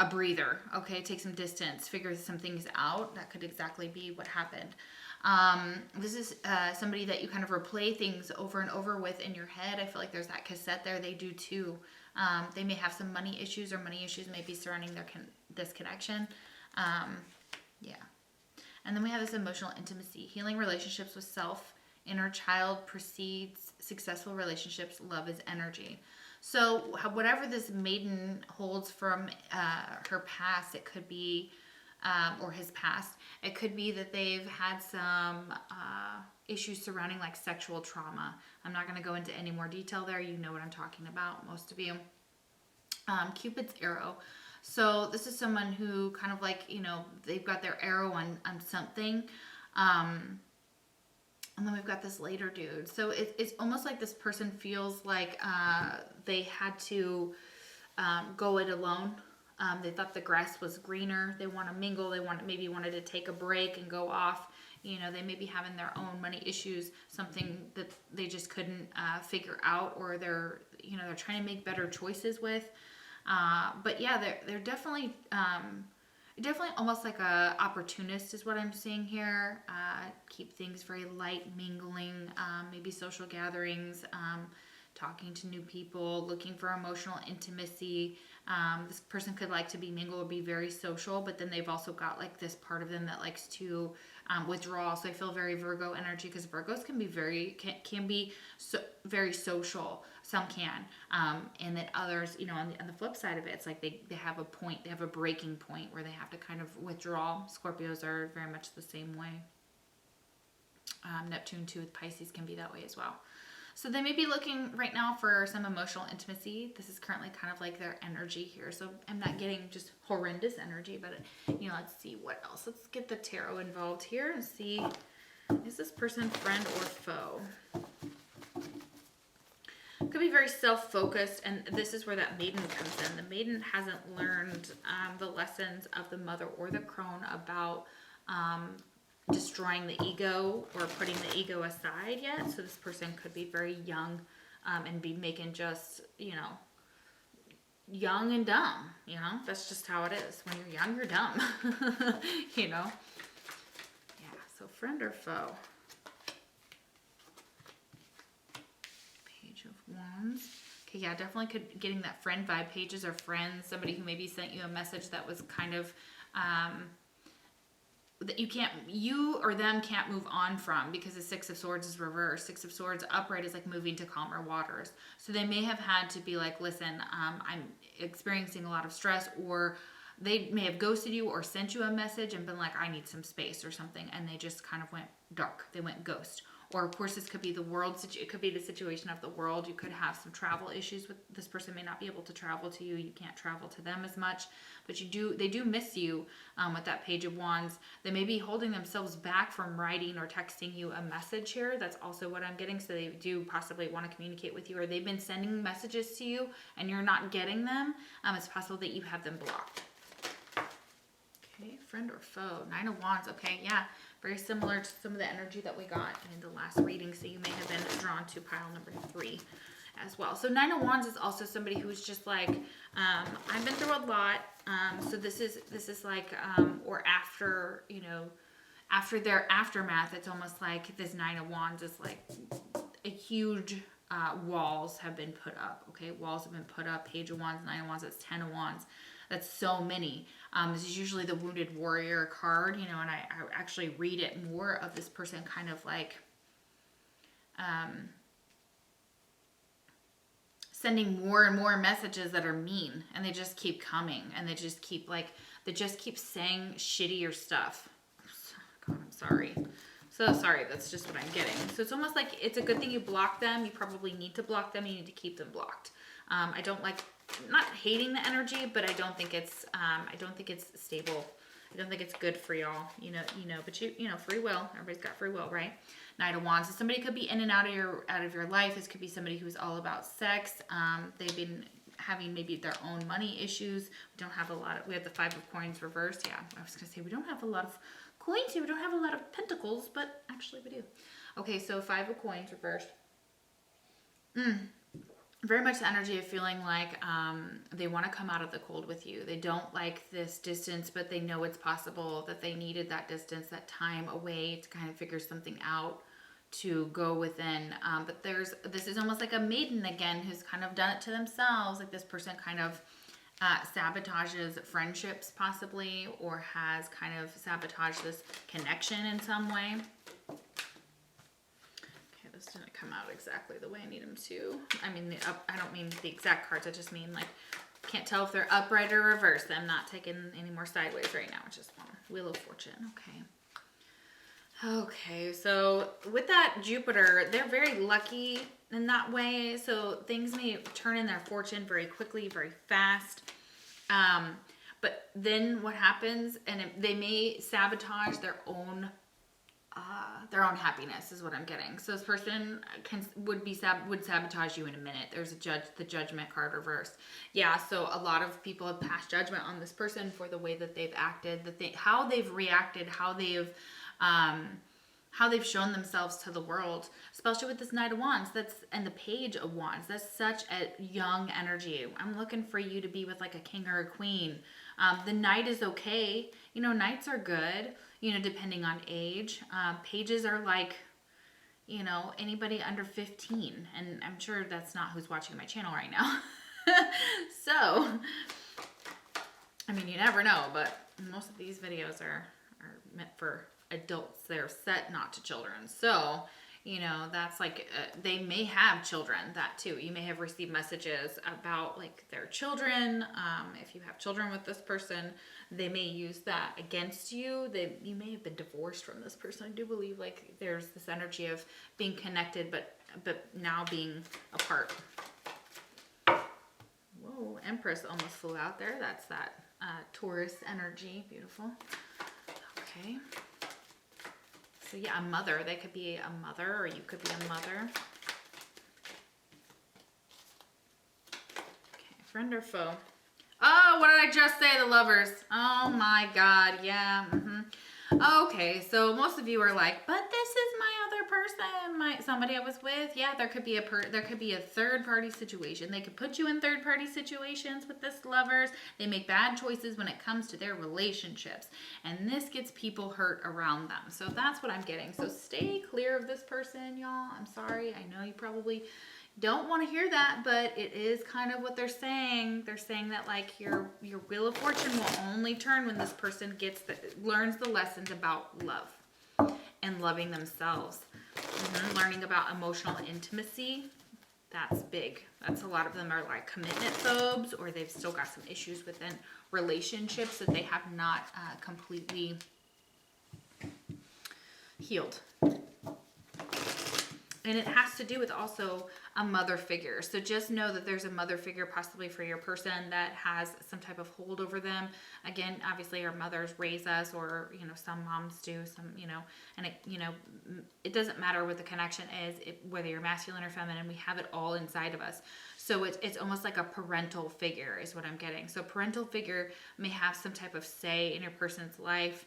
breather, okay? Take some distance, figure some things out. That could exactly be what happened. This is somebody that you kind of replay things over and over with in your head. I feel like there's that cassette there. They do too. They may have some money issues, or money issues may be surrounding this connection. Yeah. And then we have this emotional intimacy. Healing relationships with self, inner child precedes successful relationships. Love is energy. So whatever this maiden holds from her past, it could be, or his past, it could be that they've had some issues surrounding like sexual trauma. I'm not going to go into any more detail there. You know what I'm talking about, most of you. Cupid's arrow. So this is someone who kind of like, you know, they've got their arrow on something. And then we've got this later dude. So it's almost like this person feels like they had to go it alone. They thought the grass was greener. They want to mingle. They maybe wanted to take a break and go off. You know, they may be having their own money issues, something that they just couldn't figure out, or they're trying to make better choices with. But yeah, they're definitely almost like a opportunist is what I'm seeing here. Keep things very light, mingling, maybe social gatherings, talking to new people, looking for emotional intimacy. This person could like to be mingled or be very social, but then they've also got like this part of them that likes to withdraw. So I feel very Virgo energy, because Virgos can be very social. Some can, and then others, you know, on the flip side of it, it's like they have a point, they have a breaking point where they have to kind of withdraw. Scorpios are very much the same way. Neptune too with Pisces can be that way as well. So they may be looking right now for some emotional intimacy. This is currently kind of like their energy here. So I'm not getting just horrendous energy, but you know, let's see what else. Let's get the tarot involved here and see, is this person friend or foe? Could be very self-focused, and this is where that maiden comes in. The maiden hasn't learned the lessons of the mother or the crone about destroying the ego or putting the ego aside yet. So this person could be very young and be making just, you know, young and dumb. You know, that's just how it is. When you're young, you're dumb. You know? Yeah, so friend or foe? Page of Wands. Okay, yeah, definitely getting that friend vibe. Pages are friends. Somebody who maybe sent you a message that was kind of that you or them can't move on from, because the Six of Swords is reversed. Six of Swords upright is like moving to calmer waters. So they may have had to be like, listen, I'm experiencing a lot of stress, or they may have ghosted you or sent you a message and been like, I need some space or something, and they just kind of went dark. They went ghost. Or of course, this could be the world. It could be the situation of the world. You could have some travel issues with this person. May not be able to travel to you. You can't travel to them as much, but they do miss you with that Page of Wands. They may be holding themselves back from writing or texting you a message here. That's also what I'm getting. So they do possibly want to communicate with you, or they've been sending messages to you and you're not getting them. It's possible that you have them blocked. Okay, friend or foe. 9 of Wands. Okay, yeah. Very similar to some of the energy that we got in the last reading. So you may have been drawn to pile number 3 as well. So 9 of Wands is also somebody who's just like, I've been through a lot. So this is like, or after, you know, after their aftermath, it's almost like this 9 of Wands is like a huge walls have been put up. Okay, walls have been put up. Page of Wands, 9 of Wands, that's 10 of Wands. That's so many. This is usually the Wounded Warrior card, you know, and I actually read it more of this person kind of like sending more and more messages that are mean, and they just keep coming, and they just keep saying shittier stuff. God, I'm sorry. So sorry, that's just what I'm getting. So it's almost like it's a good thing you block them. You probably need to block them. You need to keep them blocked. I don't like, not hating the energy, but I don't think it's stable. I don't think it's good for y'all, you know, but you know, free will, everybody's got free will, right? 9 of Wands. So somebody could be in and out of your life. This could be somebody who's all about sex. They've been having maybe their own money issues. We have the 5 of Coins reversed. Yeah, I was gonna say we don't have a lot of coins here. We don't have a lot of pentacles, but actually we do. Okay, so 5 of Coins reversed. Very much the energy of feeling like they want to come out of the cold with you. They don't like this distance, but they know it's possible, that they needed that distance, that time away to kind of figure something out, to go within. But this is almost like a maiden again, who's kind of done it to themselves. Like this person kind of sabotages friendships possibly, or has kind of sabotaged this connection in some way. This didn't come out exactly the way I need them to. I mean, I don't mean the exact cards. I just mean like, can't tell if they're upright or reversed. I'm not taking any more sideways right now. It's just one. Wheel of Fortune. Okay, so with that Jupiter, they're very lucky in that way. So things may turn in their fortune very quickly, very fast. But then what happens, and they may sabotage their own happiness, is what I'm getting. So this person would sabotage you in a minute. There's the Judgment card reversed. Yeah, so a lot of people have passed judgment on this person for the way that they've acted, how they've reacted, how they've shown themselves to the world, especially with this Knight of Wands. And the Page of Wands. That's such a young energy. I'm looking for you to be with like a king or a queen. The Knight is okay. You know, Knights are good, you know, depending on age. Pages are like, you know, anybody under 15. And I'm sure that's not who's watching my channel right now. So, I mean, you never know, but most of these videos are meant for adults. They're set not to children. So, you know, that's like, they may have children, that too. You may have received messages about like their children. If you have children with this person, they may use that against you. You may have been divorced from this person. I do believe like there's this energy of being connected, but now being apart. Whoa, Empress almost flew out there. That's that Taurus energy. Beautiful. Okay. So yeah, a mother. They could be a mother, or you could be a mother. Okay, friend or foe. Oh, what did I just say? The Lovers. Oh my God. Yeah. Okay, so most of you are like, but this is my other person, somebody I was with. Yeah, there could be a third party situation. They could put you in third party situations with this Lovers. They make bad choices when it comes to their relationships, and this gets people hurt around them. So that's what I'm getting. So stay clear of this person, y'all. I'm sorry. I know you probably don't want to hear that, but it is kind of what they're saying. They're saying that like your Wheel of Fortune will only turn when this person learns the lessons about love and loving themselves. Learning about emotional intimacy. That's big. That's a lot of them are like commitment phobes, or they've still got some issues within relationships that they have not completely healed. And it has to do with also a mother figure. So just know that there's a mother figure possibly for your person that has some type of hold over them. Again, obviously our mothers raise us, or, you know, some moms do, some, you know, and it, you know, it doesn't matter what the connection is, whether you're masculine or feminine, we have it all inside of us. So it's almost like a parental figure is what I'm getting. So parental figure may have some type of say in your person's life.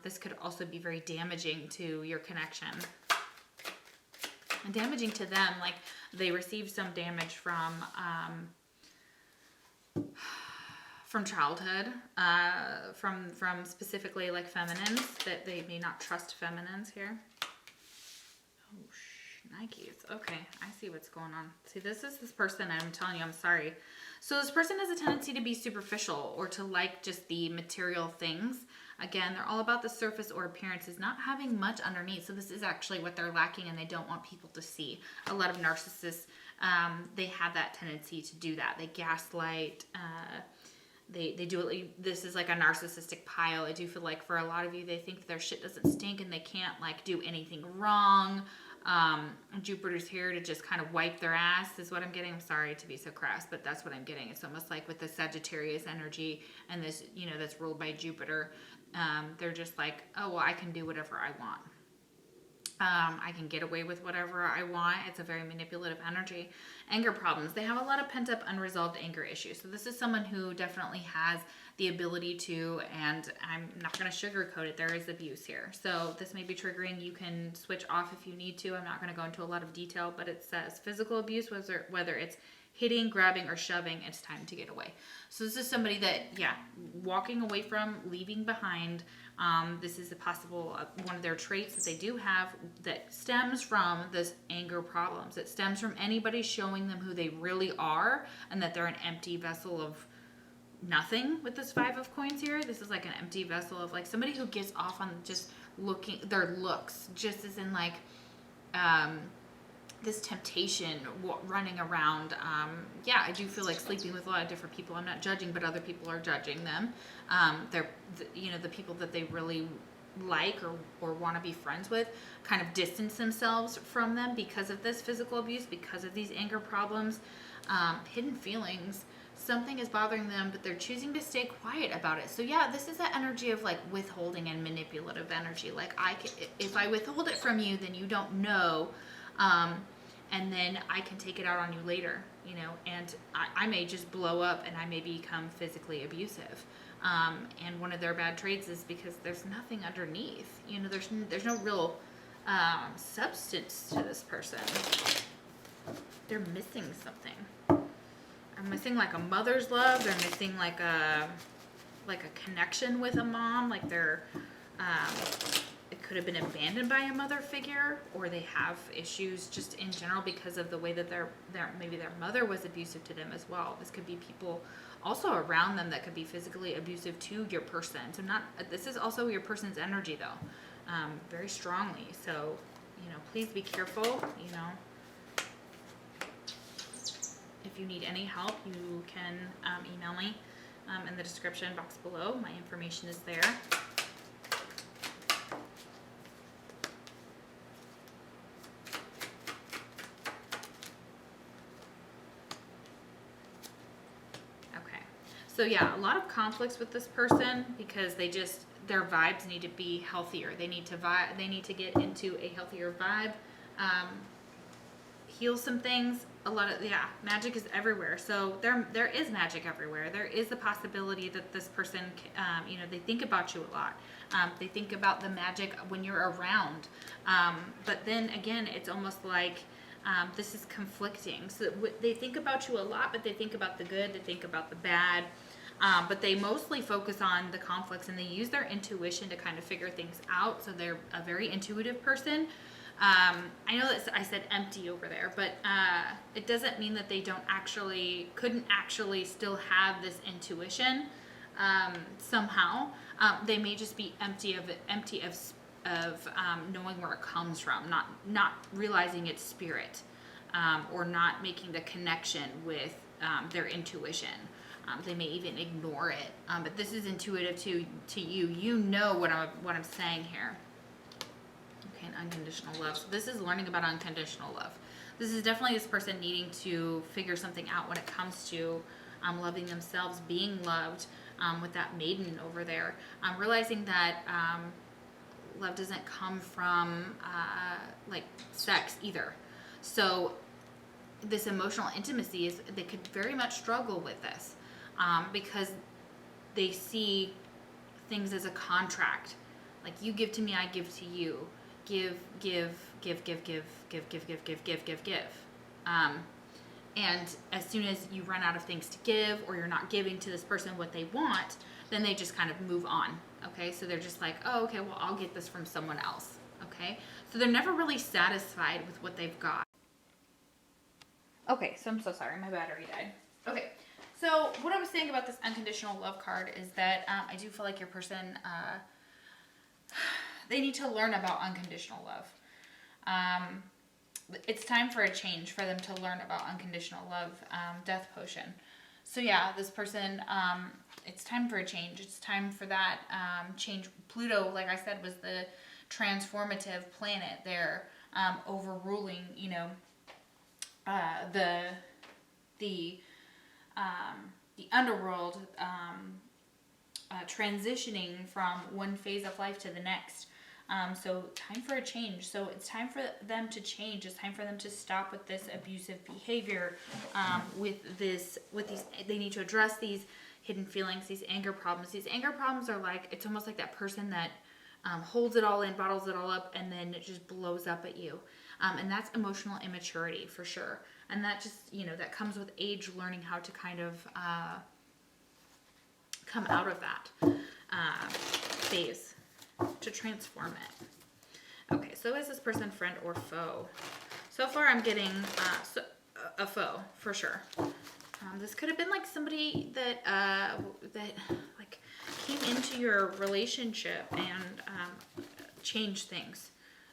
This could also be very damaging to your connection. And damaging to them, like they received some damage from childhood, from specifically like feminines, that they may not trust feminines here. Oh, Nikes. Okay, I see what's going on. See, this person, and I'm telling you, I'm sorry. So this person has a tendency to be superficial or to like just the material things. Again, they're all about the surface or appearances, not having much underneath. So this is actually what they're lacking, and they don't want people to see. A lot of narcissists, they have that tendency to do that. They gaslight. They do it. This is like a narcissistic pile. I do feel like for a lot of you, they think their shit doesn't stink and they can't like do anything wrong. Jupiter's here to just kind of wipe their ass is what I'm getting. I'm sorry to be so crass, but that's what I'm getting. It's almost like with the Sagittarius energy and this, you know, that's ruled by Jupiter. They're just like, oh, well, I can do whatever I want. I can get away with whatever I want. It's a very manipulative energy. Anger problems. They have a lot of pent up unresolved anger issues. So this is someone who definitely has the ability to, and I'm not going to sugarcoat it, there is abuse here. So this may be triggering. You can switch off if you need to. I'm not going to go into a lot of detail, but it says physical abuse, whether it's hitting, grabbing, or shoving, it's time to get away. So this is somebody that, yeah, walking away from, leaving behind. This is a possible, one of their traits that they do have that stems from this anger problems. It stems from anybody showing them who they really are and that they're an empty vessel of nothing with this 5 of coins here. This is like an empty vessel of like somebody who gets off on just looking, their looks, just as in like, this temptation running around. Yeah, I do feel like sleeping with a lot of different people. I'm not judging, but other people are judging them. They're, you know, the people that they really like or want to be friends with kind of distance themselves from them because of this physical abuse, because of these anger problems, hidden feelings. Something is bothering them, but they're choosing to stay quiet about it. So yeah, this is that energy of like withholding and manipulative energy. Like if I withhold it from you, then you don't know. And then I can take it out on you later, you know, and I may just blow up and I may become physically abusive. And one of their bad traits is because there's nothing underneath, you know, there's no real substance to this person. They're missing something. I'm missing like a mother's love. They're missing like a connection with a mom. Like they're, it could have been abandoned by a mother figure, or they have issues just in general because of the way that maybe their mother was abusive to them as well. This could be people also around them that could be physically abusive to your person. So this is also your person's energy though, very strongly. So, you know, please be careful, you know. If you need any help, you can email me in the description box below. My information is there. So yeah, a lot of conflicts with this person because their vibes need to be healthier. They need to get into a healthier vibe, heal some things. Magic is everywhere. So there is magic everywhere. There is the possibility that this person, you know, they think about you a lot. They think about the magic when you're around. But then again, it's almost like this is conflicting. So they think about you a lot, but they think about the good, they think about the bad. But they mostly focus on the conflicts, and they use their intuition to kind of figure things out. So they're a very intuitive person. I know that I said empty over there, but it doesn't mean that they couldn't actually still have this intuition somehow. They may just be empty of knowing where it comes from, not realizing its spirit, or not making the connection with their intuition. They may even ignore it, but this is intuitive to you. You know what I'm saying here. Okay, unconditional love. So this is learning about unconditional love. This is definitely this person needing to figure something out when it comes to loving themselves, being loved, with that Maiden over there. Realizing that love doesn't come from like sex either. So this emotional intimacy is, they could very much struggle with this because they see things as a contract. Like, you give to me, I give to you. Give, give, give, give, give, give, give, give, give, give, give, give. And as soon as you run out of things to give, or you're not giving to this person what they want, then they just kind of move on. Okay, so they're just like, oh, okay, well, I'll get this from someone else. Okay, so they're never really satisfied with what they've got. Okay, so I'm so sorry, my battery died. Okay, so what I was saying about this unconditional love card is that I do feel like your person, they need to learn about unconditional love. It's time for a change for them to learn about unconditional love. Death potion. So yeah, this person, it's time for a change. It's time for that change. Pluto, like I said, was the transformative planet there, overruling, you know, the underworld, transitioning from one phase of life to the next. So time for a change. So it's time for them to change. It's time for them to stop with this abusive behavior, they need to address these hidden feelings, these anger problems. These anger problems are like, it's almost like that person that holds it all in, bottles it all up, and then it just blows up at you. And that's emotional immaturity for sure. And that just, you know, that comes with age, learning how to kind of come out of that phase, to transform it. Okay, so is this person friend or foe? So far I'm getting a foe for sure. This could have been like somebody that like came into your relationship and changed things.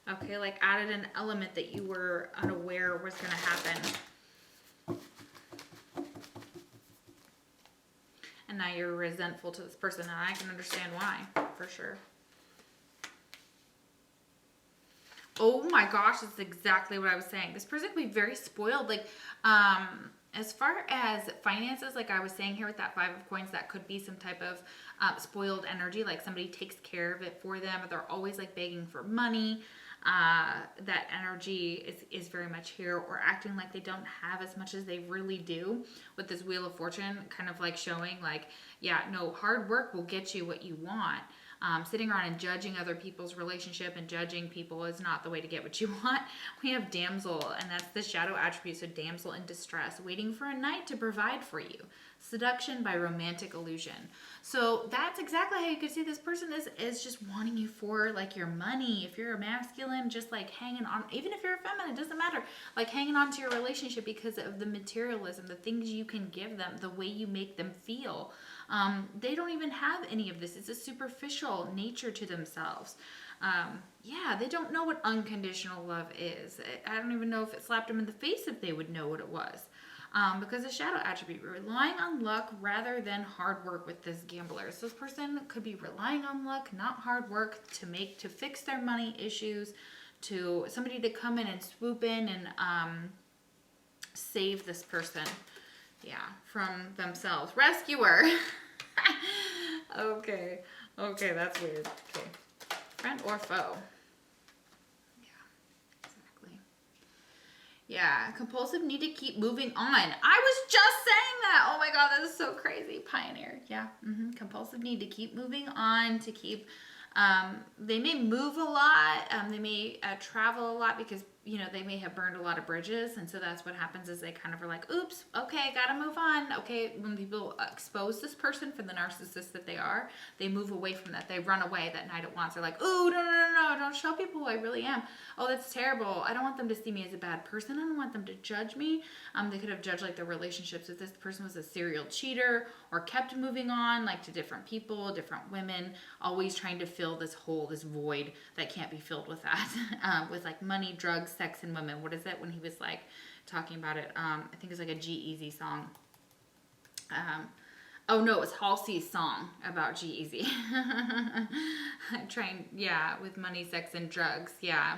Okay, like added an element that you were unaware was going to happen. And now you're resentful to this person, and I can understand why, for sure. Oh my gosh, that's exactly what I was saying. This person could be very spoiled. Like, as far as finances, like I was saying here with that 5 of coins, that could be some type of spoiled energy. Like somebody takes care of it for them, or they're always like begging for money. That energy is very much here, or acting like they don't have as much as they really do, with this Wheel of Fortune kind of like showing like, yeah, no, hard work will get you what you want. Sitting around and judging other people's relationship and judging people is not the way to get what you want. We have damsel, and that's the shadow attribute. So damsel in distress, waiting for a knight to provide for you. Seduction by romantic illusion. So that's exactly how you could see this person is just wanting you for like your money. If you're a masculine, just like hanging on, even if you're a feminine, it doesn't matter. Like hanging on to your relationship because of the materialism, the things you can give them, the way you make them feel. They don't even have any of this. It's a superficial nature to themselves. Yeah, they don't know what unconditional love is. I don't even know if it slapped them in the face if they would know what it was. Because the shadow attribute, relying on luck rather than hard work with this gambler. So this person could be relying on luck, not hard work, to fix their money issues, to somebody to come in and swoop in and save this person, yeah, from themselves. Rescuer. Okay, that's weird. Okay, friend or foe? Yeah, compulsive need to keep moving on. I was just saying that. Oh my God, that is so crazy. Pioneer. Yeah. Compulsive need to keep moving on, to keep, they may move a lot. They may travel a lot because, you know, they may have burned a lot of bridges. And so that's what happens, is they kind of are like, oops, okay, gotta move on. Okay, when people expose this person for the narcissist that they are, they move away from that. They run away that night at once. They're like, ooh, no, don't show people who I really am. Oh, that's terrible. I don't want them to see me as a bad person. I don't want them to judge me. They could have judged like their relationships, if this person was a serial cheater, or kept moving on like to different people, different women, always trying to fill this hole, this void that can't be filled with that, with like money, drugs, sex, and women. What is it when he was like talking about it? I think it's like a G-Eazy song. Oh no, it was Halsey's song about G-Eazy. Trying, yeah, with money, sex, and drugs. Yeah,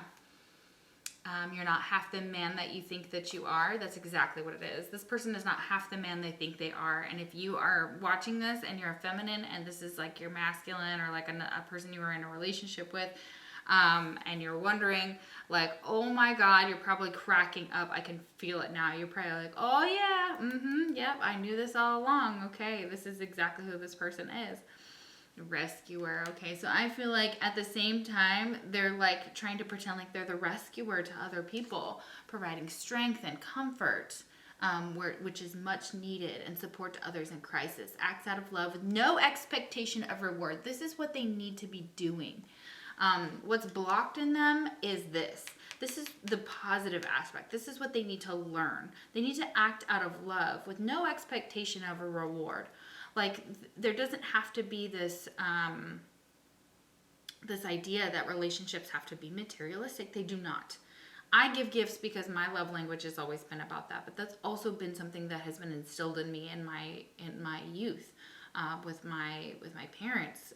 You're not half the man that you think that you are. That's exactly what it is. This person is not half the man they think they are. And if you are watching this and you're a feminine and this is like your masculine or like a person you were in a relationship with, and you're wondering like, oh my God, you're probably cracking up. I can feel it now. You're probably like, oh yeah, yep, I knew this all along. Okay, this is exactly who this person is. Rescuer. Okay, so I feel like at the same time they're like trying to pretend like they're the rescuer to other people, providing strength and comfort, which is much needed, and support to others in crisis. Acts out of love with no expectation of reward. This is what they need to be doing. What's blocked in them is this. This is the positive aspect. This is what they need to learn. They need to act out of love with no expectation of a reward. Like, there doesn't have to be this this idea that relationships have to be materialistic. They do not. I give gifts because my love language has always been about that, but that's also been something that has been instilled in me in my youth, with my parents,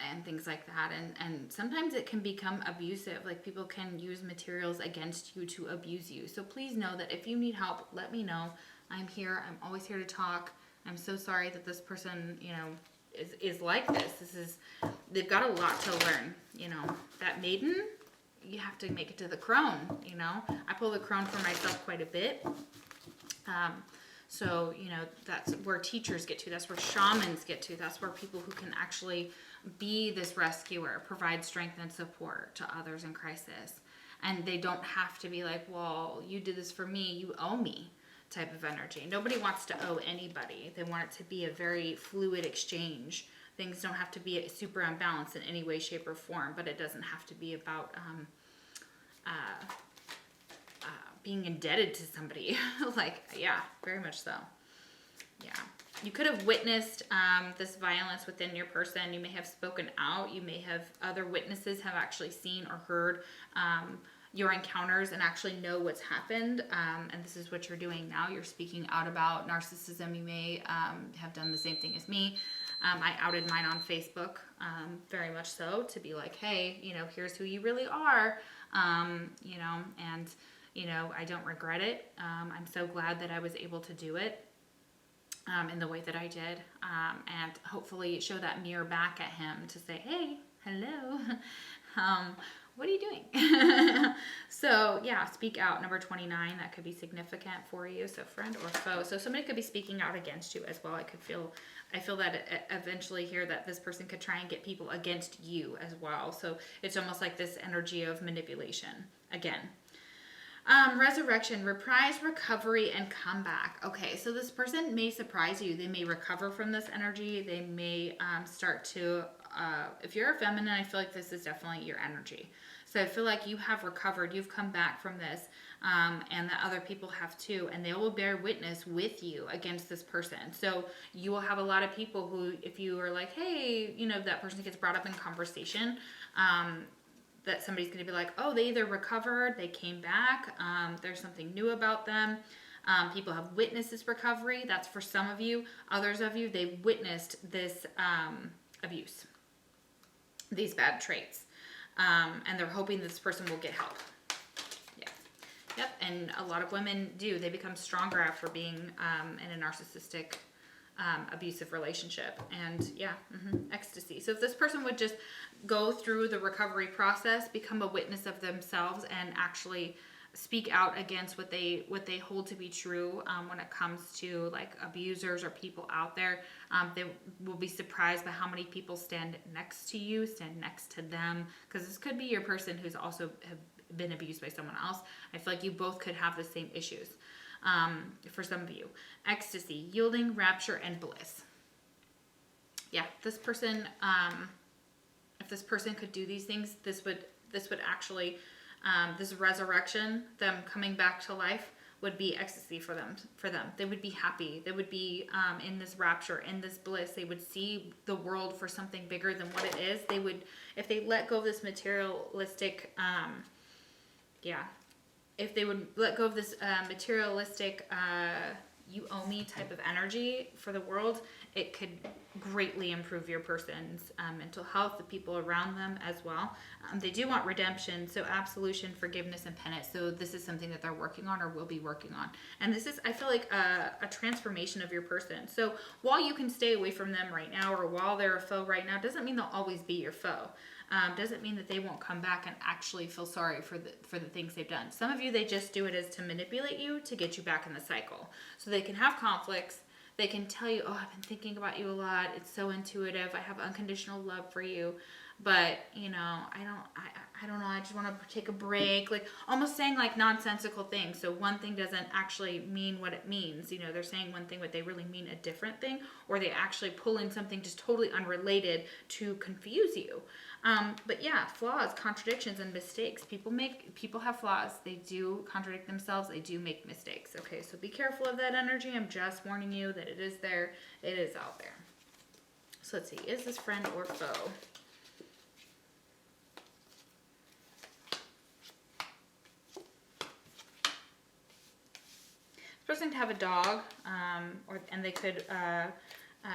and things like that. And sometimes it can become abusive. Like, people can use materials against you to abuse you. So please know that if you need help, let me know. I'm here. I'm always here to talk. I'm so sorry that this person, is like this. They've got a lot to learn, That Maiden, you have to make it to the crone, I pull the crone for myself quite a bit. So, that's where teachers get to. That's where shamans get to. That's where people who can actually be this rescuer, provide strength and support to others in crisis. And they don't have to be like, well, you did this for me, you owe me type of energy. Nobody wants to owe anybody. They want it to be a very fluid exchange. Things don't have to be super unbalanced in any way, shape, or form, but it doesn't have to be about being indebted to somebody. Like, yeah, very much so. Yeah. You could have witnessed this violence within your person. You may have spoken out. You may have, other witnesses have actually seen or heard your encounters and actually know what's happened. And this is what you're doing now. You're speaking out about narcissism. You may have done the same thing as me. I outed mine on Facebook, very much so, to be like, hey, here's who you really are, and, I don't regret it. I'm so glad that I was able to do it in the way that I did, and hopefully show that mirror back at him to say, hey, hello, what are you doing? So yeah, speak out. Number 29, that could be significant for you. So friend or foe. So somebody could be speaking out against you as well. I feel that eventually here that this person could try and get people against you as well. So it's almost like this energy of manipulation again. Resurrection, reprise, recovery, and comeback. Okay, so this person may surprise you. They may recover from this energy. They may start to, if you're a feminine, I feel like this is definitely your energy. So I feel like you have recovered. You've come back from this, and that other people have too, and they will bear witness with you against this person. So you will have a lot of people who, if you are like, hey, that person gets brought up in conversation, that somebody's going to be like, oh, they either recovered, they came back, there's something new about them. People have witnessed this recovery. That's for some of you. Others of you, they've witnessed this abuse, these bad traits. And they're hoping this person will get help. Yeah. Yep. And a lot of women do. They become stronger after being in a narcissistic, abusive relationship. And yeah, ecstasy. So if this person would just go through the recovery process, become a witness of themselves, and actually speak out against what they hold to be true, when it comes to like abusers or people out there, they will be surprised by how many people stand next to you, stand next to them, because this could be your person who's also have been abused by someone else. I feel like you both could have the same issues. For some of you, ecstasy, yielding, rapture, and bliss. Yeah, this person, if this person could do these things, this would actually, this resurrection, them coming back to life, would be ecstasy for them. They would be happy. They would be in this rapture, in this bliss. They would see the world for something bigger than what it is. They would, if they let go of this materialistic, if they would let go of this materialistic, you owe me type of energy for the world, it could greatly improve your person's mental health, the people around them as well. They do want redemption, so absolution, forgiveness, and penance. So this is something that they're working on or will be working on. And this is, I feel like, a transformation of your person. So while you can stay away from them right now, or while they're a foe right now, doesn't mean they'll always be your foe. Doesn't mean that they won't come back and actually feel sorry for the things they've done. Some of you, they just do it as to manipulate you to get you back in the cycle. So they can have conflicts. They can tell you, oh, I've been thinking about you a lot. It's so intuitive. I have unconditional love for you. But, you know, I don't know. I just want to take a break. Like, almost saying, like, nonsensical things. So one thing doesn't actually mean what it means. You know, they're saying one thing, but they really mean a different thing. Or they actually pull in something just totally unrelated to confuse you. But yeah, flaws, contradictions, and mistakes. People have flaws. They do contradict themselves. They do make mistakes. Okay, so be careful of that energy. I'm just warning you that it is there. It is out there. So let's see. Is this friend or foe? This person could have a dog, and they could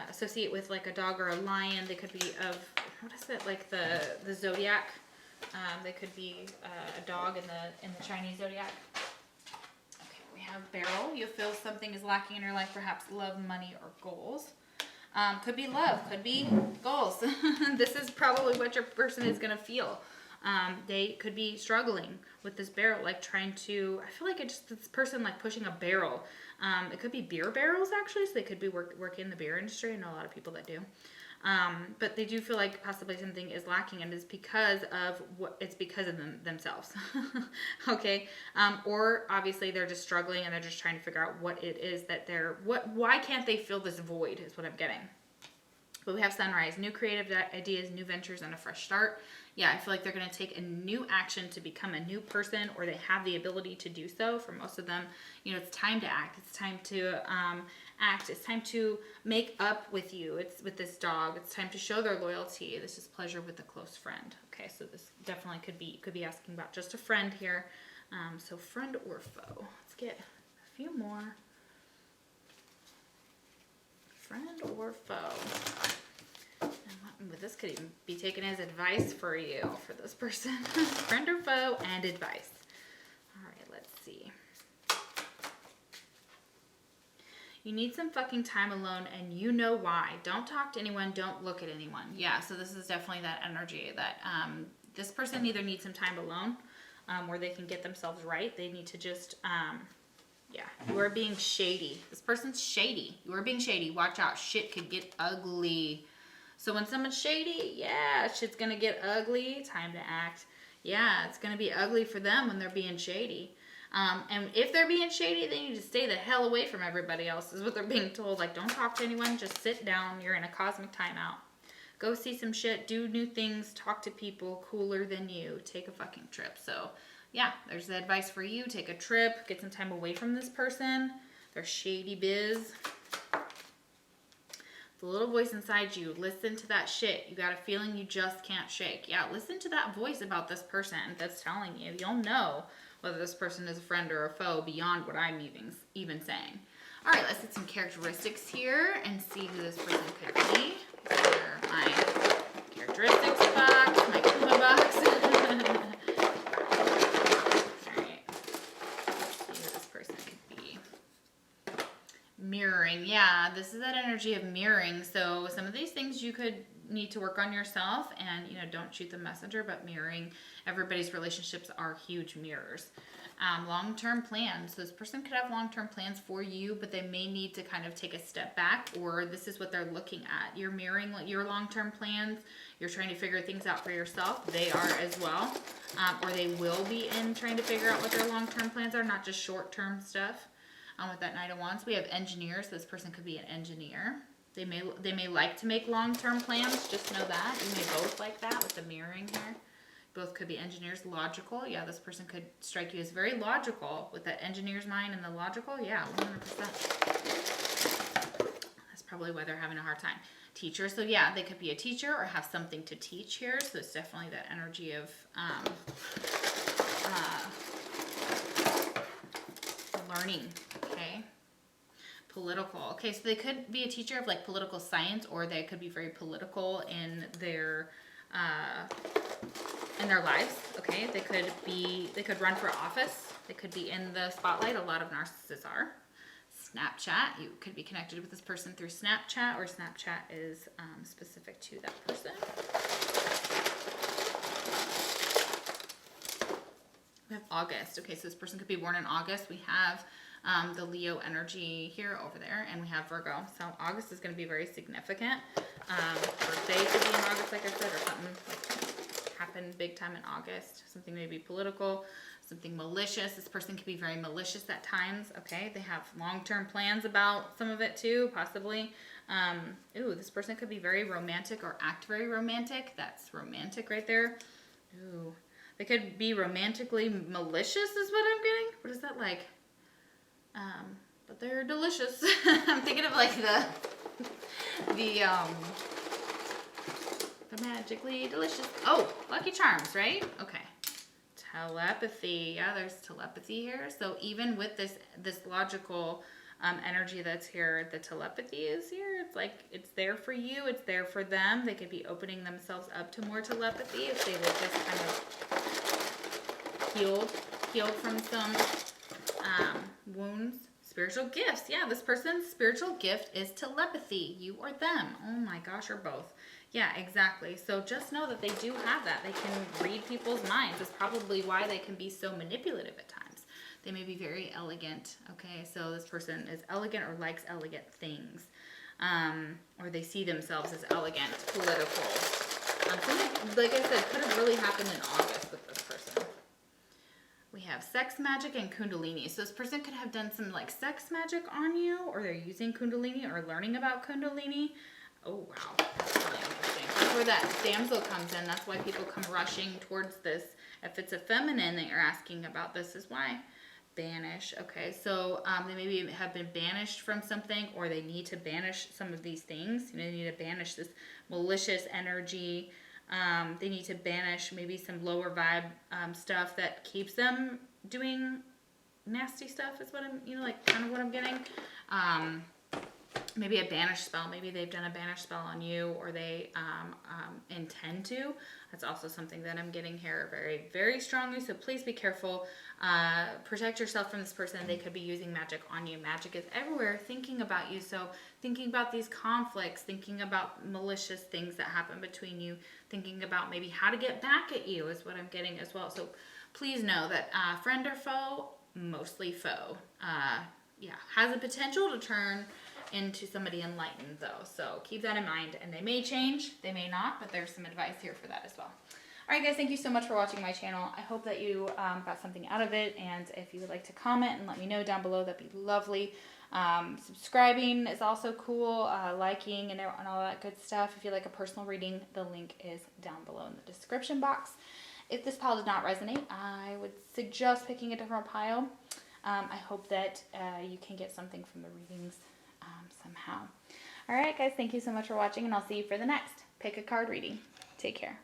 associate with like a dog or a lion. They could be of, what is it, like the zodiac. They could be a dog in the Chinese zodiac. Okay, we have barrel. You feel something is lacking in your life, perhaps love, money, or goals. Could be love, could be goals. This is probably what your person is going to feel. They could be struggling with this barrel, like trying to, I feel like it's just this person like pushing a barrel. It could be beer barrels actually, so they could be working in the beer industry. I know a lot of people that do. But they do feel like possibly something is lacking, and it's because of themselves. Okay. Or obviously they're just struggling and they're just trying to figure out what it is that why can't they fill this void is what I'm getting. But we have sunrise, new creative ideas, new ventures, and a fresh start. Yeah, I feel like they're going to take a new action to become a new person, or they have the ability to do so. For most of them, you know, it's time to act. It's time to act. It's time to make up with you. It's with this dog. It's time to show their loyalty. This is pleasure with a close friend. Okay, so this definitely could be asking about just a friend here. So friend or foe. Let's get a few more. Friend or foe. But this could even be taken as advice for you, for this person. Friend or foe and advice. All right, let's see. You need some fucking time alone, and you know why. Don't talk to anyone. Don't look at anyone. Yeah, so this is definitely that energy that this person either needs some time alone where they can get themselves right. They need to just... yeah, you are being shady. This person's shady. You are being shady. Watch out. Shit could get ugly. So when someone's shady, yeah, shit's going to get ugly. Time to act. Yeah, it's going to be ugly for them when they're being shady. And if they're being shady, they need to stay the hell away from everybody else, is what they're being told. Like, don't talk to anyone. Just sit down. You're in a cosmic timeout. Go see some shit. Do new things. Talk to people cooler than you. Take a fucking trip. So... yeah, there's the advice for you. Take a trip. Get some time away from this person. They're shady biz. The little voice inside you. Listen to that shit. You got a feeling you just can't shake. Yeah, listen to that voice about this person that's telling you. You'll know whether this person is a friend or a foe beyond what I'm even saying. All right, let's get some characteristics here and see who this person could be. Here, my characteristics box, my Kuma box. Mirroring, yeah, this is that energy of mirroring. So some of these things you could need to work on yourself, and you know, don't shoot the messenger, but mirroring. Everybody's relationships are huge mirrors. Long-term plans. So this person could have long-term plans for you, but they may need to kind of take a step back, or this is what they're looking at. You're mirroring your long-term plans. You're trying to figure things out for yourself. They are as well, or they will be in trying to figure out what their long-term plans are, not just short-term stuff. With that Knight of Wands, we have engineers. This person could be an engineer. They may like to make long-term plans. Just know that. You may both like that with the mirroring here. Both could be engineers. Logical. Yeah, this person could strike you as very logical with that engineer's mind and the logical. Yeah, 100%. That's probably why they're having a hard time. Teacher. So yeah, they could be a teacher or have something to teach here. So it's definitely that energy of learning. Okay. political. Okay, so they could be a teacher of like political science, or they could be very political in their lives. Okay, they could run for office. They could be in the spotlight. A lot of narcissists are. Snapchat, you could be connected with this person through Snapchat, or Snapchat is specific to that person. We have August. Okay, so this person could be born in August. We have the Leo energy here, over there, and we have Virgo. So August is going to be very significant. Birthday could be in August, like I said, or something like happened big time in August. Something maybe political, something malicious. This person can be very malicious at times. Okay, they have long-term plans about some of it too, possibly. This person could be very romantic or act very romantic. That's romantic right there. Ooh, they could be romantically malicious is what I'm getting. What is that like? But they're delicious. I'm thinking of like the magically delicious. Oh, Lucky Charms, right? Okay. Telepathy. Yeah, there's telepathy here. So even with this logical energy that's here, the telepathy is here. It's like it's there for you. It's there for them. They could be opening themselves up to more telepathy if they were just kind of healed from some wounds. Spiritual gifts. Yeah, this person's spiritual gift is telepathy. You or them. Oh my gosh, or both. Yeah, exactly. So just know that they do have that. They can read people's minds. That's probably why they can be so manipulative at times. They may be very elegant. Okay, so this person is elegant or likes elegant things. Or they see themselves as elegant, political. Something, like I said, could have really happened in August with this person. We have sex magic and kundalini. So this person could have done some like sex magic on you, or they're using kundalini or learning about kundalini. Oh, wow. That's really interesting. That's where that damsel comes in. That's why people come rushing towards this. If it's a feminine that you're asking about, this is why. Banish. Okay, so they maybe have been banished from something, or they need to banish some of these things. They need to banish this malicious energy. They need to banish maybe some lower vibe stuff that keeps them doing nasty stuff is what I'm, like kind of what I'm getting. Maybe a banish spell. Maybe they've done a banish spell on you, or they intend to. That's also something that I'm getting here very, very strongly. So please be careful. Protect yourself from this person. They could be using magic on you. Magic is everywhere, thinking about you. So thinking about these conflicts, thinking about malicious things that happen between you, thinking about maybe how to get back at you is what I'm getting as well. So please know that friend or foe, mostly foe, has a potential to turn into somebody enlightened though. So keep that in mind, and they may change, they may not, but there's some advice here for that as well. All right, guys, thank you so much for watching my channel. I hope that you got something out of it, and if you would like to comment and let me know down below, that'd be lovely. Subscribing is also cool, liking and all that good stuff. If you like a personal reading, the link is down below in the description box. If this pile did not resonate, I would suggest picking a different pile. I hope that you can get something from the readings somehow. All right, guys, thank you so much for watching, and I'll see you for the next Pick a Card reading. Take care.